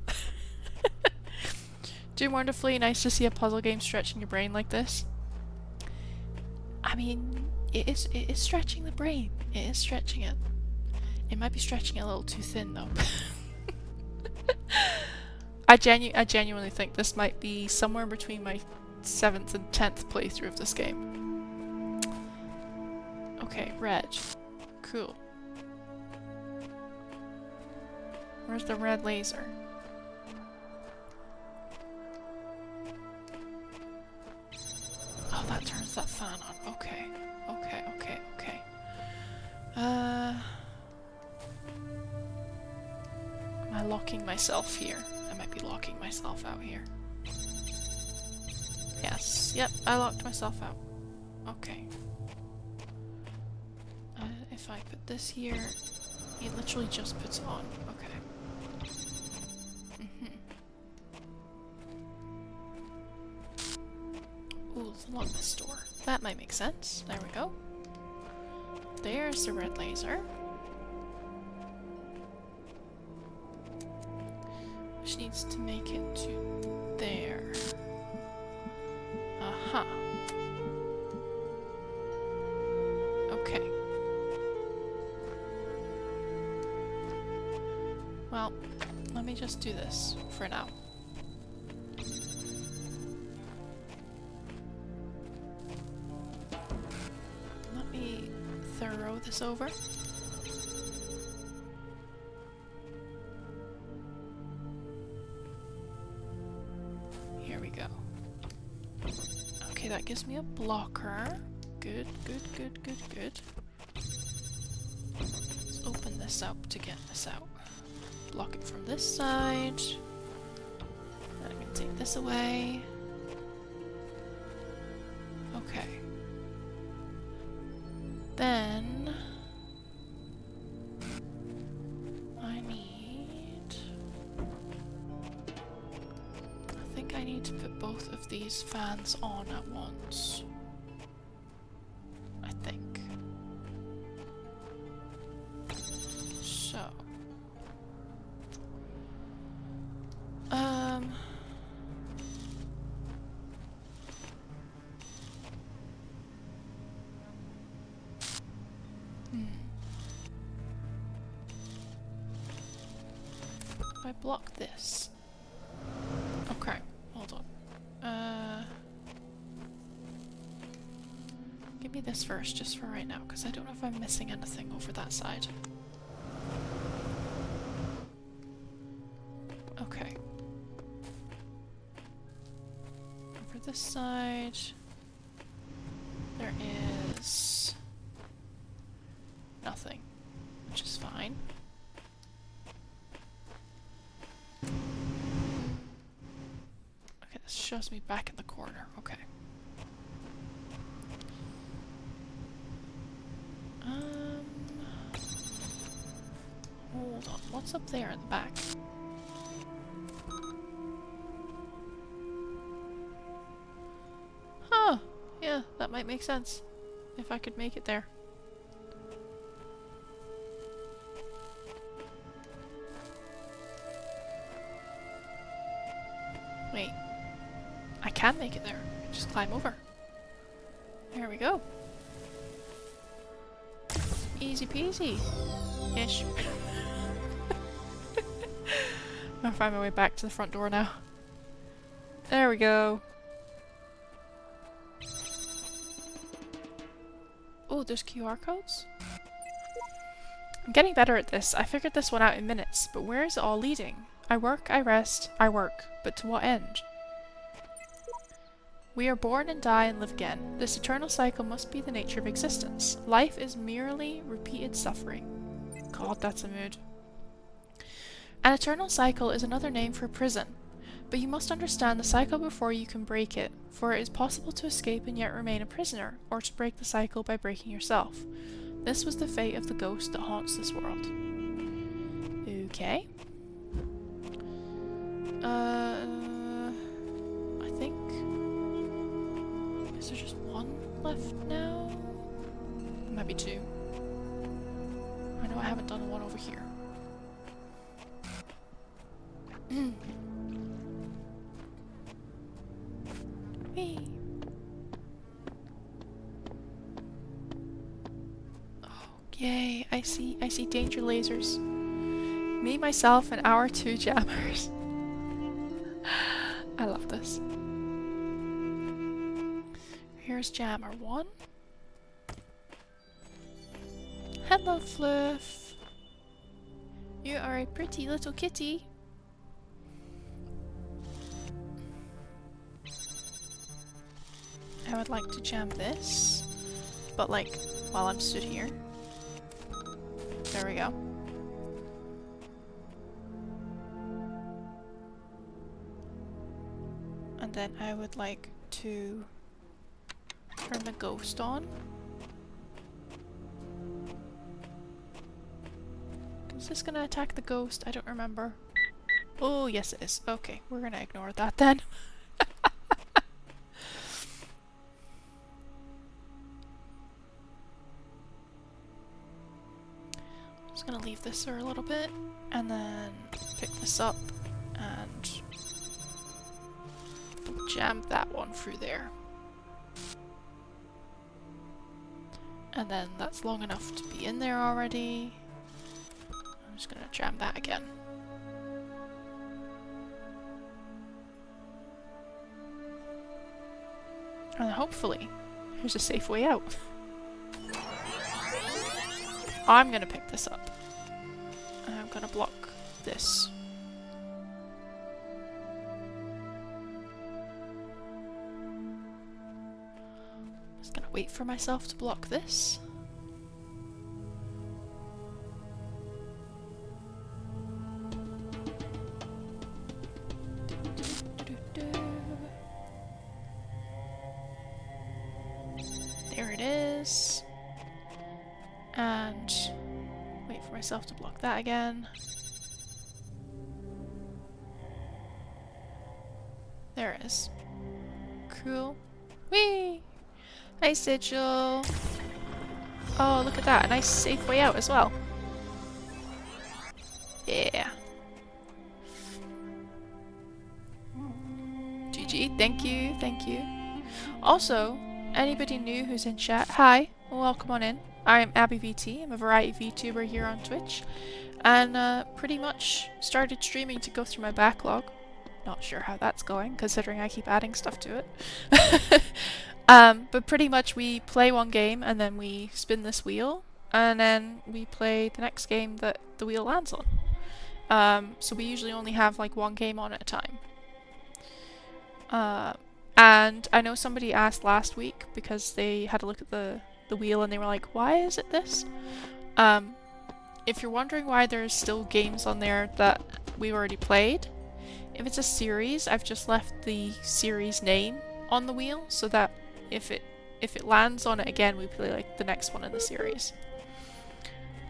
Doing wonderfully. Nice to see a puzzle game stretching your brain like this. I mean, it is stretching the brain. It is stretching it. It might be stretching it a little too thin though. I genuinely think this might be somewhere between my 7th and 10th playthrough of this game. Okay, red. Cool. Where's the red laser? Oh, that turns that fan on. Okay. Okay, okay, okay. Am I locking myself here? I might be locking myself out here. Yes. Yep, I locked myself out. Okay. If I put this here, it literally just puts it on. Okay. Ooh, let's unlock this door. That might make sense. There we go. There's the red laser. Which needs to make it to there. Aha. Okay. Well, let me just do this for now. Let me throw this over. Here we go. Okay, that gives me a blocker. Good, good, good, good, good. Let's open this up to get this out. Block it from this side. Then I'm gonna take this away. Okay. Then I think I need to put both of these fans on at once. I think. So. If I block this. Okay, hold on. Give me this first, just for right now, because I don't know if I'm missing anything over that side. Okay. Over this side, there is nothing, which is fine. Okay, this shows me back in the corner. What's up there in the back? Huh. Yeah, that might make sense. If I could make it there. Wait. I can make it there. Just climb over. There we go. Easy peasy. Ish. I'll find my way back to the front door now. There we go. Oh, there's QR codes? I'm getting better at this. I figured this one out in minutes, but where is it all leading? I work, I rest, I work, but to what end? We are born and die and live again. This eternal cycle must be the nature of existence. Life is merely repeated suffering. God, that's a mood. An eternal cycle is another name for prison, but you must understand the cycle before you can break it, for it is possible to escape and yet remain a prisoner, or to break the cycle by breaking yourself. This was the fate of the ghost that haunts this world. Okay. I think... Is there just one left now? Maybe two. I know I haven't done one over here. Whee! Oh, yay! I see danger lasers. Me, myself, and our 2 jammers. I love this. Here's Jammer 1. Hello, Fluff. You are a pretty little kitty. I would like to jam this, but like, while I'm stood here. There we go. And then I would like to turn the ghost on. Is this gonna attack the ghost? I don't remember. Oh, yes it is. Okay, we're gonna ignore that then. Just gonna leave this for a little bit, and then pick this up and jam that one through there. And then that's long enough to be in there already. I'm just gonna jam that again. And hopefully, there's a safe way out. I'm gonna pick this up. I'm gonna block this. Just gonna wait for myself to block this. There it is. And wait for myself to block that again. There it is. Cool. Whee! Hi, Sigil. Oh, look at that. A nice safe way out as well. Yeah. GG. Thank you. Thank you. Also, anybody new who's in chat, hi. Welcome on in. I am abbievt. I'm a variety VTuber here on Twitch. And pretty much started streaming to go through my backlog. Not sure how that's going, considering I keep adding stuff to it. But pretty much we play one game and then we spin this wheel and then we play the next game that the wheel lands on. So we usually only have like one game on at a time. And I know somebody asked last week because they had a look at the wheel and they were like, why is it this? If you're wondering why there's still games on there that we've already played, if it's a series, I've just left the series name on the wheel so that if it lands on it again, we play like the next one in the series.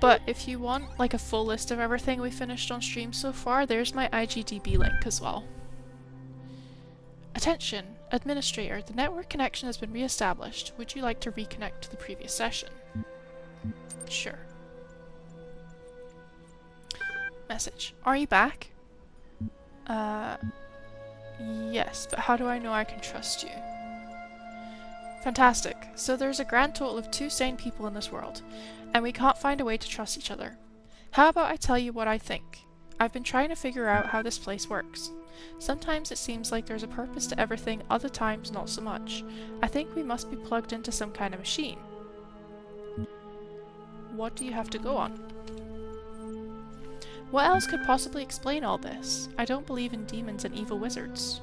But if you want like a full list of everything we finished on stream so far, there's my IGDB link as well. Attention, Administrator, the network connection has been re-established. Would you like to reconnect to the previous session? Sure. Message. Are you back? Yes, but how do I know I can trust you? Fantastic. So there's a grand total of 2 sane people in this world, and we can't find a way to trust each other. How about I tell you what I think? I've been trying to figure out how this place works. Sometimes it seems like there's a purpose to everything, other times not so much. I think we must be plugged into some kind of machine. What do you have to go on? What else could possibly explain all this? I don't believe in demons and evil wizards.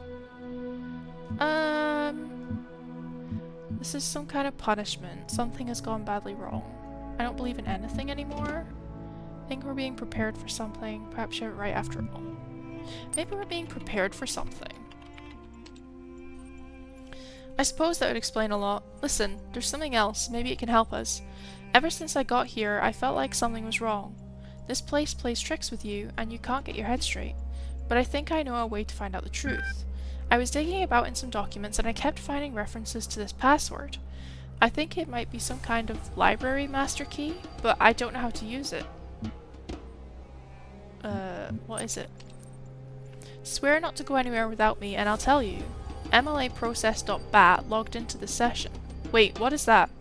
This is some kind of punishment. Something has gone badly wrong. I don't believe in anything anymore. I think we're being prepared for something. Perhaps you're right after all. Maybe we're being prepared for something. I suppose that would explain a lot. Listen, there's something else. Maybe it can help us. Ever since I got here, I felt like something was wrong. This place plays tricks with you, and you can't get your head straight. But I think I know a way to find out the truth. I was digging about in some documents, and I kept finding references to this password. I think it might be some kind of library master key, but I don't know how to use it. What is it? Swear not to go anywhere without me, and I'll tell you. MLAprocess.bat logged into the session. Wait, what is that?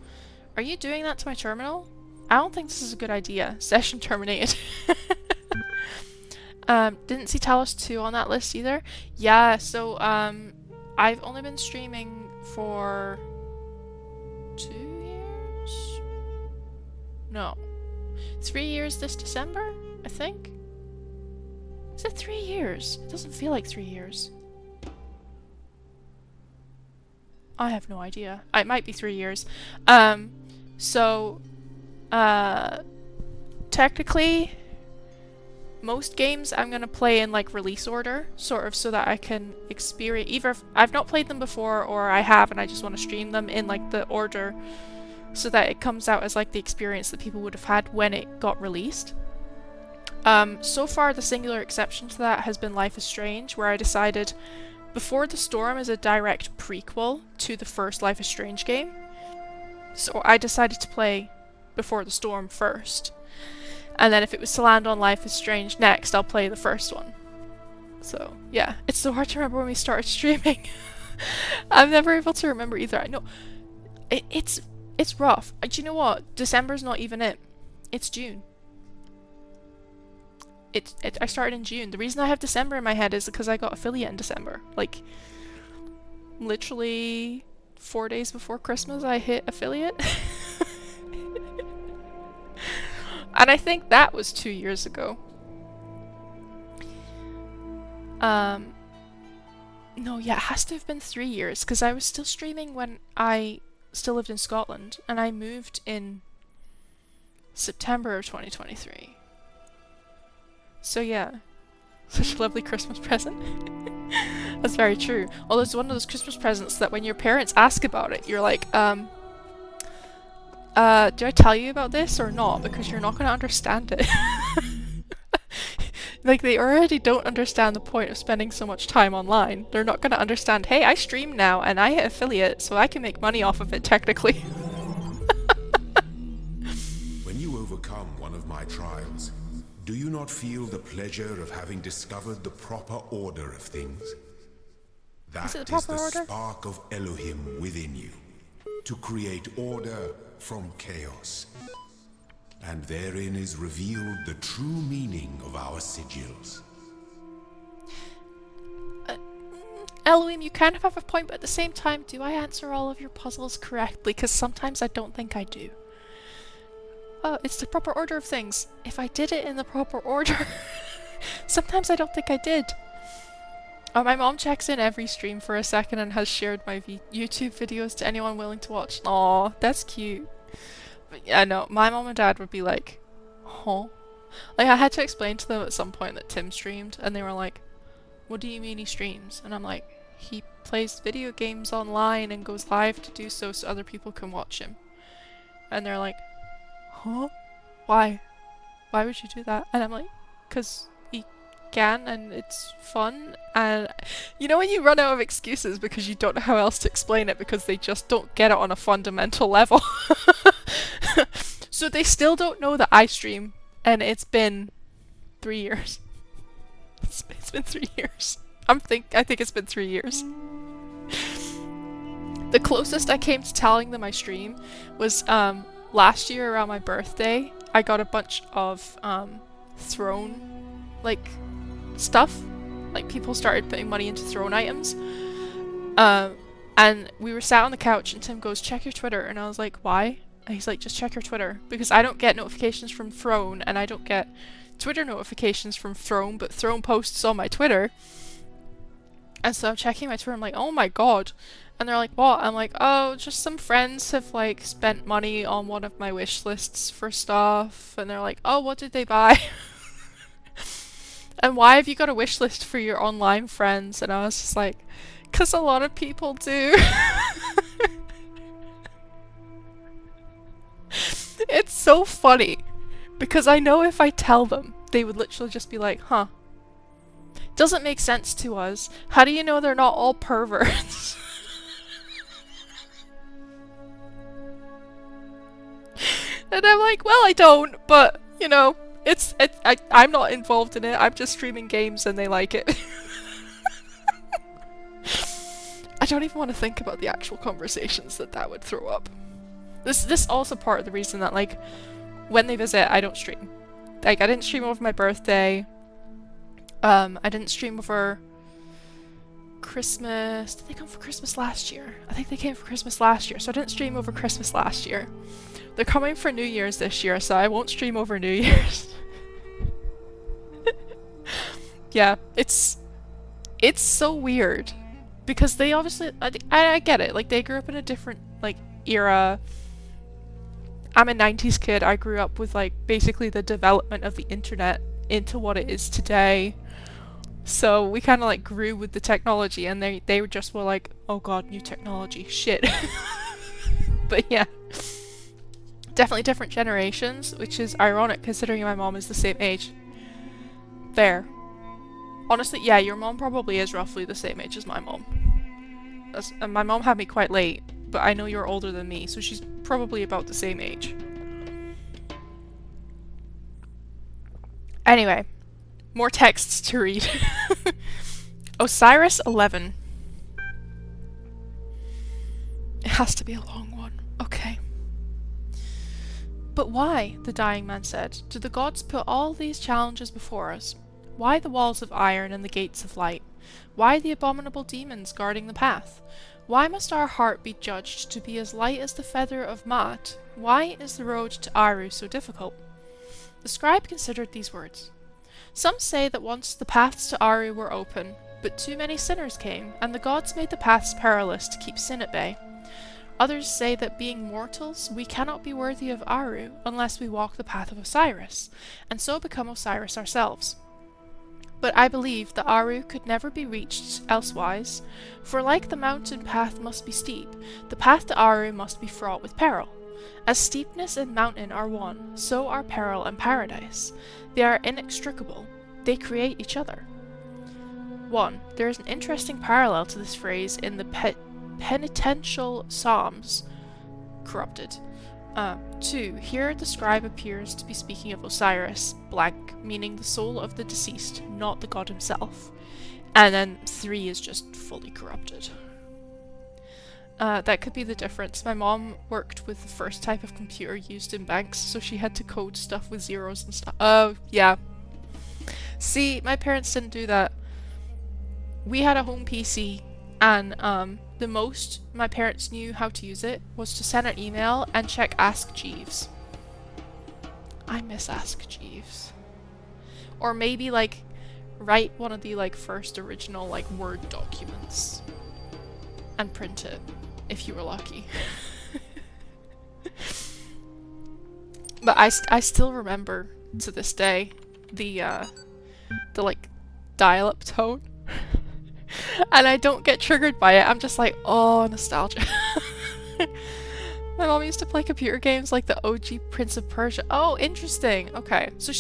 Are you doing that to my terminal? I don't think this is a good idea. Session terminated. Didn't see Talos 2 on that list either. Yeah, so, I've only been streaming for 2 years? No. 3 years this December, I think? Is it 3 years? It doesn't feel like 3 years. I have no idea. It might be 3 years. Technically, most games I'm gonna play in like release order, sort of so that I can experience, either if I've not played them before or I have and I just want to stream them in like the order so that it comes out as like the experience that people would have had when it got released. So far the singular exception to that has been Life is Strange, where I decided Before the Storm is a direct prequel to the first Life is Strange game. So I decided to play Before the Storm first. And then if it was to land on Life is Strange next, I'll play the first one. So, yeah. It's so hard to remember when we started streaming. I'm never able to remember either. I know. It's rough. Do you know what? December's not even it. It's June. I started in June. The reason I have December in my head is because I got affiliate in December. Like, literally 4 days before Christmas I hit affiliate. And I think that was 2 years ago. No, yeah, it has to have been 3 years, because I was still streaming when I still lived in Scotland, and I moved in September of 2023. So yeah, such a lovely Christmas present. That's very true. Although it's one of those Christmas presents that when your parents ask about it, you're like, do I tell you about this or not? Because you're not going to understand it. Like, they already don't understand the point of spending so much time online. They're not going to understand, hey, I stream now and I hit affiliate, so I can make money off of it technically. When you overcome one of my trials, do you not feel the pleasure of having discovered the proper order of things? That is the spark of Elohim within you, to create order from chaos. And therein is revealed the true meaning of our sigils. Elohim, you kind of have a point, but at the same time, do I answer all of your puzzles correctly? Because sometimes I don't think I do. Oh, it's the proper order of things. If I did it in the proper order... Sometimes I don't think I did. My mom checks in every stream for a second and has shared my YouTube videos to anyone willing to watch. Aw, that's cute. But yeah, no, my mom and dad would be like, huh? Like, I had to explain to them at some point that Tim streamed, and they were like, what do you mean he streams? And I'm like, he plays video games online and goes live to do so, so other people can watch him. And they're like, huh? Why? I'm like, why would you do that? And I'm like, because you can, and it's fun. And you know when you run out of excuses because you don't know how else to explain it because they just don't get it on a fundamental level. So they still don't know that I stream, and it's been 3 years. It's been 3 years. I think it's been 3 years. The closest I came to telling them I stream was last year around my birthday. I got a bunch of throne like stuff. Like people started putting money into throne items. And we were sat on the couch and Tim goes, check your Twitter. And I was like, why? And he's like, just check your Twitter. Because I don't get notifications from Throne and I don't get Twitter notifications from Throne, but Throne posts on my Twitter. And so I'm checking my Twitter, I'm like, oh my god. And they're like, what? I'm like, oh, just some friends have like spent money on one of my wish lists for stuff. And they're like, oh, what did they buy? And why have you got a wish list for your online friends? And I was just like, because a lot of people do. It's so funny. Because I know if I tell them, they would literally just be like, huh. Doesn't make sense to us. How do you know they're not all perverts? And I'm like, well, I don't, but, you know, I'm not involved in it. I'm just streaming games and they like it. I don't even want to think about the actual conversations that would throw up. This also part of the reason that, like, when they visit, I don't stream. Like, I didn't stream over my birthday. I didn't stream over Christmas. Did they come for Christmas last year? I think they came for Christmas last year, so I didn't stream over Christmas last year. They're coming for New Year's this year, so I won't stream over New Year's. Yeah, it's so weird. Because they obviously, I get it, like, they grew up in a different, like, era. I'm a 90s kid, I grew up with, like, basically the development of the internet into what it is today. So we kind of, like, grew with the technology, and they just were like, oh god, new technology, shit. But yeah. Definitely different generations, which is ironic considering my mom is the same age. Fair. Honestly, yeah, your mom probably is roughly the same age as my mom. And my mom had me quite late, but I know you're older than me, so she's probably about the same age. Anyway, more texts to read. Osiris 11. It has to be a long one. Okay. But why, the dying man said, do the gods put all these challenges before us? Why the walls of iron and the gates of light? Why the abominable demons guarding the path? Why must our heart be judged to be as light as the feather of Maat? Why is the road to Aru so difficult? The scribe considered these words. Some say that once the paths to Aru were open, but too many sinners came, and the gods made the paths perilous to keep sin at bay. Others say that being mortals, we cannot be worthy of Aru unless we walk the path of Osiris, and so become Osiris ourselves. But I believe that Aru could never be reached elsewise, for like the mountain path must be steep, the path to Aru must be fraught with peril. As steepness and mountain are one, so are peril and paradise. They are inextricable. They create each other. 1. There is an interesting parallel to this phrase in the penitential Psalms, corrupted. 2. Here the scribe appears to be speaking of Osiris, blank, meaning the soul of the deceased, not the god himself. And then 3 is just fully corrupted. That could be the difference. My mom worked with the first type of computer used in banks, so she had to code stuff with zeros and stuff. Oh, yeah. See, my parents didn't do that. We had a home PC, and the most my parents knew how to use it was to send an email and check Ask Jeeves. I miss Ask Jeeves. Or maybe, like, write one of the, like, first original, like, Word documents and print it, if you were lucky. But I still remember, to this day, the like, dial-up tone. And I don't get triggered by it. I'm just like, oh, nostalgia. My mom used to play computer games like the OG Prince of Persia. Oh, interesting. Okay. So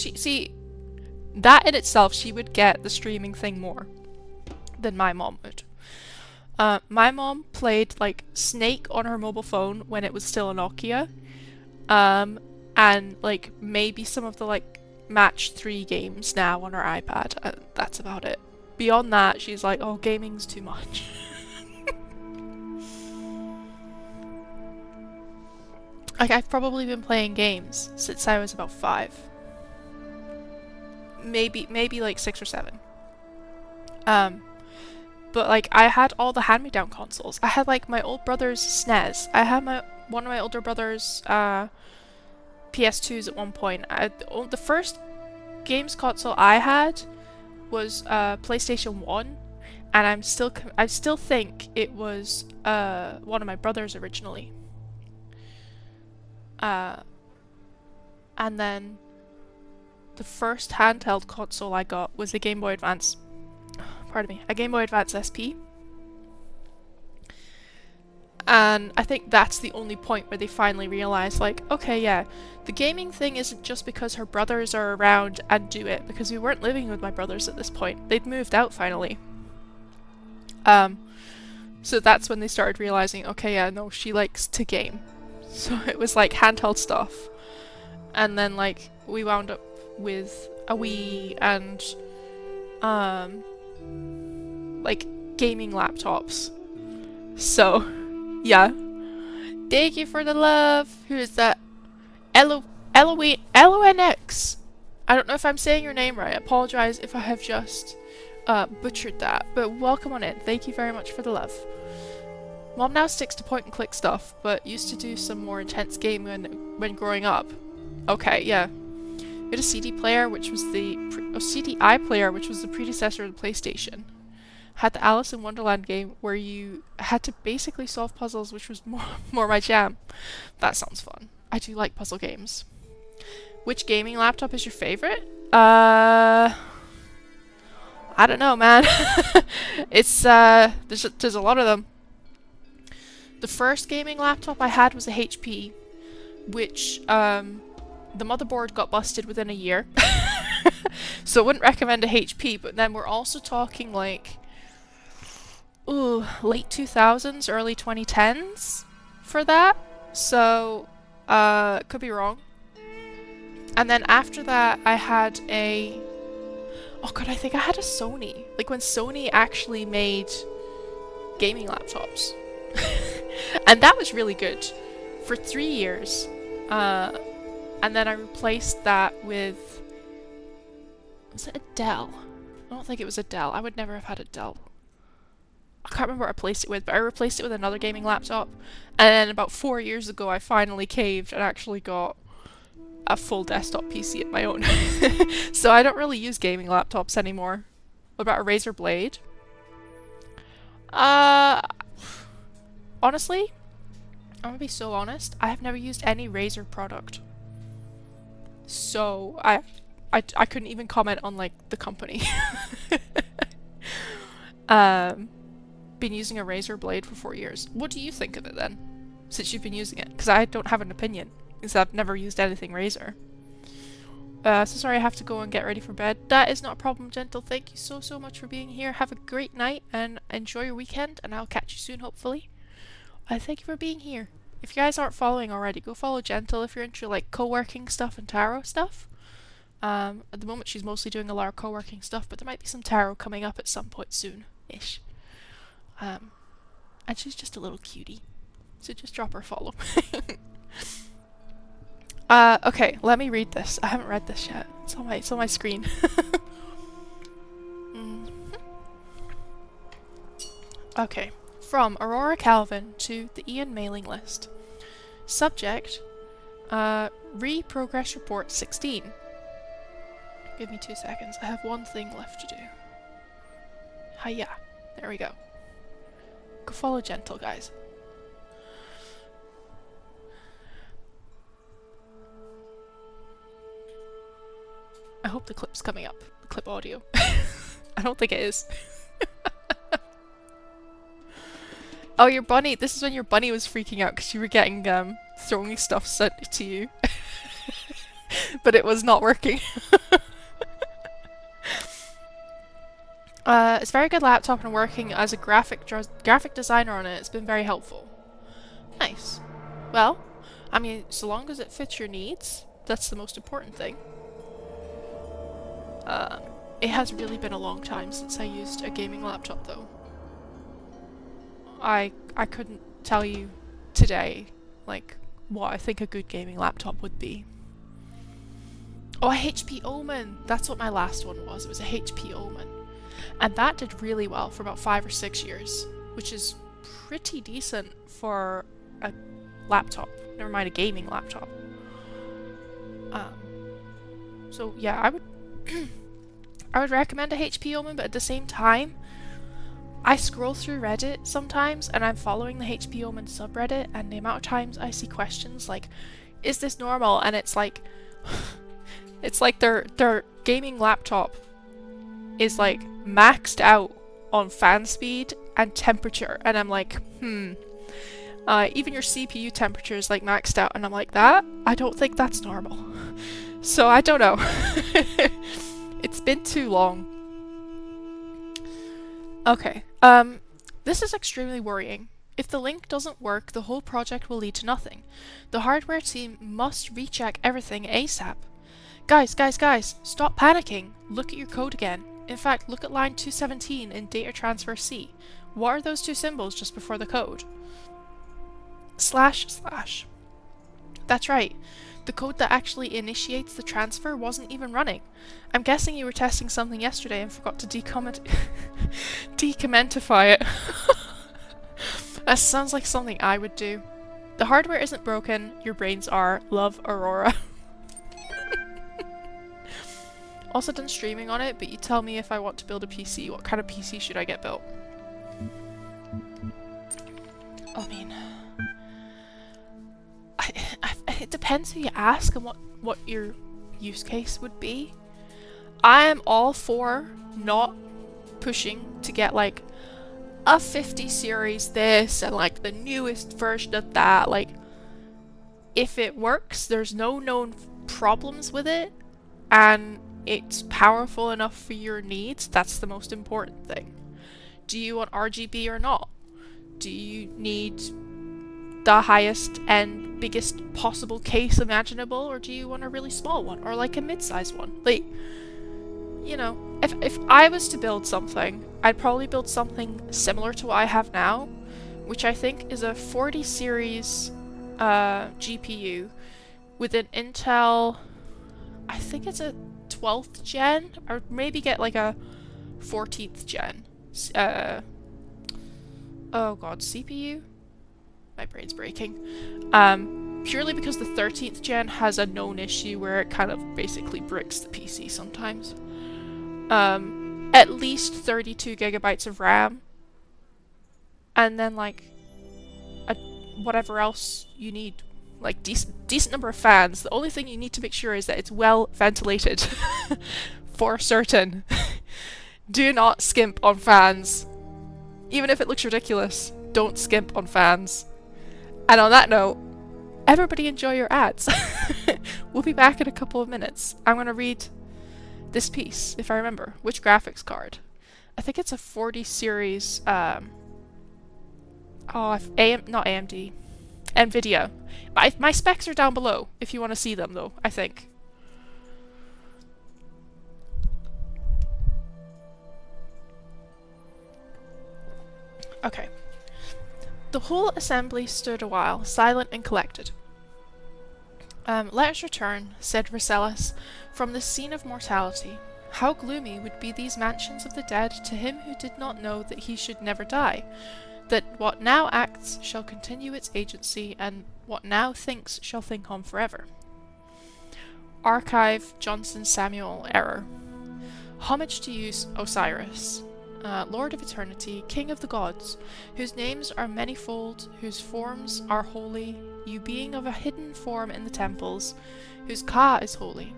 that in itself, she would get the streaming thing more than my mom would. My mom played like Snake on her mobile phone when it was still a Nokia. And like maybe some of the like Match 3 games now on her iPad. That's about it. Beyond that, she's like, oh, gaming's too much. Like, I've probably been playing games since I was about 5. Maybe like 6 or 7. But like, I had all the hand-me-down consoles. I had like my old brother's SNES. I had one of my older brother's PS2s at one point. The first games console I had was PlayStation 1, and I still think it was one of my brother's originally. And then the first handheld console I got was a Game Boy Advance. Pardon me, a Game Boy Advance SP. And I think that's the only point where they finally realized, like, okay, yeah, the gaming thing isn't just because her brothers are around and do it, because we weren't living with my brothers at this point. They'd moved out finally. So that's when they started realizing, okay, yeah, no, she likes to game. So it was like handheld stuff. And then like we wound up with a Wii and like gaming laptops. So yeah. Thank you for the love. Who is that? LONX. I don't know if I'm saying your name right. I apologize if I have just butchered that. But welcome on in. Thank you very much for the love. Mom now sticks to point and click stuff, but used to do some more intense gaming when growing up. Okay, yeah. We had a CD player, which was the CDI player, which was the predecessor of the PlayStation. Had the Alice in Wonderland game where you had to basically solve puzzles, which was more my jam. That sounds fun. I do like puzzle games. Which gaming laptop is your favorite? I don't know, man. It's there's a lot of them. The first gaming laptop I had was a HP, which the motherboard got busted within a year. So I wouldn't recommend a HP, but then we're also talking like late 2000s, early 2010s for that. So could be wrong. And then after that I had I think I had a Sony. Like when Sony actually made gaming laptops. And that was really good for 3 years. And then I replaced that with... Was it a Dell? I don't think it was a Dell. I would never have had a Dell. I can't remember what I replaced it with, but I replaced it with another gaming laptop. And then about 4 years ago I finally caved and actually got a full desktop PC of my own. So I don't really use gaming laptops anymore. What about a Razer Blade? Honestly, I'm gonna be so honest, I have never used any Razer product. So I couldn't even comment on like the company. Been using a Razer Blade for 4 years. What do you think of it then? Since you've been using it? Because I don't have an opinion. Because I've never used anything Razer. So sorry I have to go and get ready for bed. That is not a problem, Gentle. Thank you so much for being here. Have a great night and enjoy your weekend. And I'll catch you soon, hopefully. Thank you for being here. If you guys aren't following already, go follow Gentle if you're into like co-working stuff and tarot stuff. At the moment she's mostly doing a lot of co-working stuff, but there might be some tarot coming up at some point soon-ish. And she's just a little cutie. So just drop her a follow. Okay, let me read this. I haven't read this yet. It's on my screen. Okay. From Aurora Calvin to the Ian mailing list. Subject, Re-Progress Report 16. Give me 2 seconds. I have one thing left to do. Hiya. There we go. Go follow Gentle, guys. I hope the clip's coming up. The clip audio. I don't think it is. Oh, your bunny. This is when your bunny was freaking out because you were getting throwing stuff sent to you. But it was not working. It's a very good laptop, and working as a graphic designer on it, it's been very helpful. Nice. Well, I mean, so long as it fits your needs, that's the most important thing. It has really been a long time since I used a gaming laptop, though. I couldn't tell you today, like, what I think a good gaming laptop would be. Oh, a HP Omen! That's what my last one was. It was a HP Omen. And that did really well for about 5 or 6 years, which is pretty decent for a laptop. Never mind a gaming laptop. So yeah, I would I would recommend a HP Omen, but at the same time, I scroll through Reddit sometimes and I'm following the HP Omen subreddit, and the amount of times I see questions like, is this normal? And it's like it's like their gaming laptop is like maxed out on fan speed and temperature, and I'm like, even your CPU temperature is like maxed out, and I'm like, that? I don't think that's normal. So I don't know. It's been too long. Okay, this is extremely worrying. If the link doesn't work, the whole project will lead to nothing. The hardware team must recheck everything ASAP. Guys, stop panicking. Look at your code again. In fact, look at line 217 in Data Transfer C. What are those two symbols just before the code? // That's right. The code that actually initiates the transfer wasn't even running. I'm guessing you were testing something yesterday and forgot to decommentify it. That sounds like something I would do. The hardware isn't broken, your brains are. Love, Aurora. Also done streaming on it, but you tell me if I want to build a PC. What kind of PC should I get built? I mean, it depends who you ask and what your use case would be. I am all for not pushing to get like a 50 series this and like the newest version of that. Like, if it works, there's no known problems with it, and it's powerful enough for your needs, that's the most important thing. Do you want RGB or not? Do you need the highest and biggest possible case imaginable, or do you want a really small one, or like a mid-sized one? Like, you know, if I was to build something, I'd probably build something similar to what I have now, which I think is a 40 series GPU with an Intel, I think it's a 12th gen, or maybe get like a 14th gen. Oh god, CPU? My brain's breaking. Purely because the 13th gen has a known issue where it kind of basically bricks the PC sometimes. At least 32 gigabytes of RAM. And then like whatever else you need. Like decent number of fans. The only thing you need to make sure is that it's well ventilated. For certain. Do not skimp on fans. Even if it looks ridiculous, don't skimp on fans. And on that note, everybody enjoy your ads. We'll be back in a couple of minutes. I'm going to read this piece, if I remember. Which graphics card? I think it's a 40 series, not AMD. NVIDIA. My specs are down below, if you want to see them though, I think. Okay. The whole assembly stood a while, silent and collected. Let us return, said Rosellas, from the scene of mortality. How gloomy would be these mansions of the dead to him who did not know that he should never die, that what now acts shall continue its agency, and what now thinks shall think on forever. Archive Johnson Samuel Error. Homage to you, Osiris, Lord of Eternity, King of the Gods, whose names are manifold, whose forms are holy, you being of a hidden form in the temples, whose Ka is holy.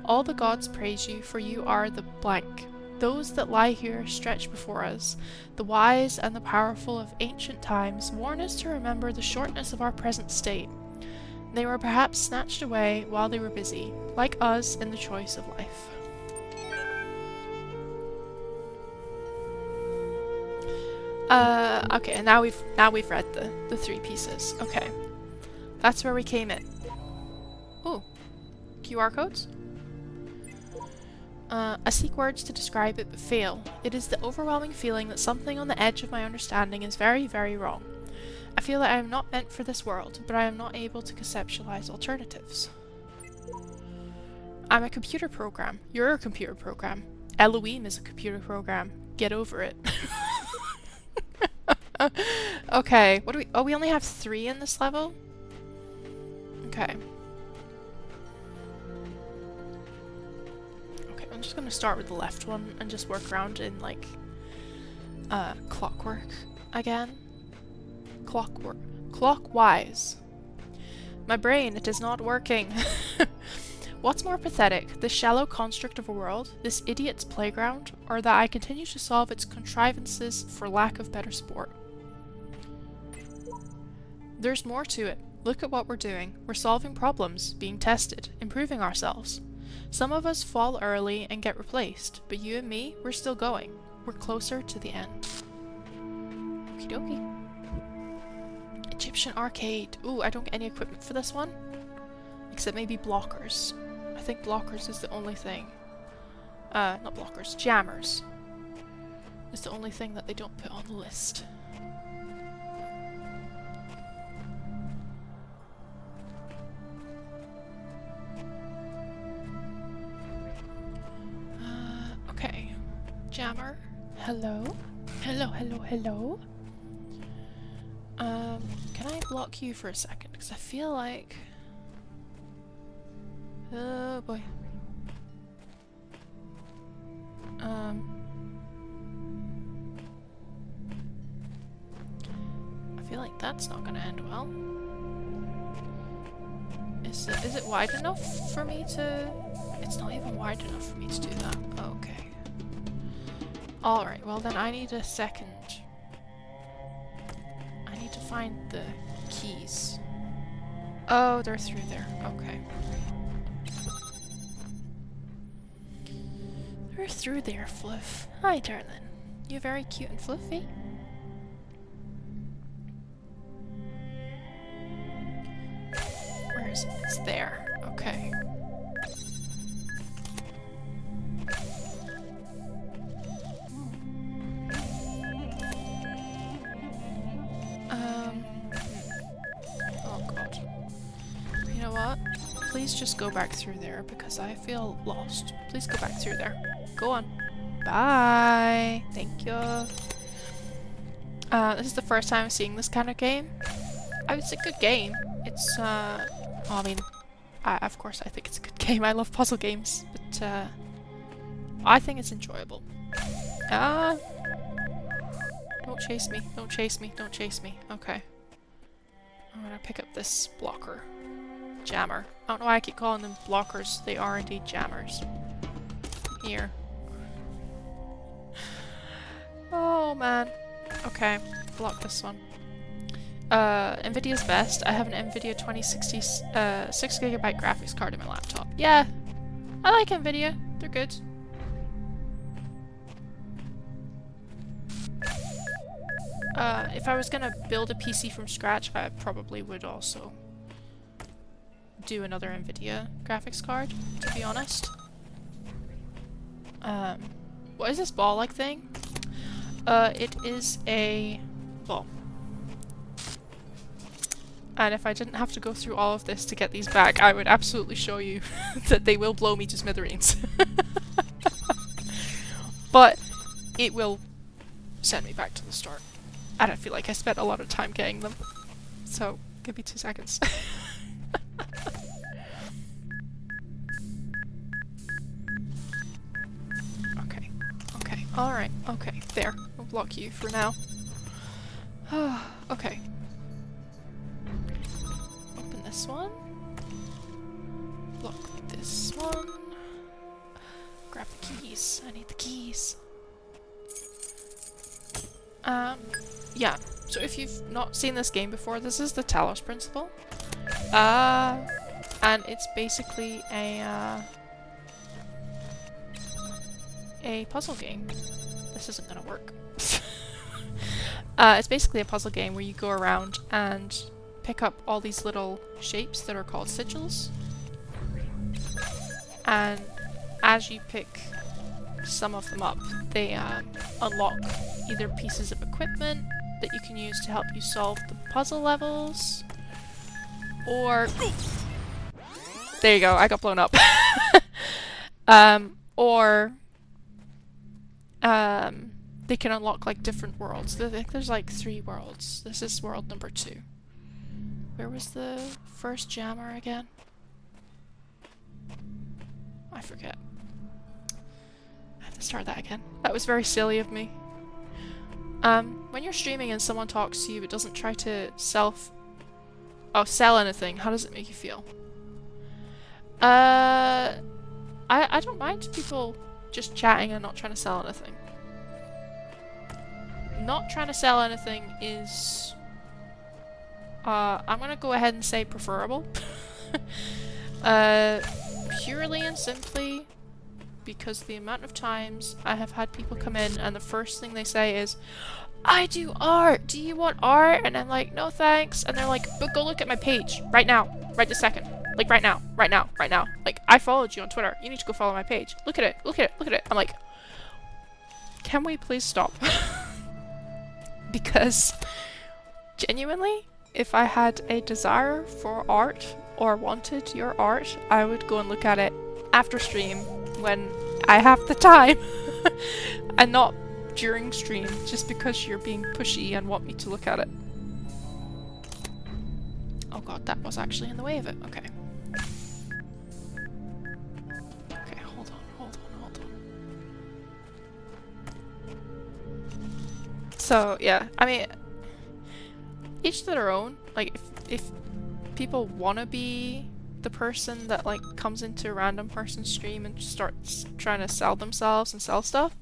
All the gods praise you, for you are the blank. Those that lie here stretch before us, the wise and the powerful of ancient times, warn us to remember the shortness of our present state. They were perhaps snatched away while they were busy, like us in the choice of life. Okay, and now we've read the 3 pieces. Okay. That's where we came in. Ooh. QR codes? I seek words to describe it but fail. It is the overwhelming feeling that something on the edge of my understanding is very, very wrong. I feel that I am not meant for this world, but I am not able to conceptualize alternatives. I'm a computer program. You're a computer program. Elohim is a computer program. Get over it. Okay, what do we... Oh, we only have 3 in this level? Okay. Okay, I'm just gonna start with the left one and just work around in, like, clockwork again. Clockwise. My brain, it is not working. What's more pathetic, this shallow construct of a world, this idiot's playground, or that I continue to solve its contrivances for lack of better sport? There's more to it. Look at what we're doing. We're solving problems, being tested, improving ourselves. Some of us fall early and get replaced, but you and me, we're still going. We're closer to the end. Okie dokie. Egyptian arcade. Ooh, I don't get any equipment for this one. Except maybe blockers. I think blockers is the only thing. Not blockers, jammers. Is the only thing that they don't put on the list. Okay. Jammer. Hello? Hello, hello, hello? Can I block you for a second? Because I feel like... Oh boy. I feel like that's not gonna end well. Is it wide enough for me to... It's not even wide enough for me to do that. Okay. Alright, well then I need a second. I need to find the keys. Oh, they're through there. Okay. They're through there, Fluff. Hi, darling. You're very cute and fluffy. Where is it? It's there. Okay. Oh god. You know what? Please just go back through there because I feel lost. Please go back through there. Go on. Bye. Thank you. This is the first time I'm seeing this kind of game. It's a good game. It's, well, I mean, of course I think it's a good game. I love puzzle games, but, I think it's enjoyable. Don't chase me. Don't chase me. Don't chase me. Okay. I'm gonna pick up this blocker. Jammer. I don't know why I keep calling them blockers. They are indeed jammers. Here. Oh man. Okay. Block this one. Nvidia's best. I have an Nvidia 2060 6GB graphics card in my laptop. Yeah. I like Nvidia. They're good. If I was gonna build a PC from scratch, I probably would also do another Nvidia graphics card, to be honest. What is this ball-like thing? It is a ball. And if I didn't have to go through all of this to get these back, I would absolutely show you that they will blow me to smithereens. But it will send me back to the start. I don't feel like I spent a lot of time getting them. So, give me 2 seconds. Okay. Okay. Alright. Okay. There. I'll block you for now. Okay. Open this one. Block this one. Grab the keys. I need the keys. Yeah, so if you've not seen this game before, this is the Talos Principle. And it's basically a puzzle game. This isn't gonna work. It's basically a puzzle game where you go around and pick up all these little shapes that are called sigils. And as you pick some of them up, they unlock either pieces of equipment that you can use to help you solve the puzzle levels, or... There you go, I got blown up. Or they can unlock like different worlds. I think there's like 3 worlds. This is world number 2. Where was the first jammer again? I forget. I have to start that again. That was very silly of me. When you're streaming and someone talks to you but doesn't try to sell anything, how does it make you feel? I don't mind people just chatting and not trying to sell anything. Not trying to sell anything is... I'm gonna go ahead and say preferable. Purely and simply because the amount of times I have had people come in and the first thing they say is, I do art! Do you want art? And I'm like, no thanks. And they're like, but go look at my page right now, right this second. Like right now, right now, right now. Like, I followed you on Twitter. You need to go follow my page. Look at it, look at it, look at it. I'm like, can we please stop? Because, genuinely, if I had a desire for art or wanted your art, I would go and look at it after stream when I have the time. And not during stream, just because you're being pushy and want me to look at it. Oh god, that was actually in the way of it. Okay. Okay, hold on. So, yeah, I mean, each to their own. Like, if people want to be the person that, like, comes into a random person's stream and starts trying to sell themselves and sell stuff,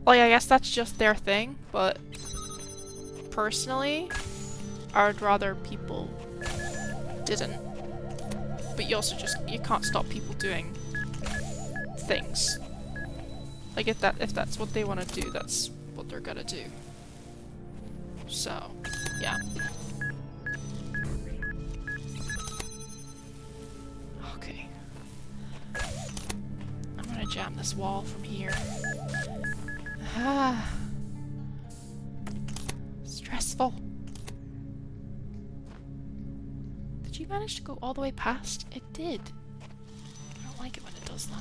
like, I guess that's just their thing, but personally, I would rather people didn't. But you also you can't stop people doing things. Like, if that's what they want to do, that's what they're gonna do. So, yeah. Okay. I'm gonna jam this wall from here. Ah. Stressful. Did you manage to go all the way past? It did. I don't like it when it does that.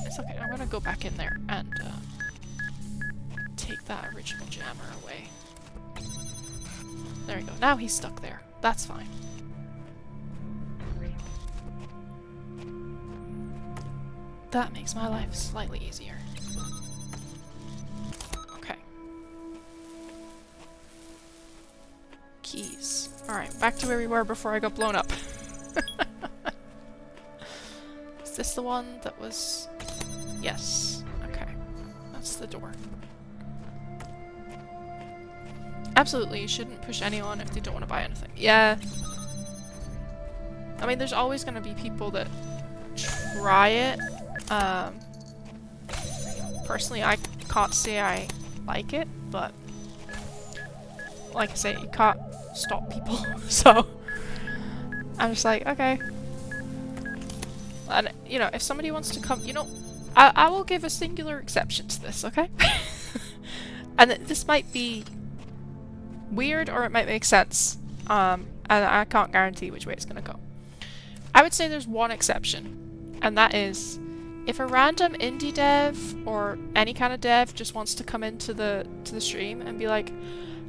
It's okay, I'm gonna go back in there and take that original jammer away. There we go. Now he's stuck there. That's fine. That makes my life slightly easier. Okay. Keys. Alright, back to where we were before I got blown up. Is this the one that was... Yes. Okay. That's the door. Absolutely, you shouldn't push anyone if they don't want to buy anything. Yeah. I mean, there's always going to be people that try it. Personally, I can't say I like it, but like I say, you can't stop people, so I'm just like, okay. And, you know, if somebody wants to come, you know, I will give a singular exception to this, okay? And this might be weird, or it might make sense, and I can't guarantee which way it's gonna go. I would say there's one exception, and that is if a random indie dev or any kind of dev just wants to come into the stream and be like,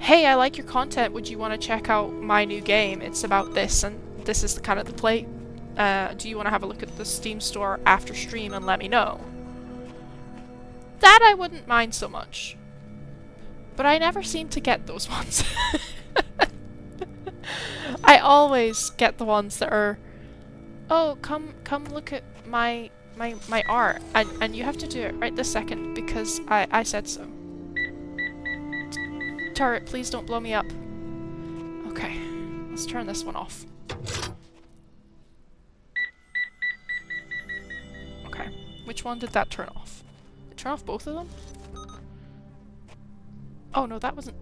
hey, I like your content, would you want to check out my new game? It's about this, and this is the kind of the play. Do you want to have a look at the Steam store after stream and let me know? That I wouldn't mind so much. But I never seem to get those ones. I always get the ones that are, oh, come look at my art, and you have to do it right this second because I said so. Turret, please don't blow me up. let's turn this one off. Okay, which one did that turn off? Did it turn off both of them? Oh no, that wasn't...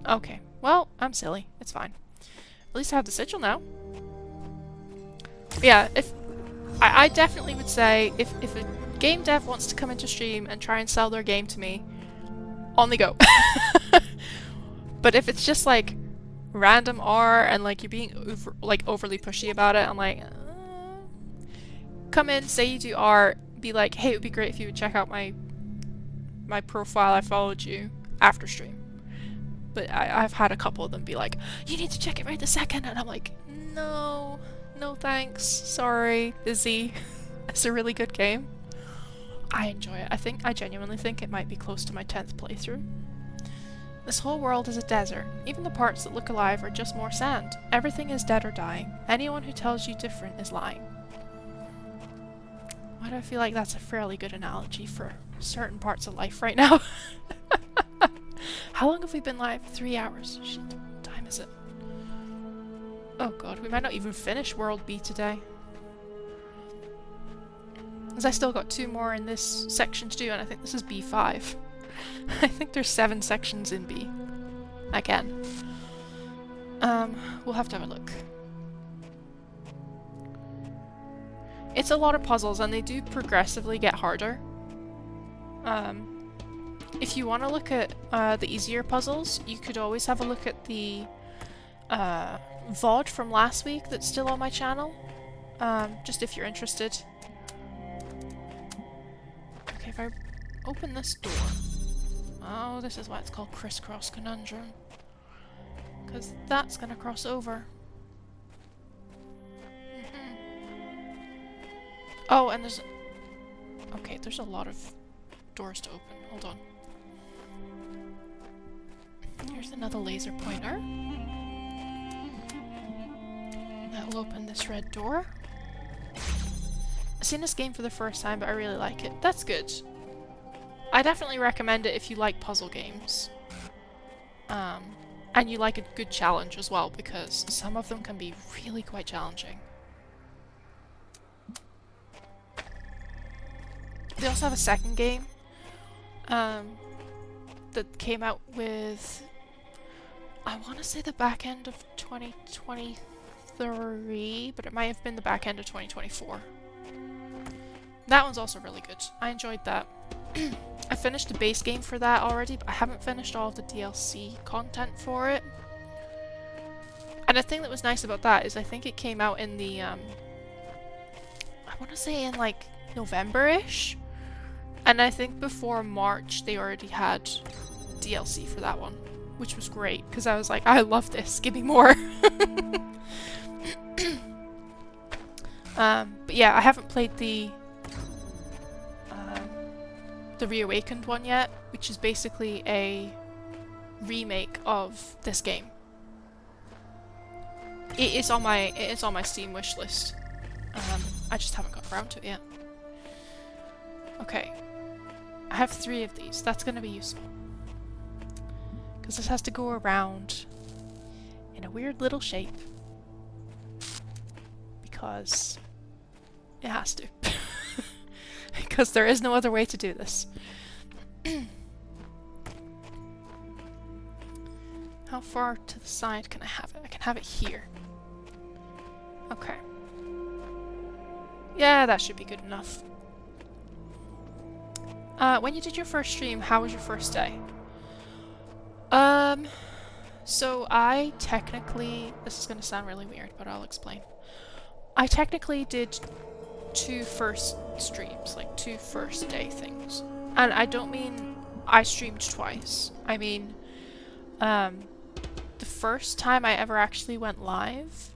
Okay, well, I'm silly. It's fine. At least I have the sigil now. Yeah, if... I definitely would say, if a game dev wants to come into stream and try and sell their game to me, on the go. But if it's just like random R and like you're being overly pushy about it, I'm like, come in, say you do art, be like, hey, it would be great if you would check out my profile, I followed you after stream. But I've had a couple of them be like, you need to check it right this second, and I'm like, no thanks, sorry, busy. It's a really good game. I enjoy it. I genuinely think it might be close to my 10th playthrough. This whole world is a desert. Even the parts that look alive are just more sand. Everything is dead or dying. Anyone who tells you different is lying. Why do I feel like that's a fairly good analogy for certain parts of life right now? How long have we been live? 3 hours. Shit, what time is it? Oh god, we might not even finish World B today. Because I still got 2 more in this section to do, and I think this is B5. I think there's 7 sections in B. Again. We'll have to have a look. It's a lot of puzzles, and they do progressively get harder. If you want to look at the easier puzzles, you could always have a look at the VOD from last week that's still on my channel. Just if you're interested. Okay, if I open this door... Oh, this is why it's called Crisscross Conundrum. Because that's gonna cross over. Oh, and there's... Okay, there's a lot of doors to open. Hold on. Here's another laser pointer. That will open this red door. I've seen this game for the first time, but I really like it. That's good. I definitely recommend it if you like puzzle games. And you like a good challenge as well, because some of them can be really quite challenging. They also have a second game that came out with, I want to say the back end of 2023, but it might have been the back end of 2024. That one's also really good. I enjoyed that. I finished the base game for that already, but I haven't finished all of the DLC content for it. And the thing that was nice about that is I think it came out in the, I want to say in like November-ish? And I think before March they already had DLC for that one, which was great, because I was like, I love this, give me more! But yeah, I haven't played the Reawakened one yet, which is basically a remake of this game. It is on my Steam wishlist. I just haven't got around to it yet. Okay, I have 3 of these. That's going to be useful, because this has to go around in a weird little shape, because it has to. Because there is no other way to do this. How far to the side can I have it? I can have it here. Okay. Yeah, that should be good enough. When you did your first stream, how was your first day? So I technically... This is gonna sound really weird, but I'll explain. I technically did 2 first streams, like 2 first day things. And I don't mean I streamed twice. I mean, the first time I ever actually went live,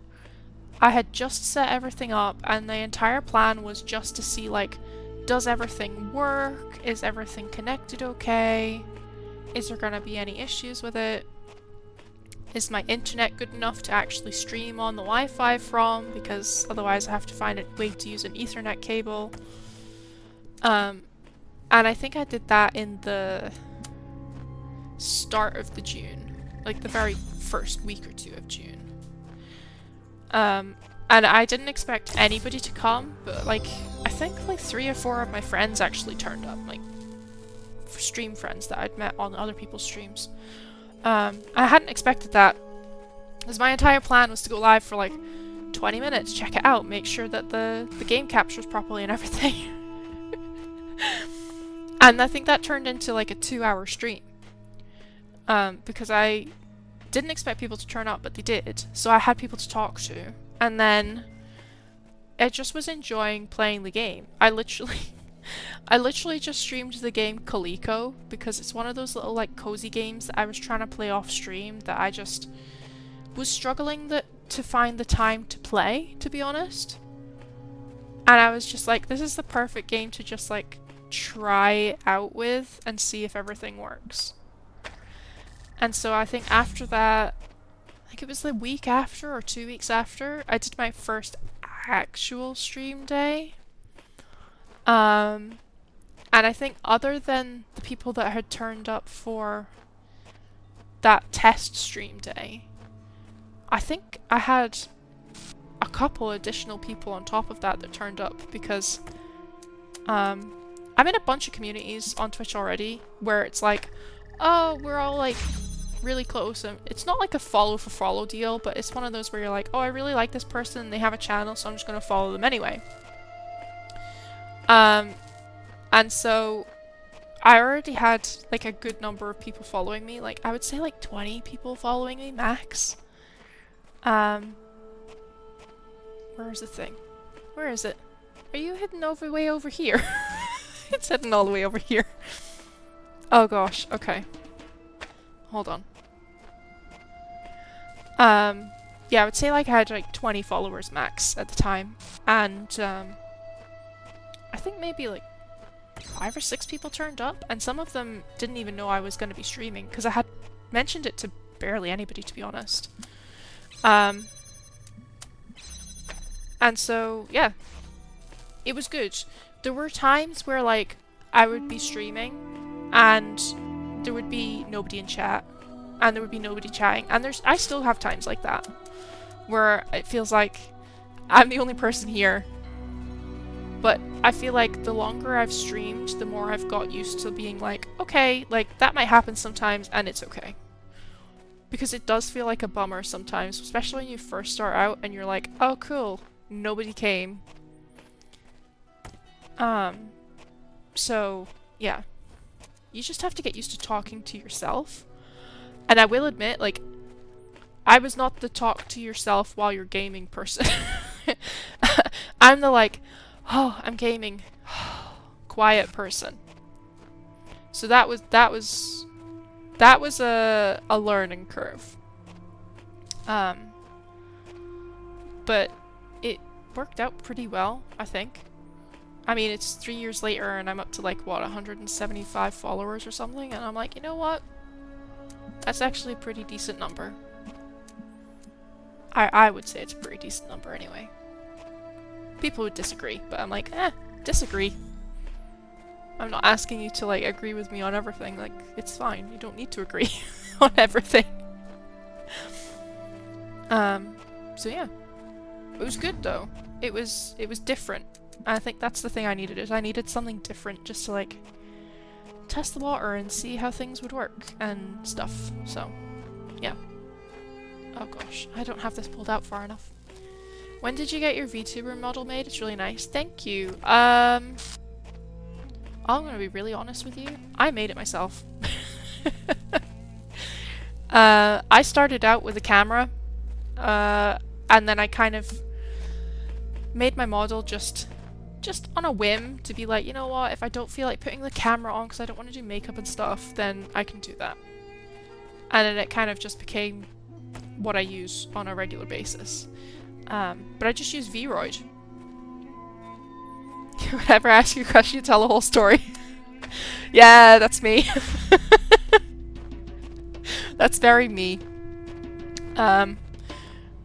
I had just set everything up, and the entire plan was just to see, like, does everything work? Is everything connected okay? Is there gonna be any issues with it? Is my internet good enough to actually stream on the Wi-Fi from? Because otherwise I have to find a way to use an Ethernet cable. And I think I did that in the start of the June. like the very first week or two of June. And I didn't expect anybody to come, but like I think like 3 or 4 of my friends actually turned up, like stream friends that I'd met on other people's streams. I hadn't expected that, because my entire plan was to go live for like 20 minutes, check it out, make sure that the game captures properly and everything. And I think that turned into like a 2-hour stream, because I didn't expect people to turn up, but they did, so I had people to talk to. And then I just was enjoying playing the game. I literally just streamed the game Coleco, because it's one of those little like cozy games that I was trying to play off stream that I just was struggling to find the time to play, to be honest. And I was just like, this is the perfect game to just like try out with and see if everything works. And so I think after that, I think it was the week after or 2 weeks after, I did my first actual stream day. And I think other than the people that had turned up for that test stream day, I think I had a couple additional people on top of that turned up, because I'm in a bunch of communities on Twitch already where it's like, oh, we're all like really close, and it's not like a follow for follow deal, but it's one of those where you're like, oh, I really like this person, they have a channel, so I'm just gonna follow them anyway. And so I already had like a good number of people following me, like I would say like 20 people following me max. Where's the thing? Where is it? Are you hidden way over here? It's hidden all the way over here. Oh gosh, okay. Hold on. Yeah, I would say like I had like 20 followers max at the time, and I think maybe like 5 or 6 people turned up, and some of them didn't even know I was going to be streaming, because I had mentioned it to barely anybody, to be honest. And so, yeah, it was good. There were times where like I would be streaming and there would be nobody in chat, and there would be nobody chatting, and I still have times like that where it feels like I'm the only person here. But I feel like the longer I've streamed, the more I've got used to being like, okay, like that might happen sometimes and it's okay. Because it does feel like a bummer sometimes, especially when you first start out and you're like, oh cool, nobody came. So yeah, you just have to get used to talking to yourself. And I will admit, like, I was not the talk to yourself while you're gaming person. I'm the like, oh, I'm gaming, quiet person. So that was a learning curve. But it worked out pretty well, I think. I mean, it's 3 years later and I'm up to like, what, 175 followers or something, and I'm like, you know what? That's actually a pretty decent number. I would say it's a pretty decent number anyway. People would disagree, but I'm like, disagree. I'm not asking you to like agree with me on everything, like, it's fine, you don't need to agree on everything. So yeah. It was good though. It was different. I think that's the thing I needed, is I needed something different just to like test the water and see how things would work and stuff. So yeah. Oh gosh, I don't have this pulled out far enough. When did you get your VTuber model made? It's really nice. Thank you. I'm gonna be really honest with you. I made it myself. I started out with a camera, and then I kind of made my model just on a whim, to be like, you know what, if I don't feel like putting the camera on because I don't want to do makeup and stuff, then I can do that. And then it kind of just became what I use on a regular basis. But I just use Vroid. Whenever I ask you a question, you tell a whole story. Yeah, that's me. That's very me.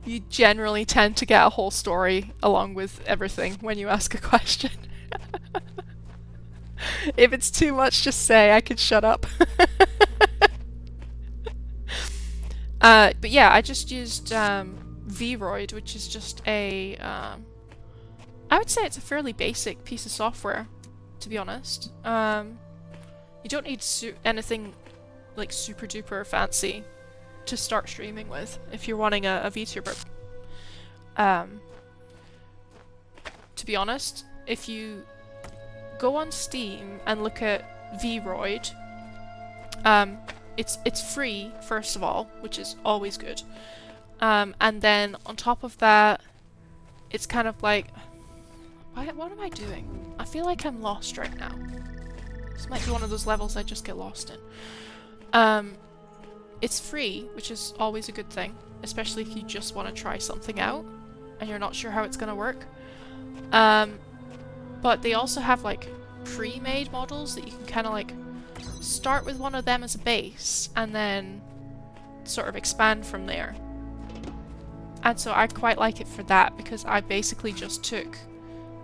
You generally tend to get a whole story along with everything when you ask a question. If it's too much, just say I can shut up. But yeah, I just used Vroid, which is just a I would say it's a fairly basic piece of software, to be honest. You don't need anything like super duper fancy to start streaming with if you're wanting a VTuber. To be honest, if you go on Steam and look at Vroid, it's free first of all, which is always good. And then on top of that, it's kind of like, what am I doing? I feel like I'm lost right now. This might be one of those levels I just get lost in. It's free, which is always a good thing, especially if you just want to try something out and you're not sure how it's gonna work. But they also have like pre-made models that you can kind of like start with one of them as a base and then sort of expand from there. And so I quite like it for that, because I basically just took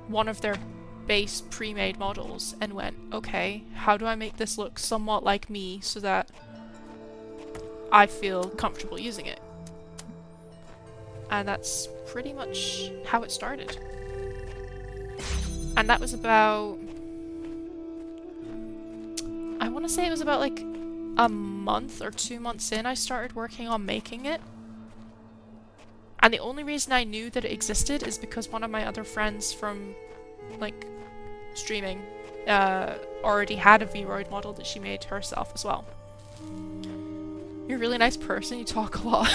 one of their base pre-made models and went, okay, how do I make this look somewhat like me so that I feel comfortable using it? And that's pretty much how it started. And that was about, I want to say it was about like a month or 2 months in I started working on making it. And the only reason I knew that it existed is because one of my other friends from like streaming already had a Vroid model that she made herself as well. You're a really nice person, you talk a lot.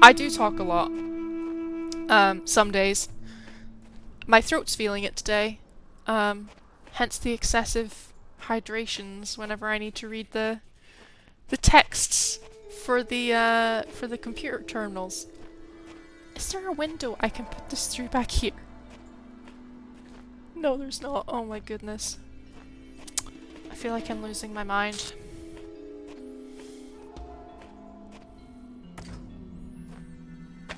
I do talk a lot. Some days. My throat's feeling it today. Hence the excessive hydrations whenever I need to read the texts for the computer terminals. Is there a window I can put this through back here? No, there's not. Oh my goodness. I feel like I'm losing my mind. I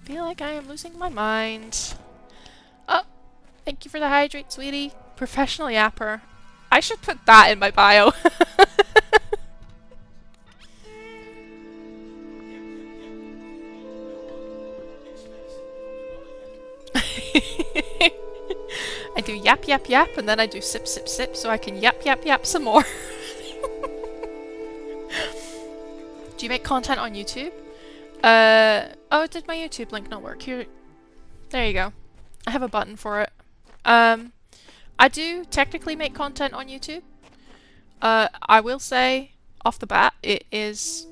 feel like I am losing my mind. Oh, thank you for the hydrate, sweetie. Professional yapper. I should put that in my bio. I do yap yap yap and then I do sip sip sip so I can yap yap yap some more. Do you make content on YouTube? Oh, did my YouTube link not work? Here, there you go. I have a button for it. I do technically make content on YouTube. I will say off the bat, it is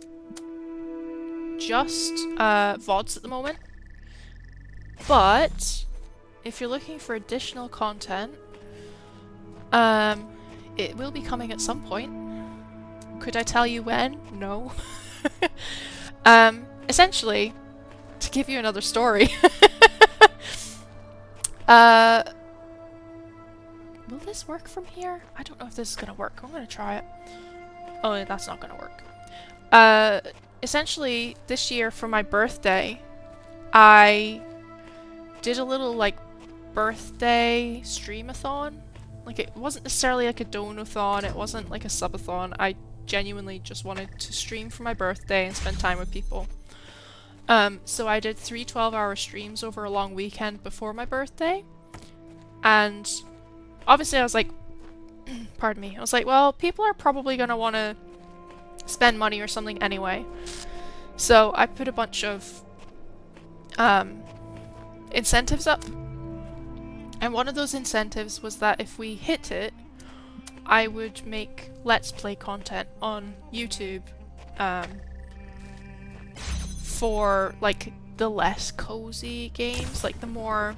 just VODs at the moment. But if you're looking for additional content, it will be coming at some point. Could I tell you when? No. Essentially, to give you another story, will this work from here? I don't know if this is gonna work. I'm gonna try it. Oh, that's not gonna work. Essentially, this year for my birthday, I did a little, like, birthday streamathon. Like, it wasn't necessarily like a donathon, it wasn't like a subathon. I genuinely just wanted to stream for my birthday and spend time with people. So I did 3 12-hour streams over a long weekend before my birthday. And obviously I was like, pardon me, I was like, well, people are probably gonna want to spend money or something anyway. So I put a bunch of incentives up. And one of those incentives was that if we hit it, I would make Let's Play content on YouTube for, like, the less cozy games, like the more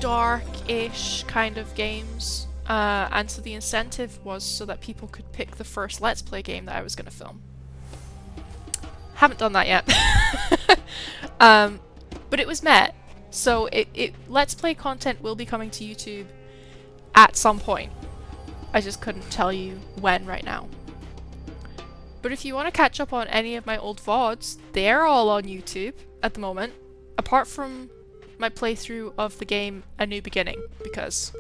dark-ish kind of games. And so the incentive was so that people could pick the first Let's Play game that I was going to film. Haven't done that yet. But it was met. So Let's Play content will be coming to YouTube at some point. I just couldn't tell you when right now. But if you want to catch up on any of my old VODs, they're all on YouTube at the moment. Apart from my playthrough of the game A New Beginning, because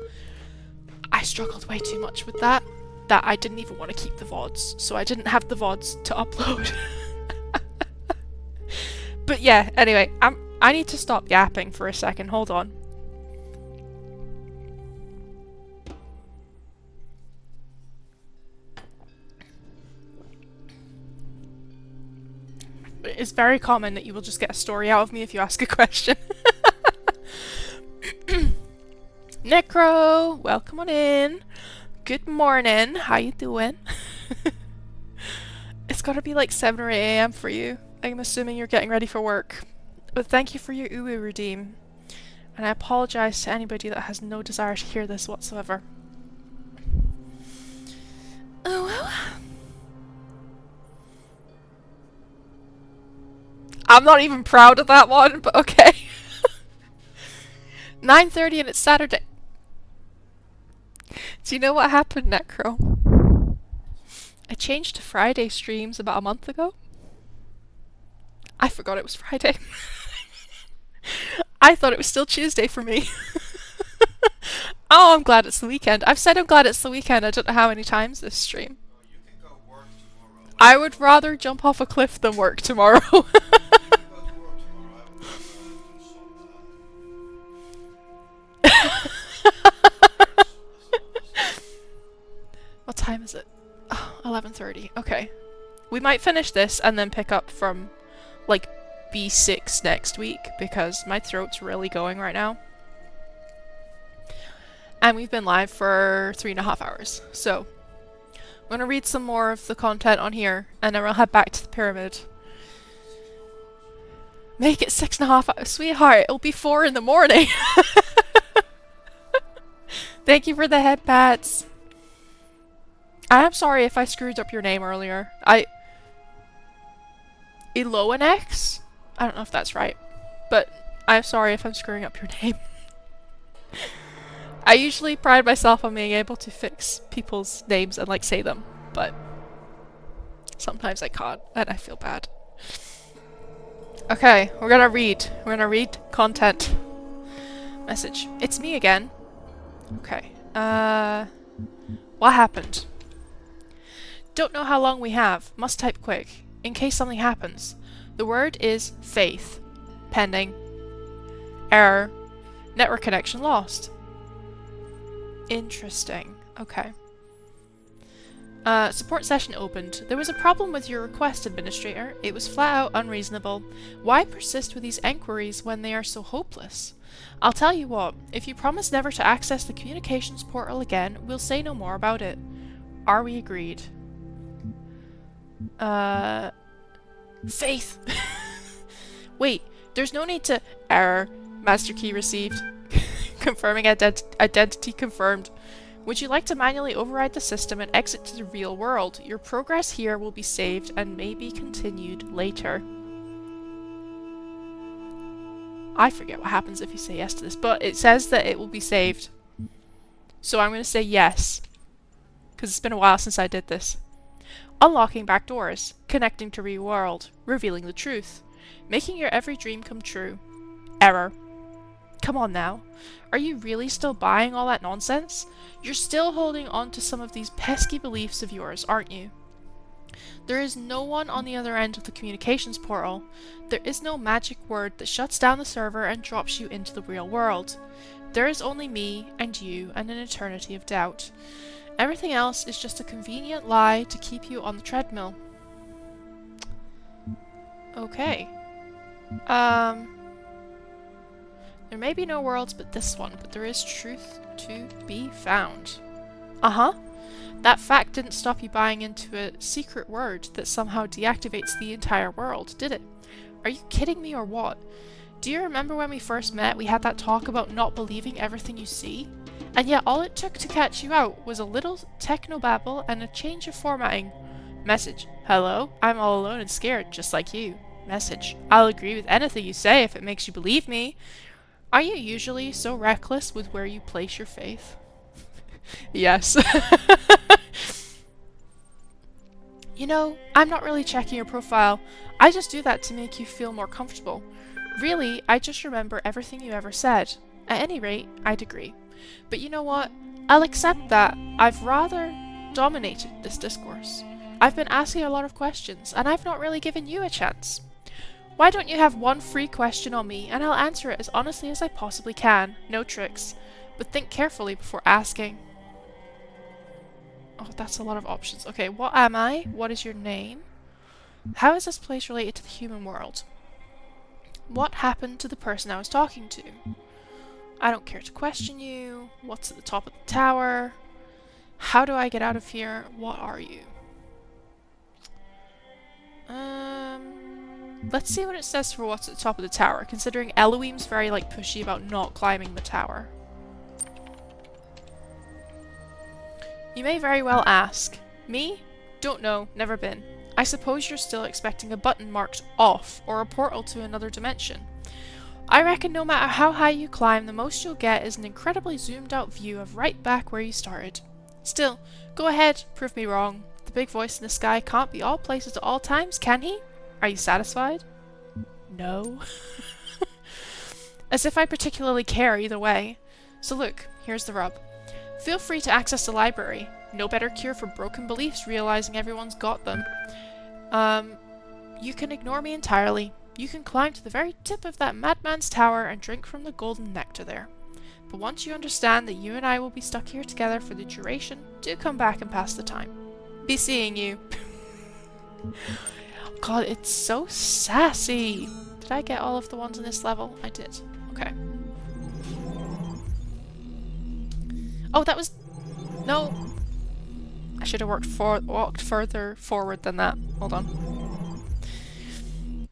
I struggled way too much with that. that I didn't even want to keep the VODs, so I didn't have the VODs to upload. But yeah, anyway, I need to stop yapping for a second. Hold on. It's very common that you will just get a story out of me if you ask a question. Necro, welcome on in. Good morning. How you doing? It's gotta be like 7 or 8 a.m. for you. I'm assuming you're getting ready for work. But thank you for your uwu redeem. And I apologize to anybody that has no desire to hear this whatsoever. Oh well. I'm not even proud of that one, but okay. 9:30 and it's Saturday. Do you know what happened, Necro? I changed to Friday streams about a month ago. I forgot it was Friday. I thought it was still Tuesday for me. Oh, I'm glad it's the weekend. I've said I'm glad it's the weekend. I don't know how many times this stream. You can go work tomorrow. I would rather jump off a cliff than work tomorrow. Go to work tomorrow. What time is it? Oh, 11:30. Okay. We might finish this and then pick up from, like, B6 next week, because my throat's really going right now. And we've been live for 3.5 hours, so I'm gonna read some more of the content on here, and then we'll head back to the pyramid. Make it 6.5 hours. Sweetheart, it'll be 4 in the morning. Thank you for the head pats. I am sorry if I screwed up your name earlier. Eloanex? I don't know if that's right, but I'm sorry if I'm screwing up your name. I usually pride myself on being able to fix people's names and, like, say them, but sometimes I can't, and I feel bad. Okay, we're gonna read content. Message. It's me again. Okay, what happened? Don't know how long we have. Must type quick, in case something happens. The word is faith. Pending. Error. Network connection lost. Interesting. Okay. Support session opened. There was a problem with your request, Administrator. It was flat out unreasonable. Why persist with these enquiries when they are so hopeless? I'll tell you what, if you promise never to access the communications portal again, we'll say no more about it. Are we agreed? Faith! Wait, there's no need to... Error. Master key received. Confirming identity confirmed. Would you like to manually override the system and exit to the real world? Your progress here will be saved and may be continued later. I forget what happens if you say yes to this, but it says that it will be saved. So I'm going to say yes, because it's been a while since I did this. Unlocking back doors, connecting to real world, revealing the truth, making your every dream come true. Error. Come on now. Are you really still buying all that nonsense? You're still holding on to some of these pesky beliefs of yours, aren't you? There is no one on the other end of the communications portal. There is no magic word that shuts down the server and drops you into the real world. There is only me and you and an eternity of doubt. Everything else is just a convenient lie to keep you on the treadmill. Okay. There may be no worlds but this one, but there is truth to be found. Uh-huh. That fact didn't stop you buying into a secret word that somehow deactivates the entire world, did it? Are you kidding me or what? Do you remember when we first met, we had that talk about not believing everything you see? And yet all it took to catch you out was a little technobabble and a change of formatting. Message. Hello? I'm all alone and scared, just like you. Message. I'll agree with anything you say if it makes you believe me. Are you usually so reckless with where you place your faith? Yes. You know, I'm not really checking your profile. I just do that to make you feel more comfortable. Really, I just remember everything you ever said. At any rate, I'd agree. But you know what? I'll accept that. I'd rather dominated this discourse. I've been asking a lot of questions, and I've not really given you a chance. Why don't you have one free question on me, and I'll answer it as honestly as I possibly can. No tricks. But think carefully before asking. Oh, that's a lot of options. Okay, what am I? What is your name? How is this place related to the human world? What happened to the person I was talking to? I don't care to question you. What's at the top of the tower? How do I get out of here? What are you? Let's see what it says for what's at the top of the tower, considering Elohim's very, pushy about not climbing the tower. You may very well ask. Me? Don't know, never been. I suppose you're still expecting a button marked off, or a portal to another dimension. I reckon no matter how high you climb, the most you'll get is an incredibly zoomed out view of right back where you started. Still, go ahead, prove me wrong. The big voice in the sky can't be all places at all times, can he? Are you satisfied? No. As if I particularly care either way. So look, here's the rub. Feel free to access the library. No better cure for broken beliefs, realizing everyone's got them. You can ignore me entirely. You can climb to the very tip of that madman's tower and drink from the golden nectar there. But once you understand that you and I will be stuck here together for the duration, do come back and pass the time. Be seeing you. God, it's so sassy. Did I get all of the ones in this level? I did. Okay. Oh, that was... No. I should have walked further forward than that. Hold on.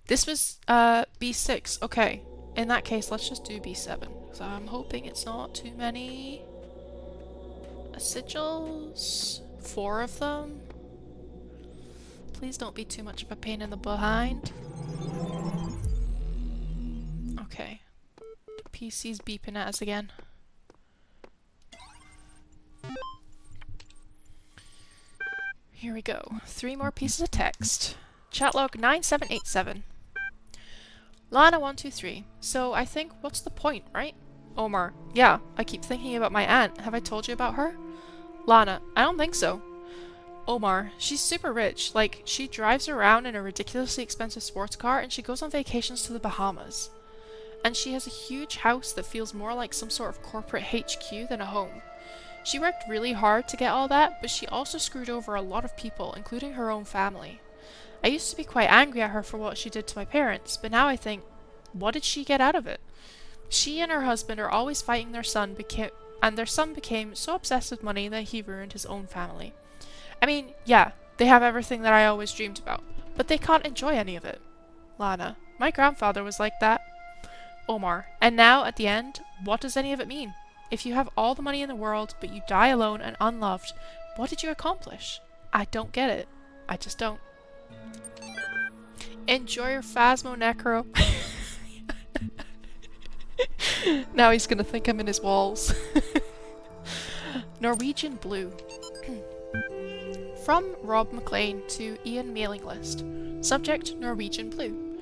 This was B6. Okay. In that case, let's just do B7. So I'm hoping it's not too many sigils. 4 of them. Please don't be too much of a pain in the behind. Okay. The PC's beeping at us again. Here we go. 3 more pieces of text. Chat log 9787. Lana123. So I think, what's the point, right? Omar. Yeah, I keep thinking about my aunt. Have I told you about her? Lana. I don't think so. Omar. She's super rich. Like, she drives around in a ridiculously expensive sports car and she goes on vacations to the Bahamas. And she has a huge house that feels more like some sort of corporate HQ than a home. She worked really hard to get all that, but she also screwed over a lot of people, including her own family. I used to be quite angry at her for what she did to my parents, but now I think, what did she get out of it? She and her husband are always fighting their son, and their son became so obsessed with money that he ruined his own family. I mean, yeah, they have everything that I always dreamed about, but they can't enjoy any of it. Lana. My grandfather was like that. Omar. And now, at the end, what does any of it mean? If you have all the money in the world, but you die alone and unloved, what did you accomplish? I don't get it. I just don't. Enjoy your Phasmo Necro. Now he's gonna think I'm in his walls. Norwegian Blue. From Rob McLean to Ian mailing list. Subject Norwegian Blue.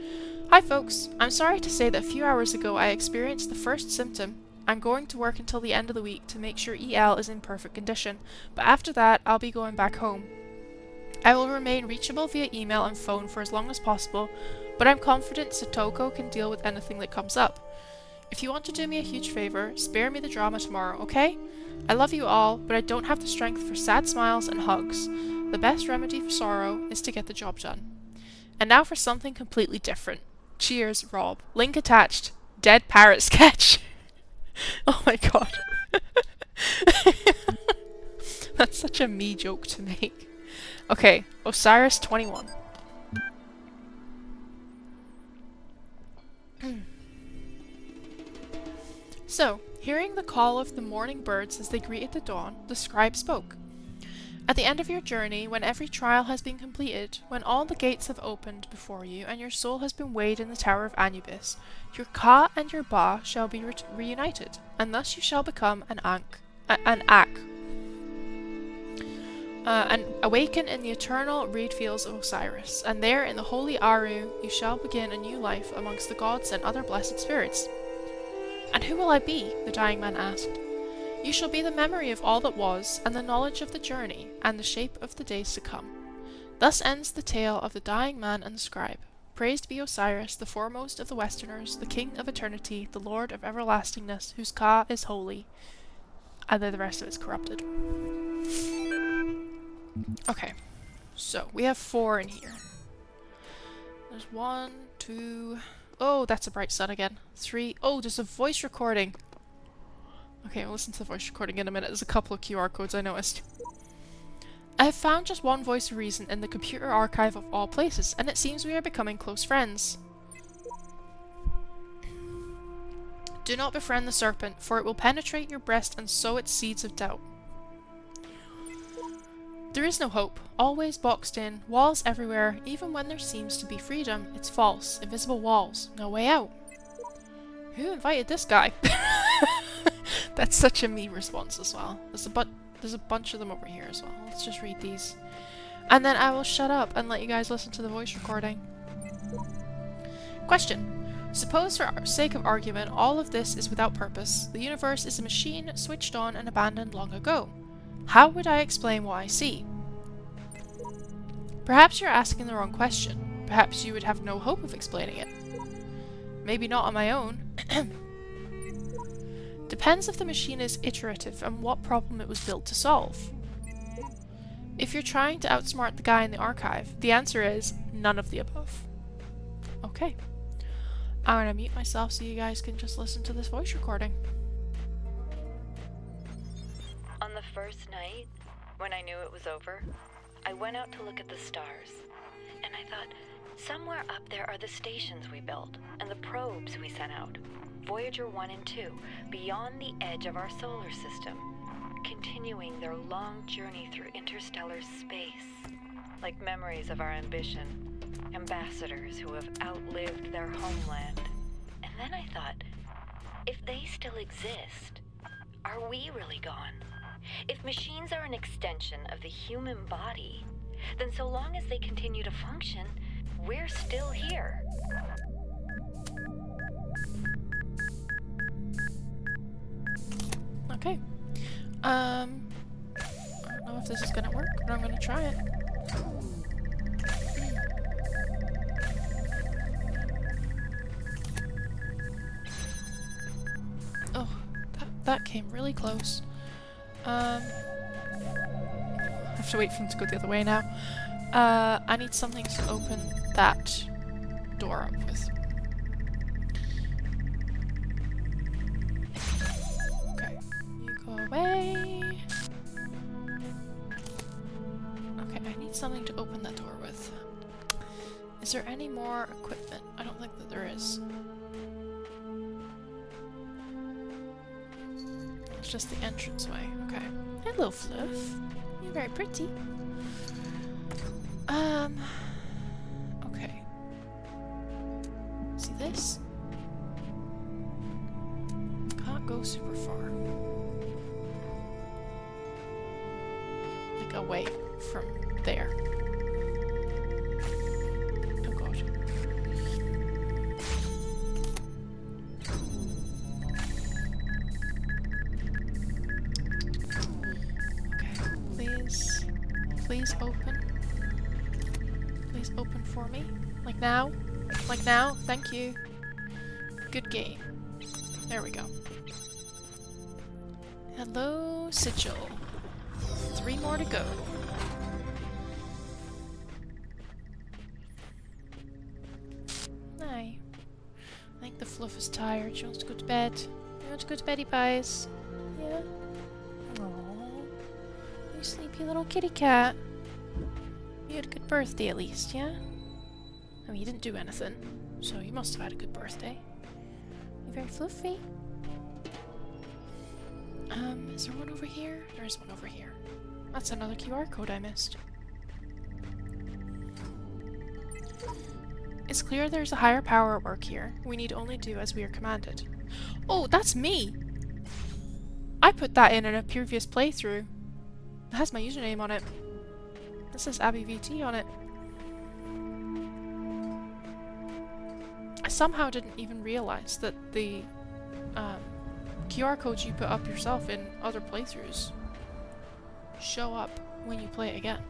Hi folks, I'm sorry to say that a few hours ago I experienced the first symptom. I'm going to work until the end of the week to make sure EL is in perfect condition, but after that I'll be going back home. I will remain reachable via email and phone for as long as possible, but I'm confident Satoko can deal with anything that comes up. If you want to do me a huge favor, spare me the drama tomorrow, okay? I love you all, but I don't have the strength for sad smiles and hugs. The best remedy for sorrow is to get the job done. And now for something completely different. Cheers, Rob. Link attached. Dead parrot sketch. Oh my god. That's such a me joke to make. Okay, Osiris 21. So, hearing the call of the morning birds as they greeted the dawn, the scribe spoke. At the end of your journey, when every trial has been completed, when all the gates have opened before you, and your soul has been weighed in the Tower of Anubis, your Ka and your Ba shall be reunited, and thus you shall become an Ak. And awaken in the eternal reed fields of Osiris, and there in the holy Aru you shall begin a new life amongst the gods and other blessed spirits. And who will I be? The dying man asked. You shall be the memory of all that was, and the knowledge of the journey, and the shape of the days to come. Thus ends the tale of the dying man and the scribe. Praised be Osiris, the foremost of the Westerners, the king of eternity, the lord of everlastingness, whose Ka is holy. And then the rest of it's corrupted. Okay, so we have 4 in here. There's 1, 2... Oh, that's a bright sun again. 3... Oh, there's a voice recording. Okay, I'll listen to the voice recording in a minute. There's a couple of QR codes I noticed. I have found just one voice of reason in the computer archive of all places, and it seems we are becoming close friends. Do not befriend the serpent, for it will penetrate your breast and sow its seeds of doubt. There is no hope, always boxed in, walls everywhere, even when there seems to be freedom, it's false, invisible walls, no way out. Who invited this guy? That's such a me response as well. There's a bunch of them over here as well. Let's just read these. And then I will shut up and let you guys listen to the voice recording. Question. Suppose for sake of argument all of this is without purpose. The universe is a machine switched on and abandoned long ago. How would I explain what I see? Perhaps you're asking the wrong question. Perhaps you would have no hope of explaining it. Maybe not on my own. Depends if the machine is iterative and what problem it was built to solve. If you're trying to outsmart the guy in the archive, the answer is none of the above. Okay. I'm gonna mute myself so you guys can just listen to this voice recording. On the first night, when I knew it was over, I went out to look at the stars, and I thought, somewhere up there are the stations we built, and the probes we sent out. Voyager 1 and 2, beyond the edge of our solar system, continuing their long journey through interstellar space, like memories of our ambition, ambassadors who have outlived their homeland. And then I thought, if they still exist, are we really gone? If machines are an extension of the human body, then so long as they continue to function, we're still here. Okay. I don't know if this is gonna work, but I'm gonna try it. Oh, that came really close. I have to wait for him to go the other way now. I need something to open that door up with. Okay, you go away. Okay, I need something to open that door with. Is there any more equipment? I don't think that there is. It's just the entranceway. Okay. Hello, Fluff. You're very pretty. Okay. See this? Can't go super far. Like away from there. Oh god. Please open. Please open for me. Like now. Like now. Thank you. Good game. There we go. Hello, Sigil. 3 more to go. Hi. I think the Fluff is tired. She wants to go to bed. You want to go to beddy pies? Yeah? Aww. You sleepy little kitty cat. You had a good birthday at least, yeah? I mean, you didn't do anything, so you must have had a good birthday. You're very fluffy. Is there one over here? There is one over here. That's another QR code I missed. It's clear there's a higher power at work here. We need only do as we are commanded. Oh, that's me! I put that in a previous playthrough. It has my username on it. It says abbievt on it. I somehow didn't even realize that the QR codes you put up yourself in other playthroughs show up when you play it again.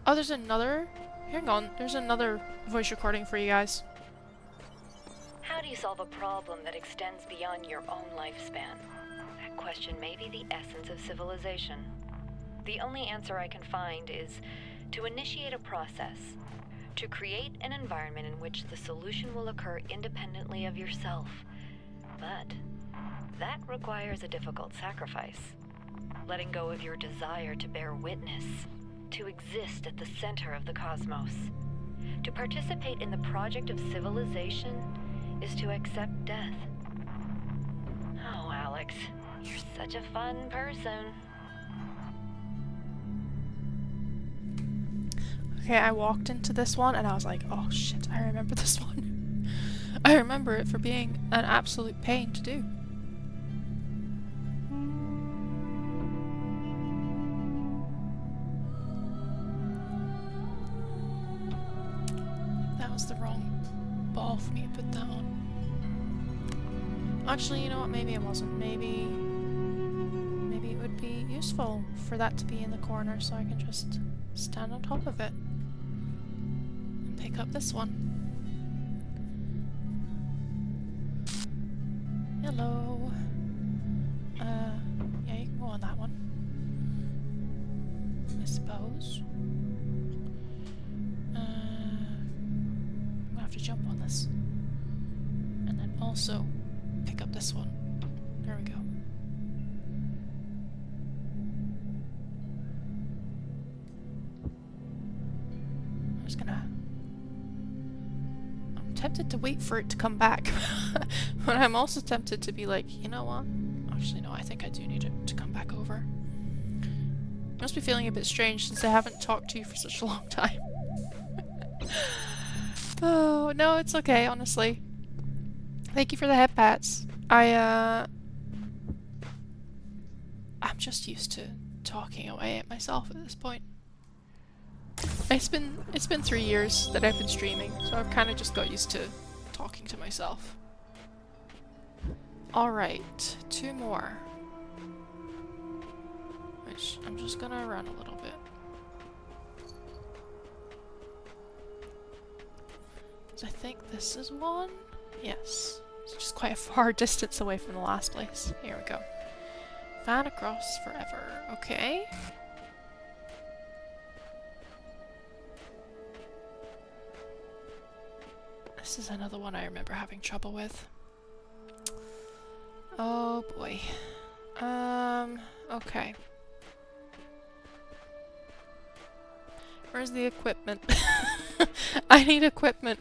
Oh, there's another... Hang on, there's another voice recording for you guys. How do you solve a problem that extends beyond your own lifespan? That question may be the essence of civilization. The only answer I can find is to initiate a process, to create an environment in which the solution will occur independently of yourself. But that requires a difficult sacrifice. Letting go of your desire to bear witness, to exist at the center of the cosmos. To participate in the project of civilization is to accept death. Oh, Alex, you're such a fun person. Okay, I walked into this one and I was like, oh shit, I remember this one. I remember it for being an absolute pain to do. That was the wrong ball for me to put that on. Actually, you know what? Maybe it wasn't. Maybe it would be useful for that to be in the corner so I can just stand on top of it and pick up this one. Hello. Yeah, you can go on that one, I suppose. I'm gonna have to jump on this. And then also pick up this one. There we go. I'm tempted to wait for it to come back. But I'm also tempted to be like, you know what? Actually, no, I think I do need it to come back over. I must be feeling a bit strange since I haven't talked to you for such a long time. Oh, no, it's okay, honestly. Thank you for the head pats. I'm just used to talking away at myself at this point. It's been 3 years that I've been streaming, so I've kind of just got used to talking to myself. Alright, 2 more. Which I'm just gonna run a little bit. So I think this is one? Yes. It's just quite a far distance away from the last place. Here we go. Fan across forever. Okay. This is another one I remember having trouble with. Oh boy. Okay. Where's the equipment? I need equipment.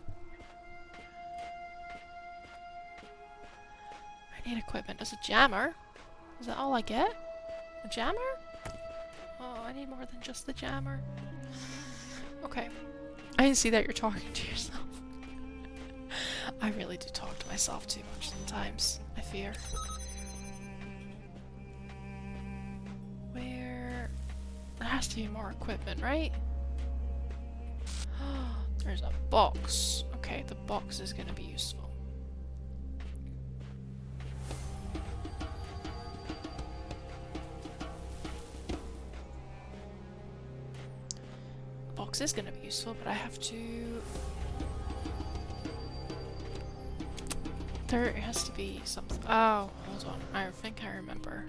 I need equipment. As a jammer? Is that all I get? A jammer? Oh, I need more than just the jammer. Okay. I didn't see that you're talking to yourself. I really do talk to myself too much sometimes, I fear. Where... There has to be more equipment, right? There's a box. Okay, the box is gonna be useful. The box is gonna be useful, but I have to... There has to be something. Oh, hold on. I think I remember.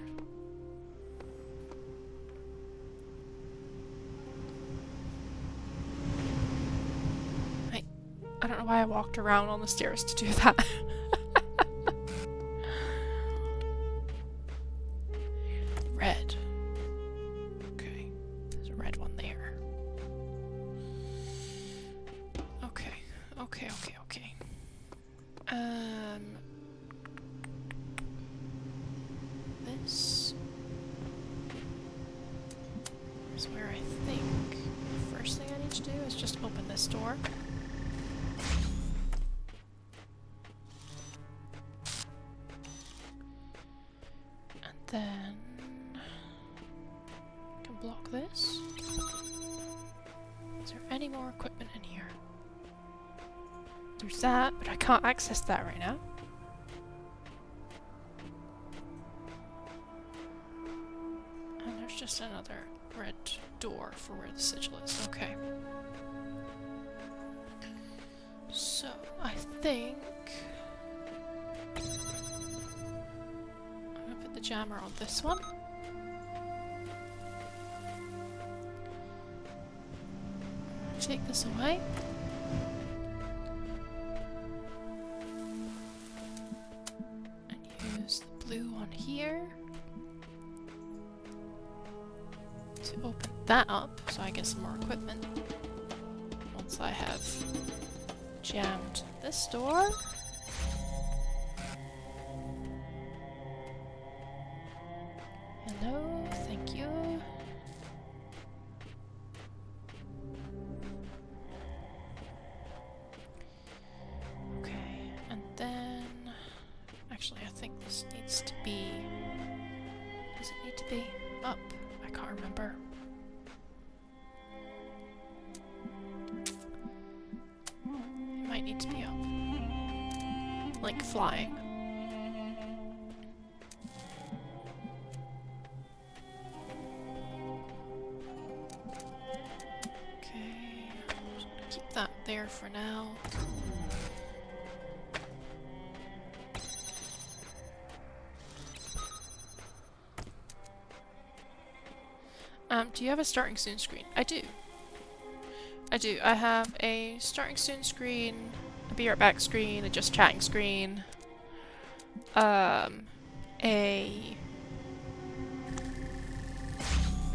I don't know why I walked around on the stairs to do that. Red. Okay. There's a red one there. Okay. Okay. This is where I think the first thing I need to do is just open this door. And then I can block this. Is there any more equipment in here? There's that, but I can't access that right now. just another red door for where the sigil is. Okay. So, I think I'm gonna put the jammer on this one. Take this away. And use the blue one here to open that up so I get some more equipment. Once I have jammed this door. Hello, thank you. Okay, and then actually I think this needs to be, does it need to be up? I can't remember. It might need to be up. Like flying. Okay, just gonna keep that there for now. Do you have a starting soon screen? I do. I do. I have a starting soon screen, a be right back screen, a just chatting screen, a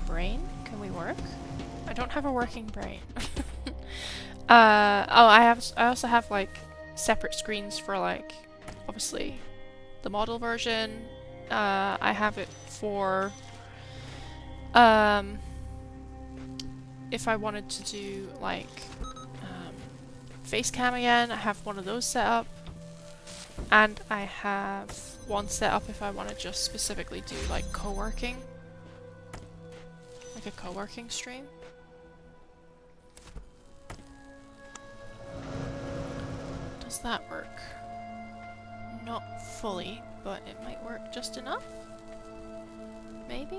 brain. Can we work? I don't have a working brain. Oh, I also have like separate screens for like obviously the model version. I have it for if I wanted to do like face cam again, I have one of those set up, and I have one set up if I want to just specifically do like co-working, like a co-working stream. Does that work? Not fully, but it might work just enough? Maybe?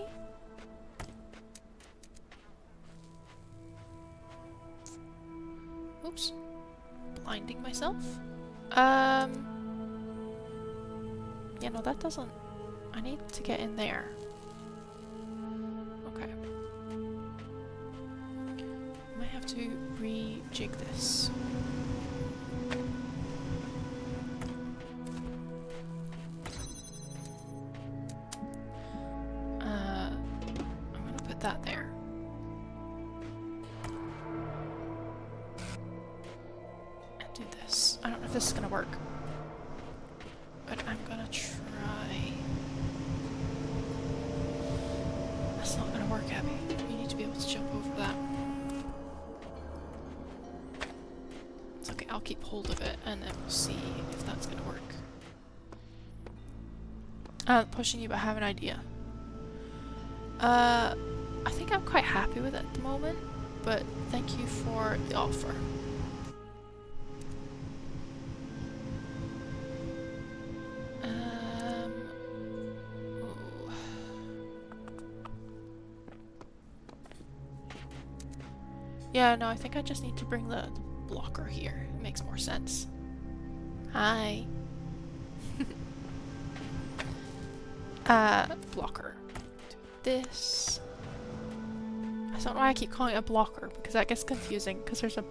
Oops. Blinding myself? Yeah, no, that doesn't... I need to get in there. Okay. Might have to rejig this. I'm gonna put that there. Do this. I don't know if this is gonna work, but I'm gonna try. That's not gonna work, Abby. You need to be able to jump over that. It's okay, I'll keep hold of it and then we'll see if that's gonna work. Pushing you, but I have an idea. I think I'm quite happy with it at the moment, but thank you for the offer. Yeah, no, I think I just need to bring the blocker here. It makes more sense. Hi. Blocker. Do this. I don't know why I keep calling it a blocker, because that gets confusing, because there's a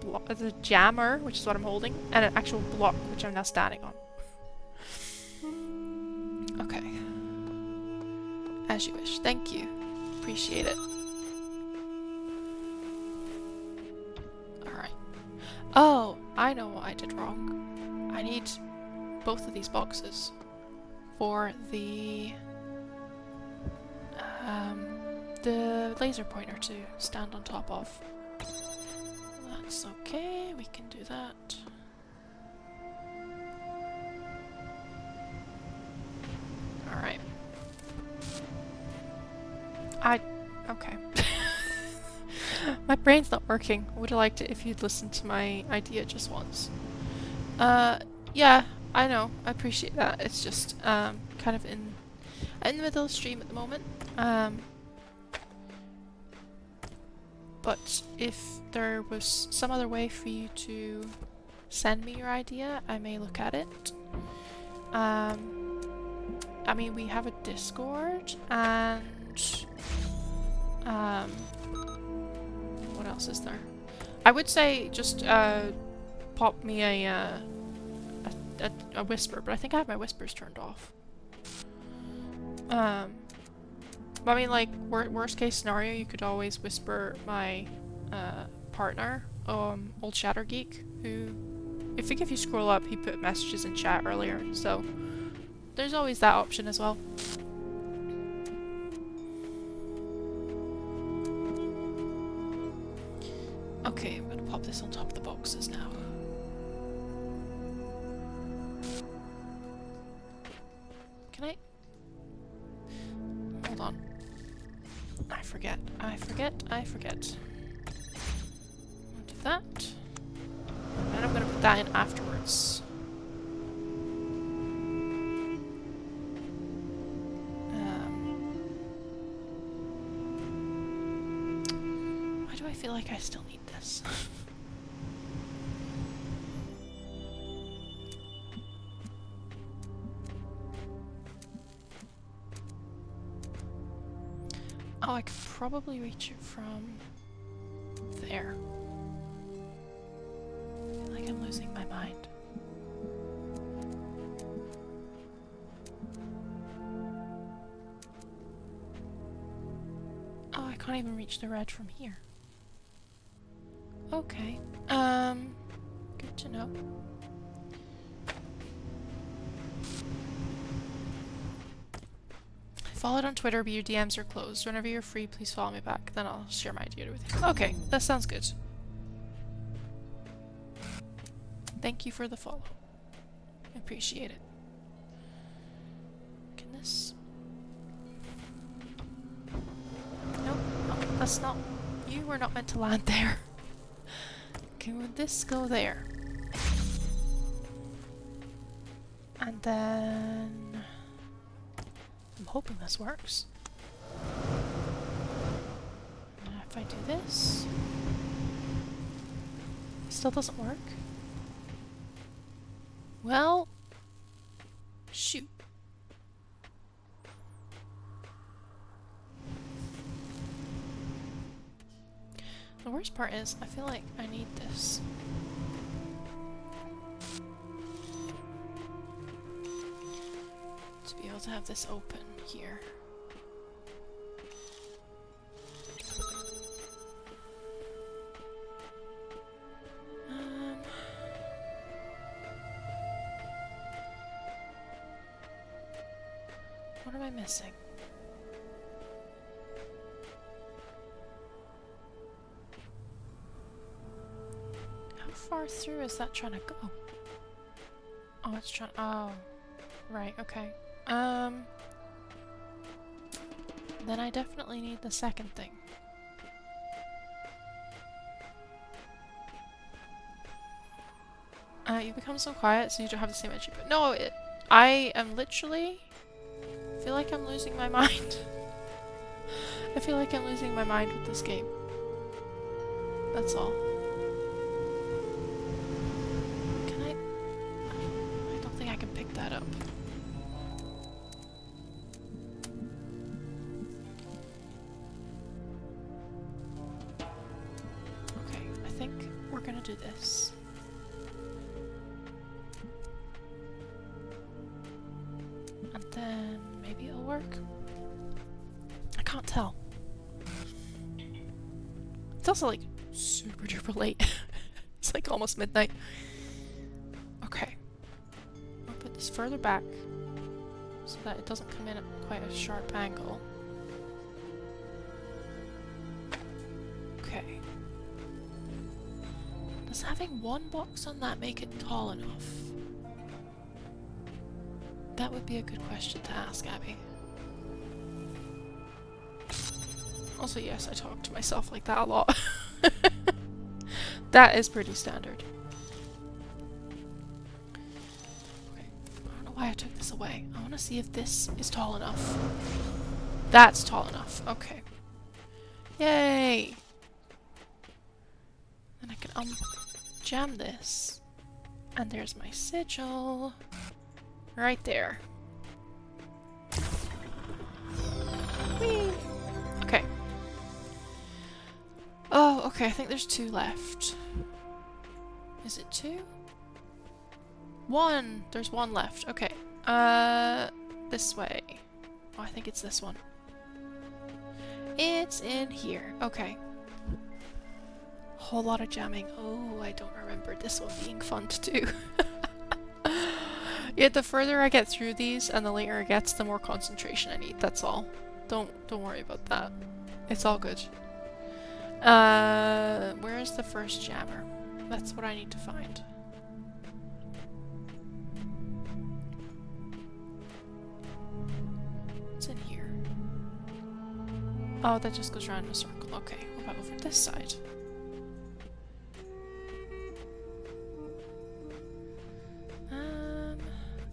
jammer, which is what I'm holding, and an actual block, which I'm now standing on. Okay. As you wish. Thank you. Appreciate it. Alright. Oh, I know what I did wrong. I need both of these boxes for the laser pointer to stand on top of. That's okay, we can do that. Alright. Okay. My brain's not working. I would have liked it if you'd listened to my idea just once. Yeah, I know. I appreciate that. It's just, kind of in the middle of the stream at the moment. But if there was some other way for you to send me your idea, I may look at it. I mean, we have a Discord, and what else is there? I would say just pop me a whisper, but I think I have my whispers turned off. But I mean, like, worst case scenario, you could always whisper my partner, Old Shatter Geek, who, I think if you scroll up, he put messages in chat earlier, so there's always that option as well. Okay, I'm gonna pop this on top of the boxes now. Can I? Hold on. I forget. I'll do that. And I'm gonna put that in afterwards. Why do I feel like I still need this? Oh, I could probably reach it from there. I feel like I'm losing my mind. Oh, I can't even reach the red from here. Okay. Good to know. Followed on Twitter, but your DMs are closed. Whenever you're free, please follow me back. Then I'll share my idea with you. Okay, that sounds good. Thank you for the follow. I appreciate it. Can this... Nope, no, that's not... You were not meant to land there. Can this go there? And then... I'm hoping this works. And if I do this... It still doesn't work. Well... Shoot. The worst part is, I feel like I need this. To be able to have this open here. What am I missing? How far through is that trying to go? Oh, it's trying. Oh, right. Okay. Then I definitely need the second thing. You become so quiet, so you don't have the same energy. But no, I am literally... I feel like I'm losing my mind. I feel like I'm losing my mind with this game. That's all. Can I don't think I can pick that up. Okay, I think we're gonna do this. And then maybe it'll work. I can't tell. It's also like super duper late. It's like almost midnight. Okay. I'll put this further back so that it doesn't come in at quite a sharp angle. Okay. Does having one box on that make it tall enough? That would be a good question to ask, Abby. Also, yes, I talk to myself like that a lot. That is pretty standard. Okay, I don't know why I took this away. I want to see if this is tall enough. That's tall enough. Okay. Yay! jam this. And there's my sigil. Right there. Whee! Okay. Oh, okay, I think there's 2 left. Is it 2? 1! There's 1 left. Okay. This way. Oh, I think it's this one. It's in here. Okay. Whole lot of jamming. Oh, I don't remember this one being fun to do. Yeah, the further I get through these and the later it gets, the more concentration I need. That's all. Don't worry about that. It's all good. Where is the first jammer? That's what I need to find. What's in here? Oh, that just goes around in a circle. Okay, what about over this side?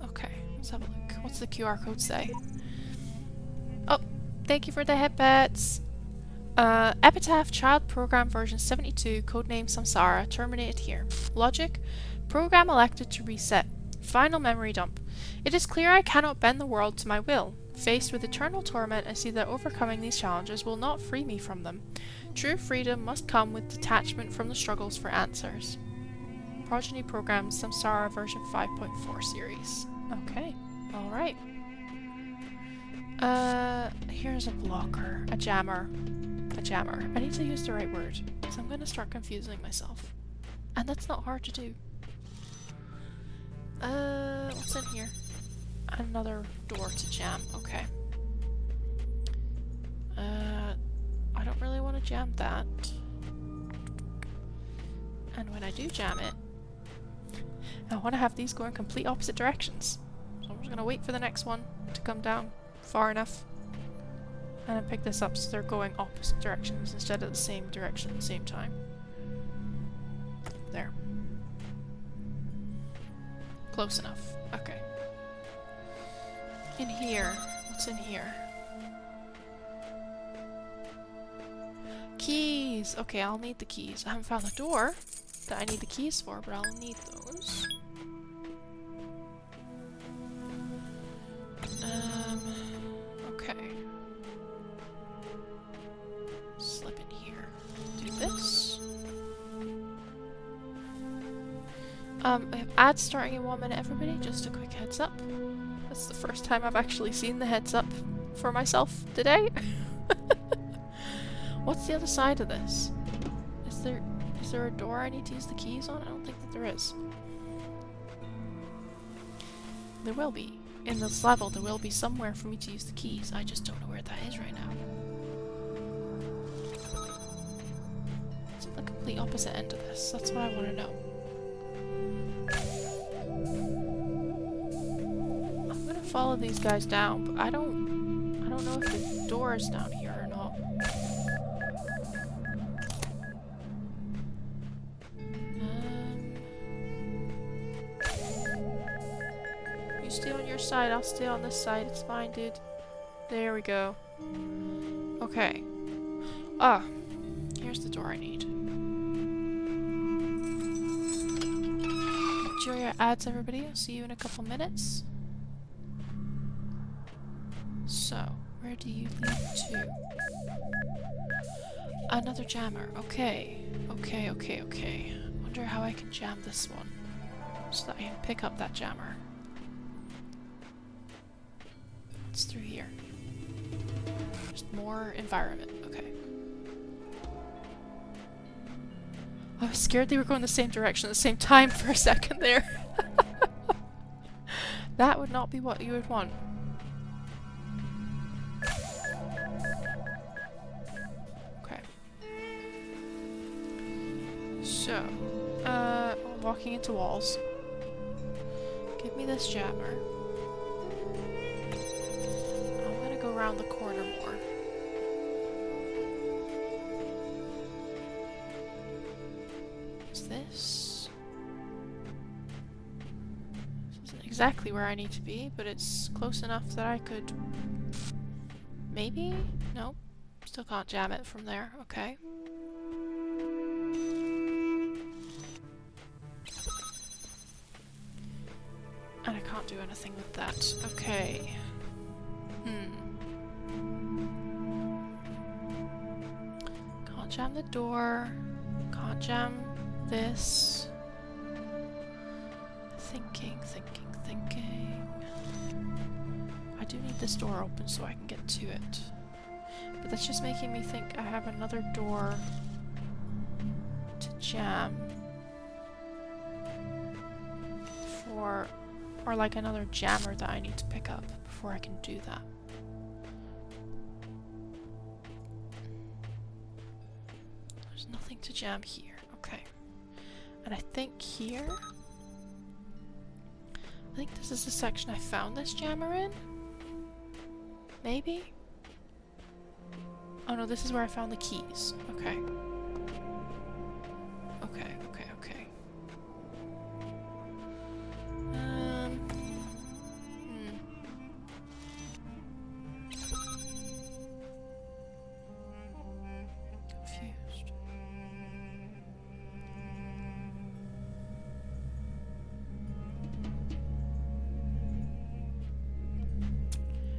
Okay, let's have a look. What's the QR code say? Oh, thank you for the headbats. Epitaph Child Program version 72, codename Samsara, terminated here. Logic, program elected to reset. Final memory dump. It is clear I cannot bend the world to my will. Faced with eternal torment, I see that overcoming these challenges will not free me from them. True freedom must come with detachment from the struggles for answers. Progeny Program Samsara version 5.4 series. Okay, alright. Here's a blocker, a jammer. A jammer. I need to use the right word, so I'm gonna start confusing myself. And that's not hard to do. What's in here? Another door to jam. Okay. I don't really want to jam that. And when I do jam it, I want to have these go in complete opposite directions. So I'm just gonna wait for the next one to come down far enough. And then pick this up so they're going opposite directions instead of the same direction at the same time. There. Close enough. Okay. In here. What's in here? Keys! Okay, I'll need the keys. I haven't found the door that I need the keys for, but I'll need those. Okay. Slip in here. Do this. I have ads starting in 1 minute, everybody. Just a quick heads up. That's the first time I've actually seen the heads up for myself today. What's the other side of this? Is there a door I need to use the keys on? I don't think that there is. There will be. In this level, there will be somewhere for me to use the keys. I just don't know where that is right now. It's at the complete opposite end of this. That's what I want to know. I'm gonna follow these guys down, but I don't know if the door is down here or not. You stay on your side, I'll stay on this side. It's fine, dude. There we go. Okay. Ah, here's the door I need. Enjoy your ads, everybody. I'll see you in a couple minutes. So, where do you lead to? Another jammer. Okay. Okay. Wonder how I can jam this one so that I can pick up that jammer. It's through here. Just more environment. Okay. I was scared they were going the same direction at the same time for a second there. That would not be what you would want. Okay. So, walking into walls. Give me this jammer. I'm gonna go around the corner more. This isn't exactly where I need to be, but it's close enough that I could maybe? Nope. Still can't jam it from there. Okay. And I can't do anything with that. Okay. Can't jam the door. Can't jam this. Thinking. I do need this door open so I can get to it. But that's just making me think I have another door to jam. Or like another jammer that I need to pick up before I can do that. There's nothing to jam here. Okay. And I think here... I think this is the section I found this jammer in? Maybe? Oh no, this is where I found the keys. Okay. Okay. Confused.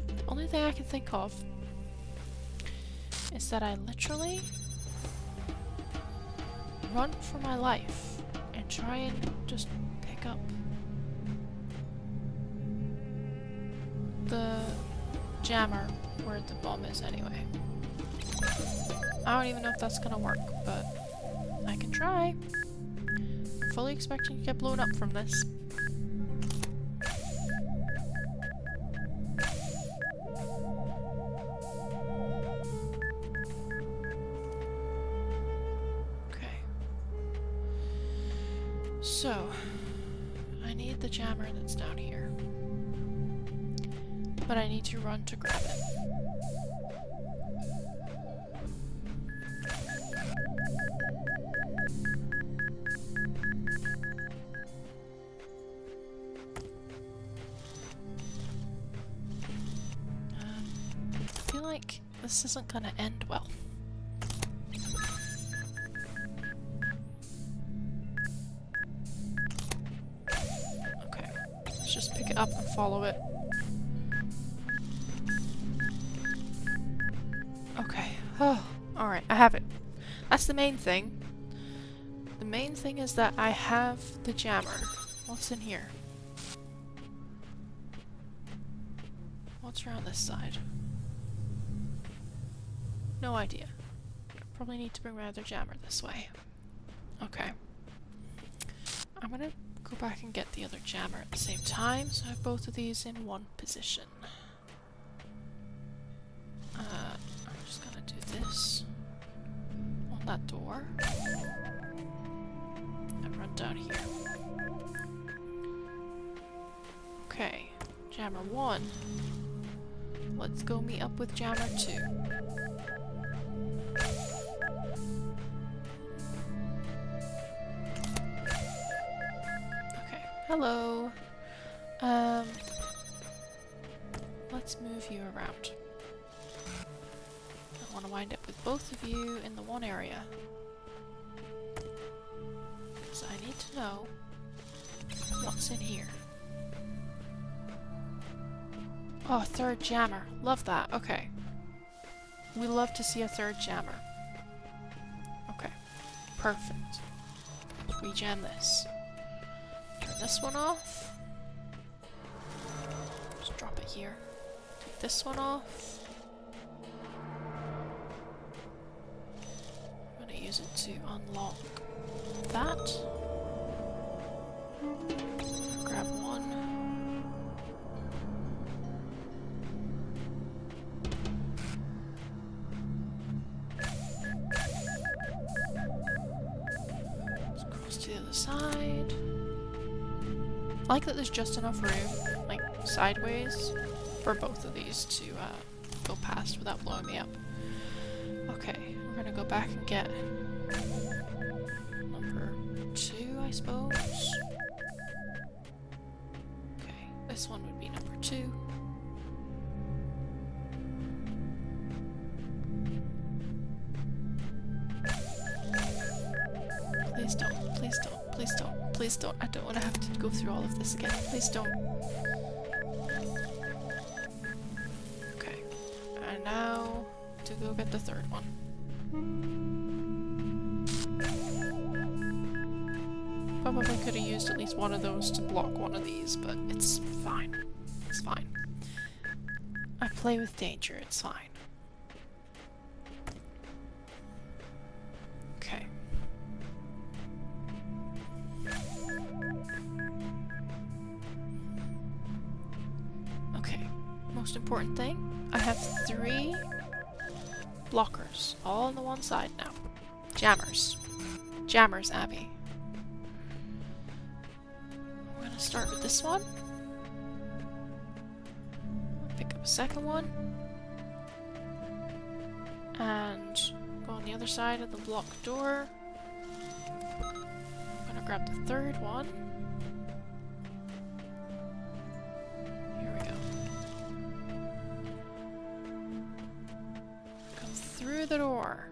The only thing I can think of is that I literally run for my life and try and just pick up the jammer where the bomb is anyway. I don't even know if that's gonna work, but I can try. Fully expecting to get blown up from this. So, I need the jammer that's down here. But I need to run to grab it. I feel like this isn't gonna end well. Just pick it up and follow it. Okay. Oh, alright, I have it. That's the main thing. The main thing is that I have the jammer. What's in here? What's around this side? No idea. Probably need to bring my other jammer this way. Okay. I'm gonna go back and get the other jammer at the same time, so I have both of these in one position. I'm just gonna do this on that door and run down here. Okay, jammer 1. Let's go meet up with jammer 2. Hello. Let's move you around. I want to wind up with both of you in the one area. So I need to know what's in here. Oh, third jammer. Love that. Okay. We love to see a third jammer. Okay. Perfect. Let's rejam this. Turn this one off. Just drop it here. Take this one off. I'm gonna use it to unlock that. Grab one. Let's cross to the other side. I like that there's just enough room, like sideways, for both of these to go past without blowing me up. Okay, we're gonna go back and get number 2, I suppose. Okay, this one would be number 2. Please don't, please don't, please don't. please don't. I don't want to have to go through all of this again. Please don't. Okay. And now to go get the third one. Probably could have used at least one of those to block one of these, but it's fine. It's fine. I play with danger, it's fine. Okay. Okay. Most important thing, I have 3 blockers, all on the one side now. Jammers. Jammers, Abby. We're gonna start with this one. Pick up a second one. And go on the other side of the blocked door. I'm gonna grab the third one. Here we go. Come through the door.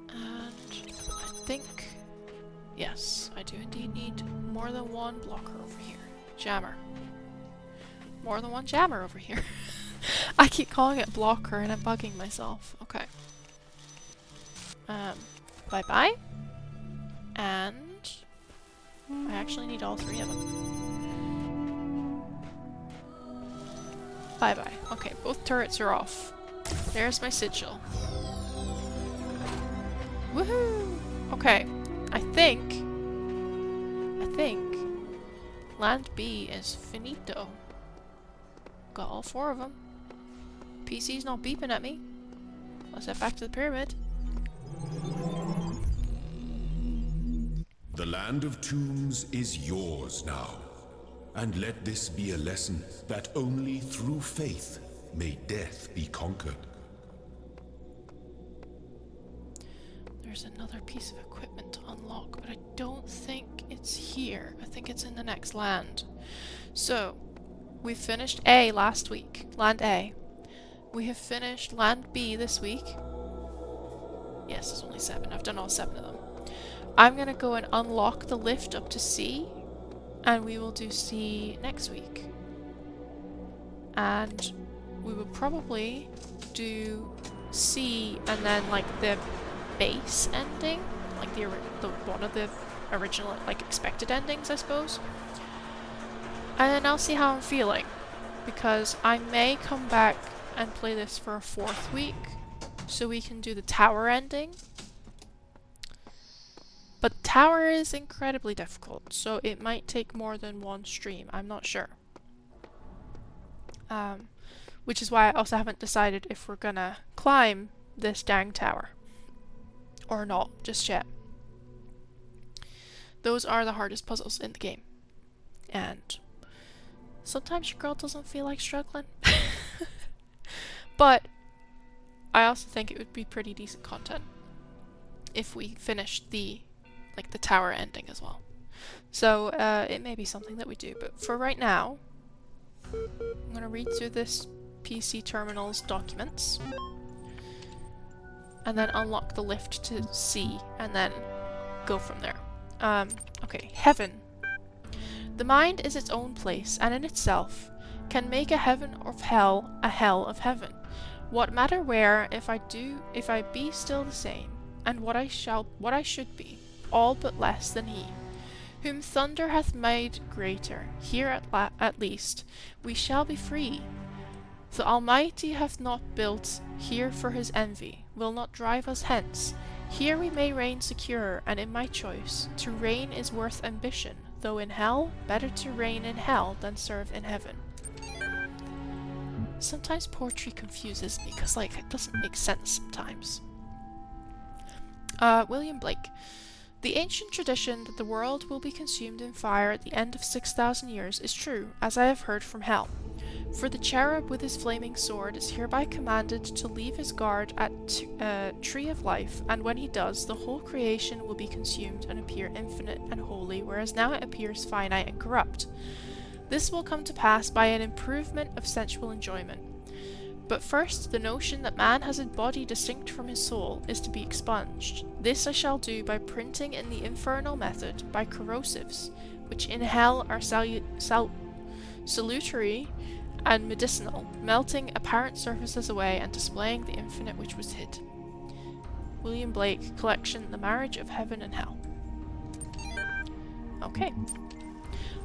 And I think, yes, I do indeed need more than one blocker over here. Jammer. More than one jammer over here. I keep calling it blocker and I'm bugging myself. Okay. Bye-bye. And I actually need all 3 of them. Bye-bye. Okay, both turrets are off. There's my sigil. Woohoo! Okay, I think Land B is finito. Got all 4 of them. PC's not beeping at me. Let's head back to the pyramid. The land of tombs is yours now. And let this be a lesson that only through faith may death be conquered. There's another piece of equipment to unlock, but I don't think it's here. I think it's in the next land. So, we finished A last week. Land A. We have finished Land B this week. Yes, there's only 7. I've done all 7 of them. I'm gonna go and unlock the lift up to C, and we will do C next week. And we will probably do C and then like the base ending, like the one of the original like expected endings, I suppose. And then I'll see how I'm feeling, because I may come back and play this for a 4th week, so we can do the tower ending. But tower is incredibly difficult, so it might take more than one stream. I'm not sure. Which is why I also haven't decided if we're gonna climb this dang tower or not just yet. Those are the hardest puzzles in the game, and sometimes your girl doesn't feel like struggling. But I also think it would be pretty decent content if we finished the tower ending as well. So it may be something that we do, but for right now, I'm gonna read through this PC Terminal's documents and then unlock the lift to C and then go from there. Okay, heaven. The mind is its own place, and in itself can make a heaven of hell a hell of heaven. What matter where, if I be still the same, and what I should be, all but less than he, whom thunder hath made greater, here at least we shall be free. The Almighty hath not built here for his envy, will not drive us hence. Here we may reign secure, and in my choice, to reign is worth ambition, though in hell, better to reign in hell than serve in heaven. Sometimes poetry confuses me, because it doesn't make sense sometimes. William Blake. The ancient tradition that the world will be consumed in fire at the end of 6,000 years is true, as I have heard from hell. For the cherub with his flaming sword is hereby commanded to leave his guard at Tree of Life, and when he does, the whole creation will be consumed and appear infinite and holy, whereas now it appears finite and corrupt. This will come to pass by an improvement of sensual enjoyment. But first, the notion that man has a body distinct from his soul is to be expunged. This I shall do by printing in the infernal method by corrosives, which in hell are salutary and medicinal, melting apparent surfaces away and displaying the infinite which was hid. William Blake, collection The Marriage of Heaven and Hell. Okay.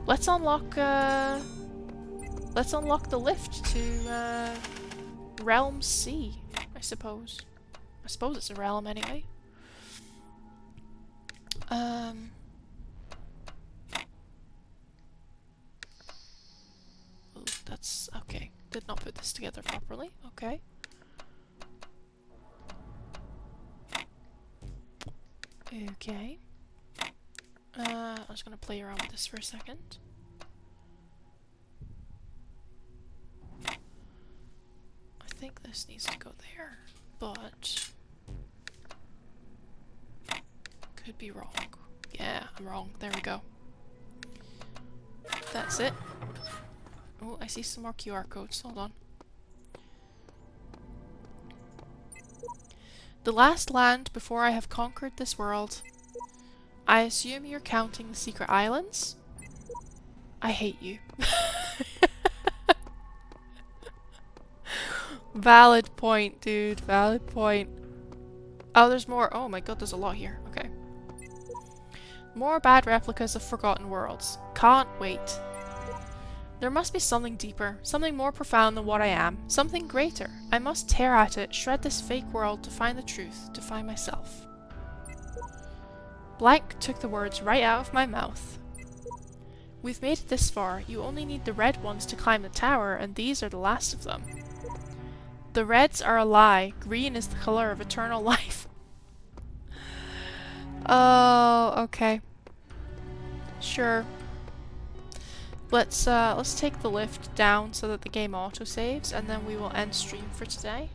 Let's unlock the lift to Realm C, I suppose. I suppose it's a realm anyway. Oh, that's okay. Did not put this together properly. Okay. Okay. I'm just gonna play around with this for a second. I think this needs to go there, but could be wrong. Yeah, I'm wrong. There we go. That's it. Oh, I see some more QR codes. Hold on. The last land before I have conquered this world. I assume you're counting the secret islands? I hate you. Valid point, dude. Valid point. Oh, there's more. Oh my god, there's a lot here. Okay. More bad replicas of Forgotten Worlds. Can't wait. There must be something deeper, something more profound than what I am, something greater. I must tear at it, shred this fake world to find the truth, to find myself. Blank took the words right out of my mouth. We've made it this far. You only need the red ones to climb the tower, and these are the last of them. The reds are a lie. Green is the color of eternal life. Oh, okay. Sure. Let's take the lift down so that the game autosaves, and then we will end stream for today.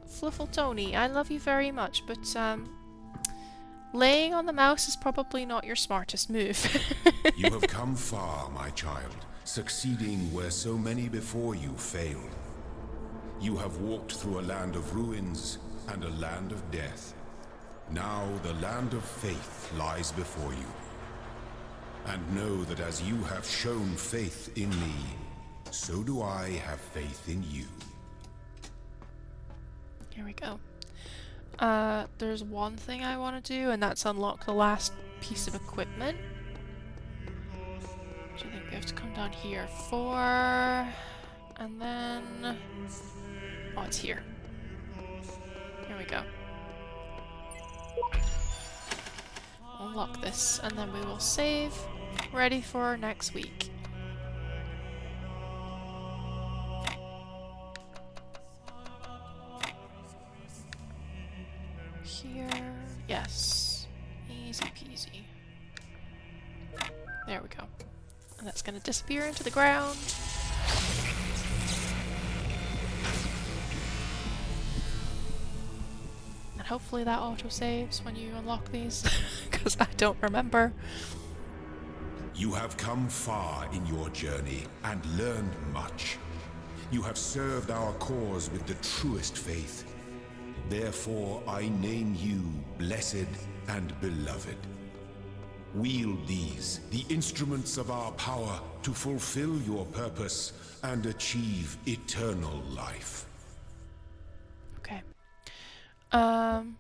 Fluffle Tony, I love you very much, but laying on the mouse is probably not your smartest move. You have come far, my child, succeeding where so many before you failed. You have walked through a land of ruins and a land of death. Now the land of faith lies before you. And know that as you have shown faith in me, so do I have faith in you. Here we go. There's one thing I want to do, and that's unlock the last piece of equipment. Which I think we have to come down here for... And then... Oh, it's here. Here we go. Unlock this, and then we will save. Ready for next week. Here. Yes. Easy peasy. There we go. And that's gonna disappear into the ground. And hopefully that autosaves when you unlock these, because I don't remember. You have come far in your journey and learned much. You have served our cause with the truest faith. Therefore, I name you blessed and beloved. Wield these, the instruments of our power, to fulfill your purpose and achieve eternal life. Okay. And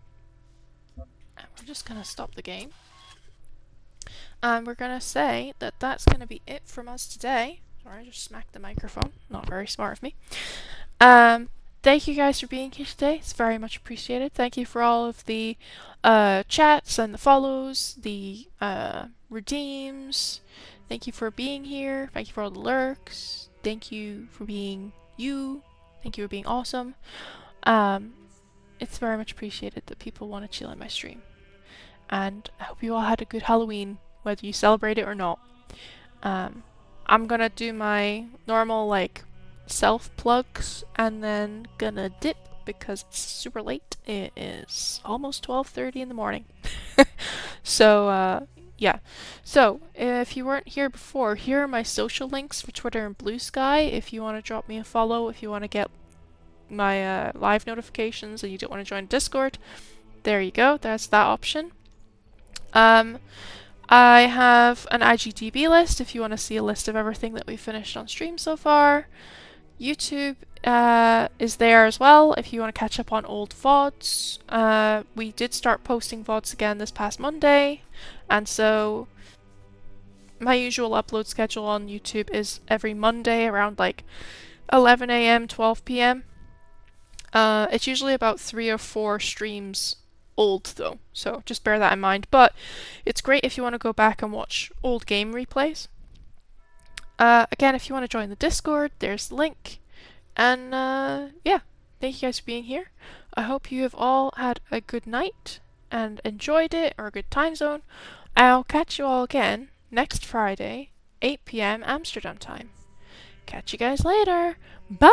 we're just gonna stop the game. And we're gonna say that that's gonna be it from us today. Sorry, I just smacked the microphone. Not very smart of me. Thank you guys for being here today. It's very much appreciated. Thank you for all of the chats and the follows, the redeems. Thank you for being here. Thank you for all the lurks. Thank you for being you. Thank you for being awesome. It's very much appreciated that people want to chill in my stream. And I hope you all had a good Halloween, whether you celebrate it or not. I'm gonna do my normal, self-plugs, and then gonna dip because it's super late. It is almost 12:30 in the morning. So, Yeah. So, if you weren't here before, here are my social links for Twitter and Blue Sky. If you want to drop me a follow, if you want to get my live notifications and you don't want to join Discord, there you go. That's that option. I have an IGTV list if you want to see a list of everything that we've finished on stream so far. YouTube is there as well if you want to catch up on old VODs. We did start posting VODs again this past Monday, and so my usual upload schedule on YouTube is every Monday around like 11 a.m., 12 p.m. It's usually about 3 or 4 streams old though, so just bear that in mind. But it's great if you want to go back and watch old game replays. Again, if you want to join the Discord, there's the link. And yeah, thank you guys for being here. I hope you have all had a good night and enjoyed it, or a good time zone. I'll catch you all again next Friday, 8 p.m. Amsterdam time. Catch you guys later. Bye!